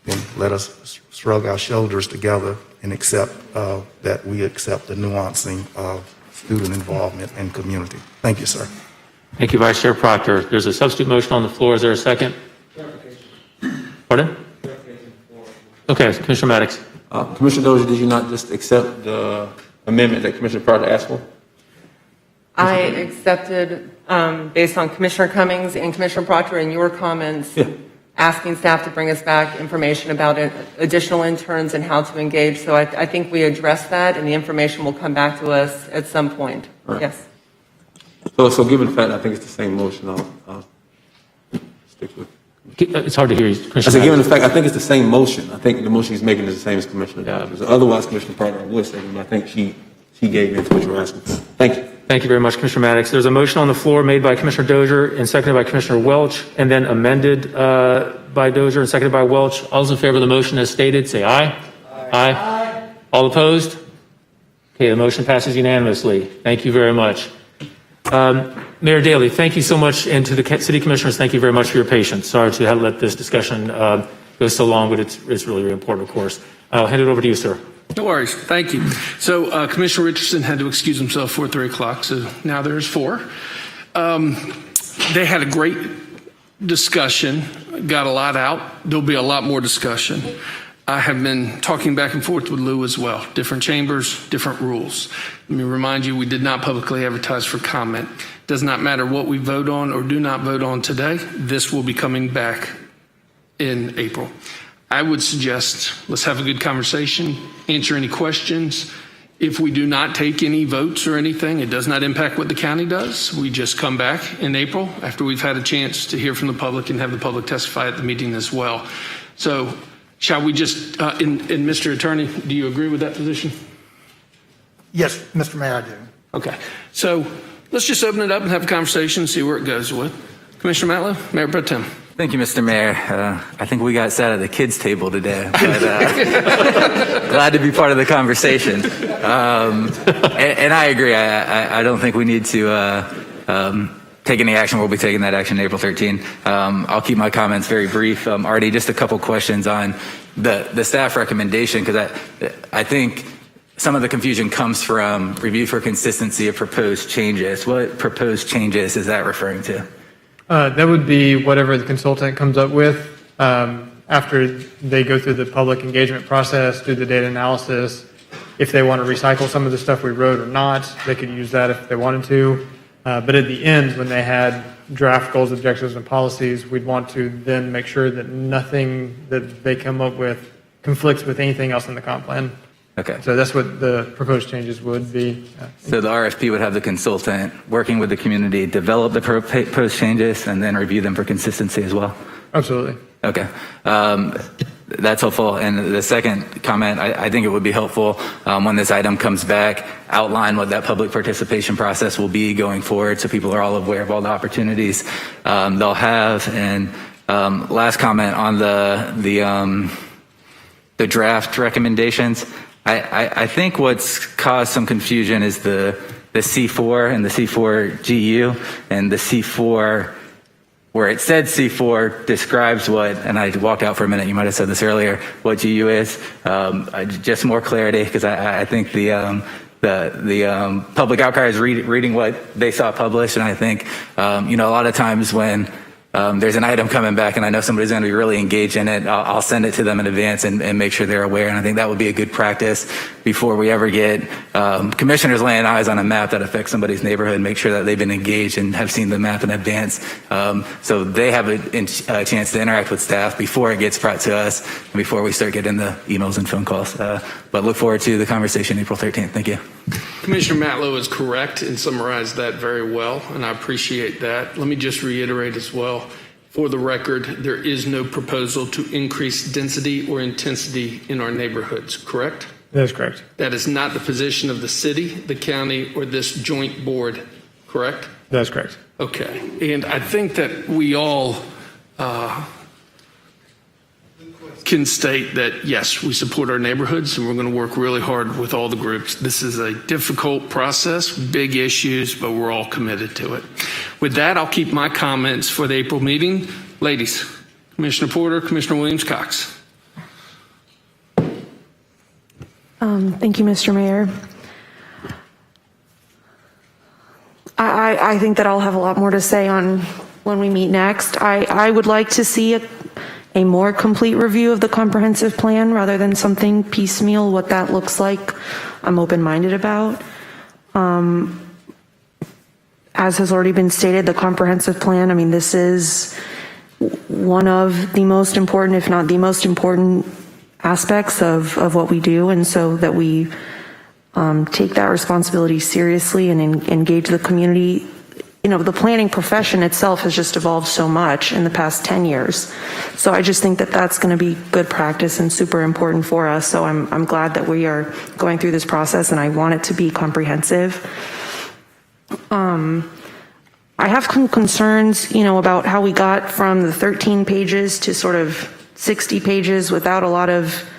then let us shrug our shoulders together and accept that we accept the nuancing of student involvement and community. Thank you, sir. Thank you, Vice Chair Proctor. There's a substitute motion on the floor. Is there a second? Pardon? Okay, Commissioner Maddox. Commissioner Dozier, did you not just accept the amendment that Commissioner Proctor asked for? I accepted, based on Commissioner Cummings and Commissioner Proctor and your comments, asking staff to bring us back information about additional interns and how to engage. So I think we addressed that, and the information will come back to us at some point. Right. Yes. So given the fact I think it's the same motion, I'll stick with. It's hard to hear you, I Commissioner. said, given the fact, I think it's the same motion. I think the motion he's making is the same as Commissioner Dodger's. Otherwise, Commissioner Proctor would say, but I think she gave into what you were asking for. Thank you. Thank you very much, Commissioner Maddox. There's a motion on the floor made by Commissioner Dozier and seconded by Commissioner Welch, and then amended by Dozier and seconded by Welch. All those in favor of the motion as stated, say aye. Aye. All opposed? Okay, the motion passes unanimously. Thank you very much. Mayor Daley, thank you so much, and to the city commissioners, thank you very much for your patience. Sorry to have let this discussion go so long, but it's really, really important, of course. I'll hand it over to you, sir. No worries. Thank you. So Commissioner Richardson had to excuse himself for 3 o'clock, so now there's 4. They had a great discussion, got a lot out. There'll be a lot more discussion. I have been talking back and forth with Lou as well. Different chambers, different rules. Let me remind you, we did not publicly advertise for comment. Does not matter what we vote on or do not vote on today. This will be coming back in April. I would suggest let's have a good conversation, answer any questions. If we do not take any votes or anything, it does not impact what the county does. We just come back in April after we've had a chance to hear from the public and have the public testify at the meeting as well. So shall we just, and Mr. Attorney, do you agree with that position? Yes, Mr. Mayor, I do. Okay. So let's just open it up and have a conversation and see where it goes with. Commissioner Matlow, Mayor Pro Tem. Thank you, Mr. Mayor. I think we got sat at the kids' table today, but glad to be part of the conversation. And I agree. I don't think we need to take any action. We'll be taking that action April 13. I'll keep my comments very brief. Artie, just a couple questions on the staff recommendation, because I think some of the confusion comes from review for consistency of proposed changes. What proposed changes is that referring to? That would be whatever the consultant comes up with after they go through the public engagement process, do the data analysis. If they want to recycle some of the stuff we wrote or not, they could use that if they wanted to. But at the end, when they had draft goals, objectives, and policies, we'd want to then make sure that nothing that they come up with conflicts with anything else in the comp plan. Okay. So that's what the proposed changes would be. So the RFP would have the consultant working with the community, develop the proposed changes, and then review them for consistency as well? Absolutely. Okay. That's helpful. And the second comment, I think it would be helpful when this item comes back, outline what that public participation process will be going forward so people are all aware of all the opportunities they'll have. And last comment on the draft recommendations. I think what's caused some confusion is the C4 and the C4 GU and the C4 where it said C4 describes what, and I walked out for a minute, you might have said this earlier, what GU is. Just more clarity, because I think the public outcry is reading what they saw published, and I think, a lot of times when there's an item coming back and I know somebody's going to be really engaged in it, I'll send it to them in advance and make sure they're aware. And I think that would be a good practice before we ever get commissioners laying eyes on a map that affects somebody's neighborhood, make sure that they've been engaged and have seen the map in advance, so they have a chance to interact with staff before it gets brought to us and before we start getting the emails and phone calls. But look forward to the conversation April 13th. Thank you. Commissioner Matlow is correct and summarized that very well, and I appreciate that. Let me just reiterate as well, for the record, there is no proposal to increase density or intensity in our neighborhoods, correct? That is correct. That is not the position of the city, the county, or this joint board, correct? That is correct. Okay, and I think that we all can state that, yes, we support our neighborhoods and we're going to work really hard with all the groups. This is a difficult process, big issues, but we're all committed to it. With that, I'll keep my comments for the April meeting. Ladies, Commissioner Porter, Commissioner Williams-Cox. Thank you, Mr. Mayor. I think that I'll have a lot more to say on when we meet next. I would like to see a more complete review of the comprehensive plan rather than something piecemeal. What that looks like, I'm open-minded about. As has already been stated, the comprehensive plan, I mean, this is one of the most important, if not the most important aspects of what we do, and so that we take that responsibility seriously and engage the community. The planning profession itself has just evolved so much in the past 10 years. So I just think that that's going to be good practice and super important for us. So I'm glad that we are going through this process, and I want it to be comprehensive. I have some concerns, about how we got from the 13 pages to sort of 60 pages without a lot of,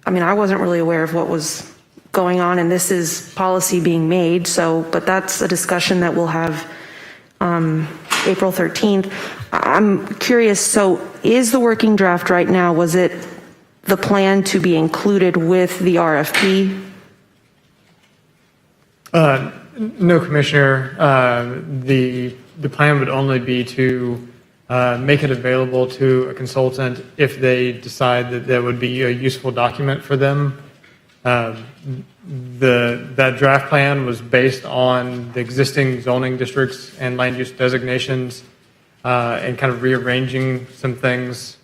I wasn't really aware of what was going on, and this is policy being made. So, but that's a discussion that we'll have April 13th. I'm curious, so is the working draft right now, was it the plan to be included with the RFP? No, Commissioner. The plan would only be to make it available to a consultant if they decide that that would be a useful document for them. That draft plan was based on the existing zoning districts and land use designations, and kind of rearranging some things,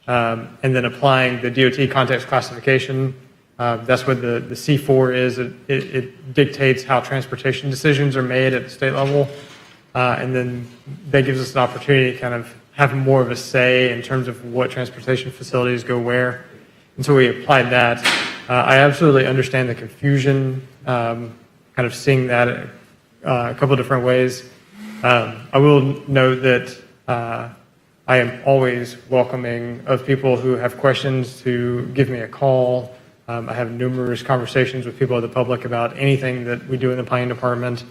and then applying the DOT context classification. That's what the C4 is. It dictates how transportation decisions are made at the state level, and then that gives us an opportunity to kind of have more of a say in terms of what transportation facilities go where. And so we applied that. I absolutely understand the confusion, kind of seeing that a couple of different ways. I will note that I am always welcoming of people who have questions to give me a call. I have numerous conversations with people of the public about anything that we do in the planning department,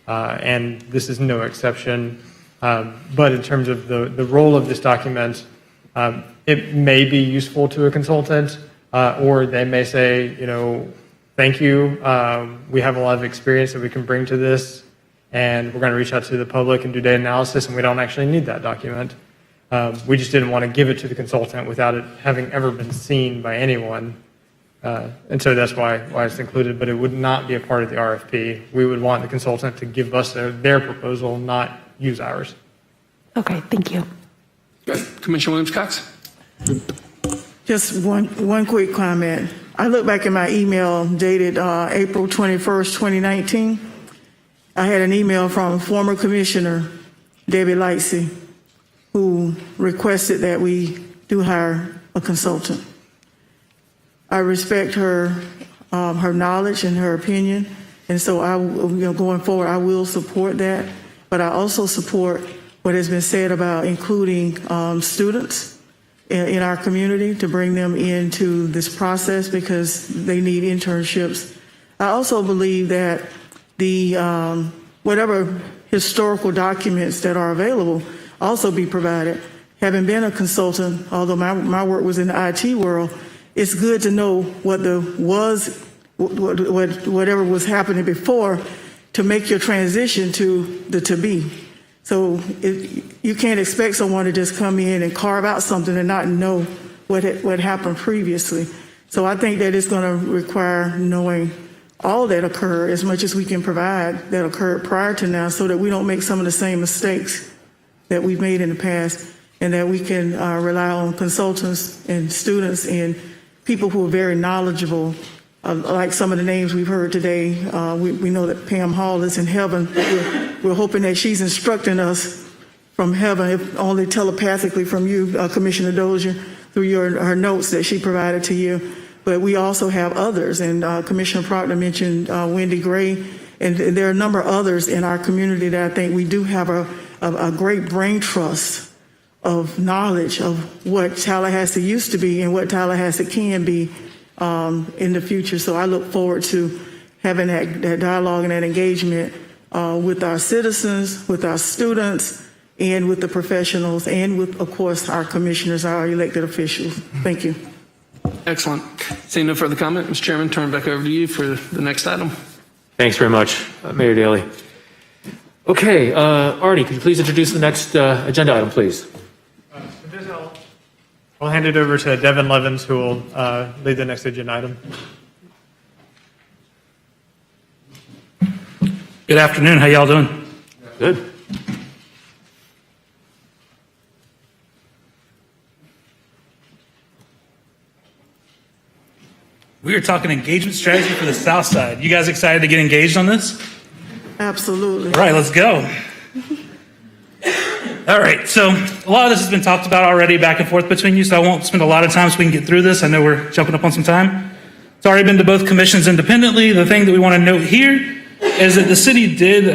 and this is no exception. But in terms of the role of this document, it may be useful to a consultant, or they may say, thank you, we have a lot of experience that we can bring to this, and we're going to reach out to the public and do data analysis, and we don't actually need that document. We just didn't want to give it to the consultant without it having ever been seen by anyone. And so that's why it's included, but it would not be a part of the RFP. We would want the consultant to give us their proposal, not use ours. Okay, thank you. Good. Commissioner Williams-Cox. Just one quick comment. I look back at my email dated April 21st, 2019. I had an email from former Commissioner Debbie Lightsey, who requested that we do hire a consultant. I respect her knowledge and her opinion, and so going forward, I will support that. But I also support what has been said about including students in our community to bring them into this process because they need internships. I also believe that the whatever historical documents that are available also be provided. Having been a consultant, although my work was in the IT world, it's good to know whatever was happening before to make your transition to the to be. So you can't expect someone to just come in and carve out something and not know what happened previously. So I think that it's going to require knowing all that occurred as much as we can provide that occurred prior to now, so that we don't make some of the same mistakes that we've made in the past, and that we can rely on consultants and students and people who are very knowledgeable, like some of the names we've heard today. We know that Pam Hall is in heaven. We're hoping that she's instructing us from heaven, if only telepathically from you, Commissioner Dozier, through her notes that she provided to you. But we also have others, and Commissioner Proctor mentioned Wendy Gray, and there are a number of others in our community that I think we do have a great brain trust of knowledge of what Tallahassee used to be and what Tallahassee can be in the future. So I look forward to having that dialogue and that engagement with our citizens, with our students, and with the professionals, and with, of course, our commissioners, our elected officials. Thank you. Excellent. Seeing no further comment, Mr. Chairman, turn back over to you for the next item. Thanks very much, Mayor Daley. Okay, Artie, could you please introduce the next agenda item, please? I'll hand it over to Devin Levins, who will lead the next agenda item. Good afternoon. How y'all doing? Good. We are talking engagement strategy for the South Side. You guys excited to get engaged on this? Absolutely. All right, let's go. All right, so a lot of this has been talked about already back and forth between you, so I won't spend a lot of time so we can get through this. I know we're jumping up on some time. It's already been to both commissions independently. The thing that we want to note here is that the city did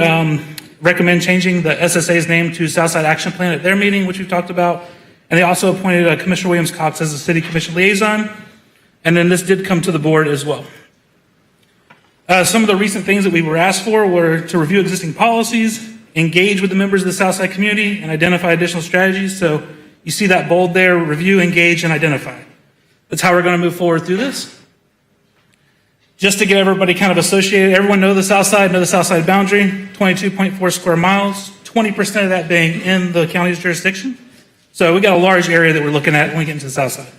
recommend changing the SSA's name to Southside Action Plan at their meeting, which we've talked about. And they also appointed Commissioner Williams Cox as the city commission liaison. And then this did come to the board as well. Some of the recent things that we were asked for were to review existing policies, engage with the members of the Southside community, and identify additional strategies. So you see that bold there: review, engage, and identify. That's how we're going to move forward through this. Just to get everybody kind of associated, everyone know the Southside boundary, 22.4 square miles, 20% of that being in the county's jurisdiction. So we got a large area that we're looking at when we get into the Southside.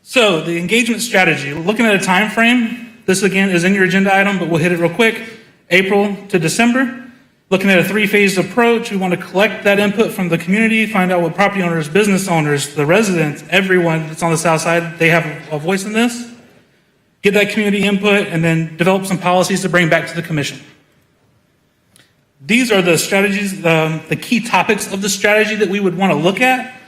So the engagement strategy, looking at a time frame, this again is in your agenda item, but we'll hit it real quick. April to December, looking at a three-phased approach. We want to collect that input from the community, find out what property owners, business owners, the residents, everyone that's on the South Side, they have a voice in this. Get that community input, and then develop some policies to bring back to the commission. These are the strategies, the key topics of the strategy that we would want to look at.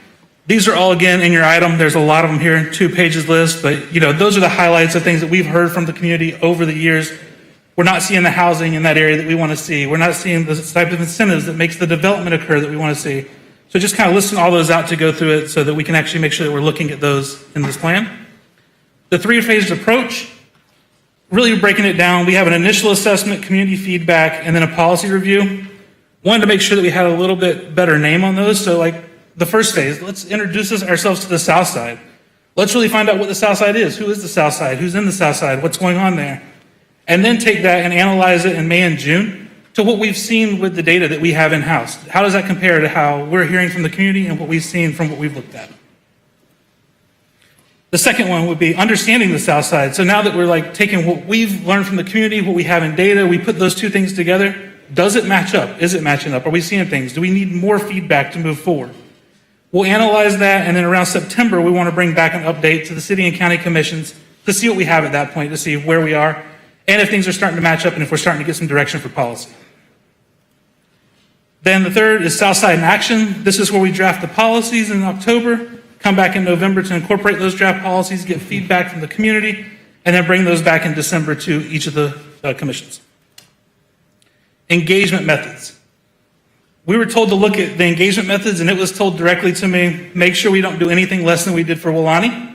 These are all, again, in your item. There's a lot of them here, 2 pages list, but those are the highlights of things that we've heard from the community over the years. We're not seeing the housing in that area that we want to see. We're not seeing the type of incentives that makes the development occur that we want to see. So just kind of listing all those out to go through it so that we can actually make sure that we're looking at those in this plan. The three-phased approach, really breaking it down. We have an initial assessment, community feedback, and then a policy review. Wanted to make sure that we had a little bit better name on those. So like the first phase, let's introduce ourselves to the South Side. Let's really find out what the South Side is. Who is the South Side? Who's in the South Side? What's going on there? And then take that and analyze it in May and June to what we've seen with the data that we have in-house. How does that compare to how we're hearing from the community and what we've seen from what we've looked at? The second one would be understanding the South Side. So now that we're like taking what we've learned from the community, what we have in data, we put those two things together. Does it match up? Is it matching up? Are we seeing things? Do we need more feedback to move forward? We'll analyze that, and then around September, we want to bring back an update to the city and county commissions to see what we have at that point, to see where we are, and if things are starting to match up, and if we're starting to get some direction for policy. Then the third is Southside in action. This is where we draft the policies in October, come back in November to incorporate those draft policies, get feedback from the community, and then bring those back in December to each of the commissions. Engagement methods. We were told to look at the engagement methods, and it was told directly to me, make sure we don't do anything less than we did for Wilani.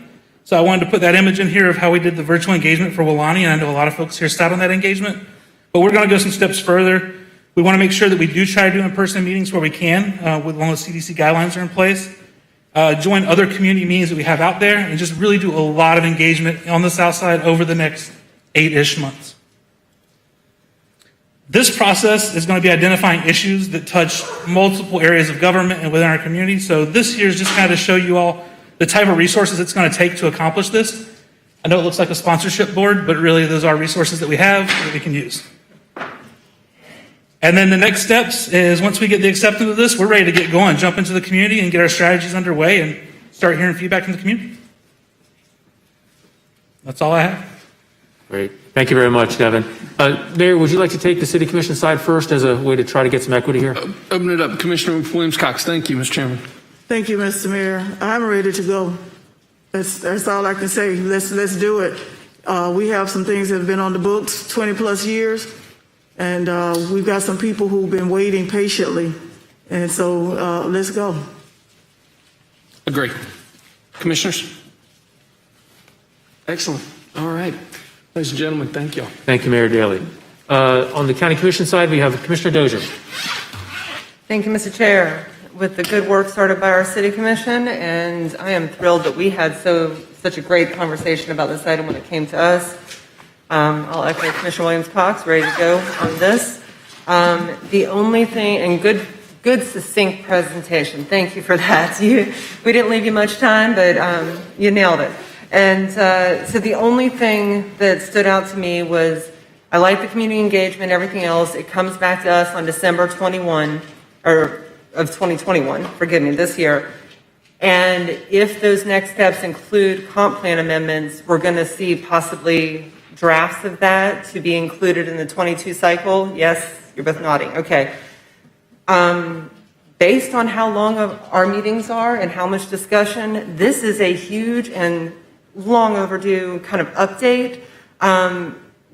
So I wanted to put that image in here of how we did the virtual engagement for Wilani, and I know a lot of folks here sat on that engagement. But we're going to go some steps further. We want to make sure that we do try to do in-person meetings where we can, with long as CDC guidelines are in place. Join other community meetings that we have out there, and just really do a lot of engagement on the south side over the next 8-ish months. This process is going to be identifying issues that touch multiple areas of government and within our community. So this here is just kind of to show you all the type of resources it's going to take to accomplish this. I know it looks like a sponsorship board, but really those are resources that we have that we can use. And then the next steps is once we get the acceptance of this, we're ready to get going, jump into the community and get our strategies underway and start hearing feedback from the community. That's all I have. Great. Thank you very much, Devin. Mayor, would you like to take the City Commission side first as a way to try to get some equity here? Open it up. Commissioner Williams-Cox. Thank you, Mr. Chairman. Thank you, Mr. Mayor. I'm ready to go. That's all I can say. Let's do it. We have some things that have been on the books 20+ years, and we've got some people who've been waiting patiently. And so let's go. Agree. Commissioners? Excellent. All right. Ladies and gentlemen, thank you. Thank you, Mayor Daley. On the County Commission side, we have Commissioner Dozier. Thank you, Mr. Chair. With the good work started by our City Commission, and I am thrilled that we had such a great conversation about this item when it came to us. I'll echo Commissioner Williams-Cox, ready to go on this. The only thing, and good succinct presentation. Thank you for that. We didn't leave you much time, but you nailed it. And so the only thing that stood out to me was I like the community engagement, everything else. It comes back to us on December 21, or of 2021, forgive me, this year. And if those next steps include comp plan amendments, we're going to see possibly drafts of that to be included in the 22 cycle. Yes, you're both nodding. Okay. Based on how long our meetings are and how much discussion, this is a huge and long overdue kind of update.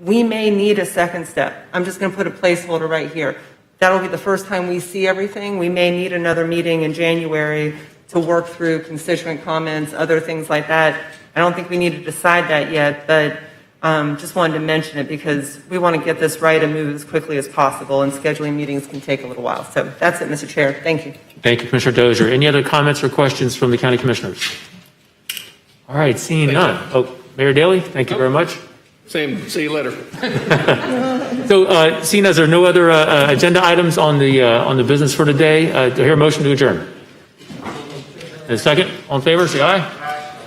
We may need a second step. I'm just going to put a placeholder right here. That'll be the first time we see everything. We may need another meeting in January to work through constituent comments, other things like that. I don't think we need to decide that yet, but just wanted to mention it because we want to get this right and move as quickly as possible, and scheduling meetings can take a little while. So that's it, Mr. Chair. Thank you. Thank you, Commissioner Dozier. Any other comments or questions from the County Commissioners? All right, seeing none. Oh, Mayor Daley, thank you very much. Same. See you later. So, seeing as there are no other agenda items on the business for today, do I hear a motion to adjourn? And a second? All in favor, say aye.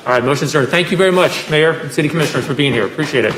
All right, motion adjourned. Thank you very much, Mayor and City Commissioners, for being here. Appreciate it.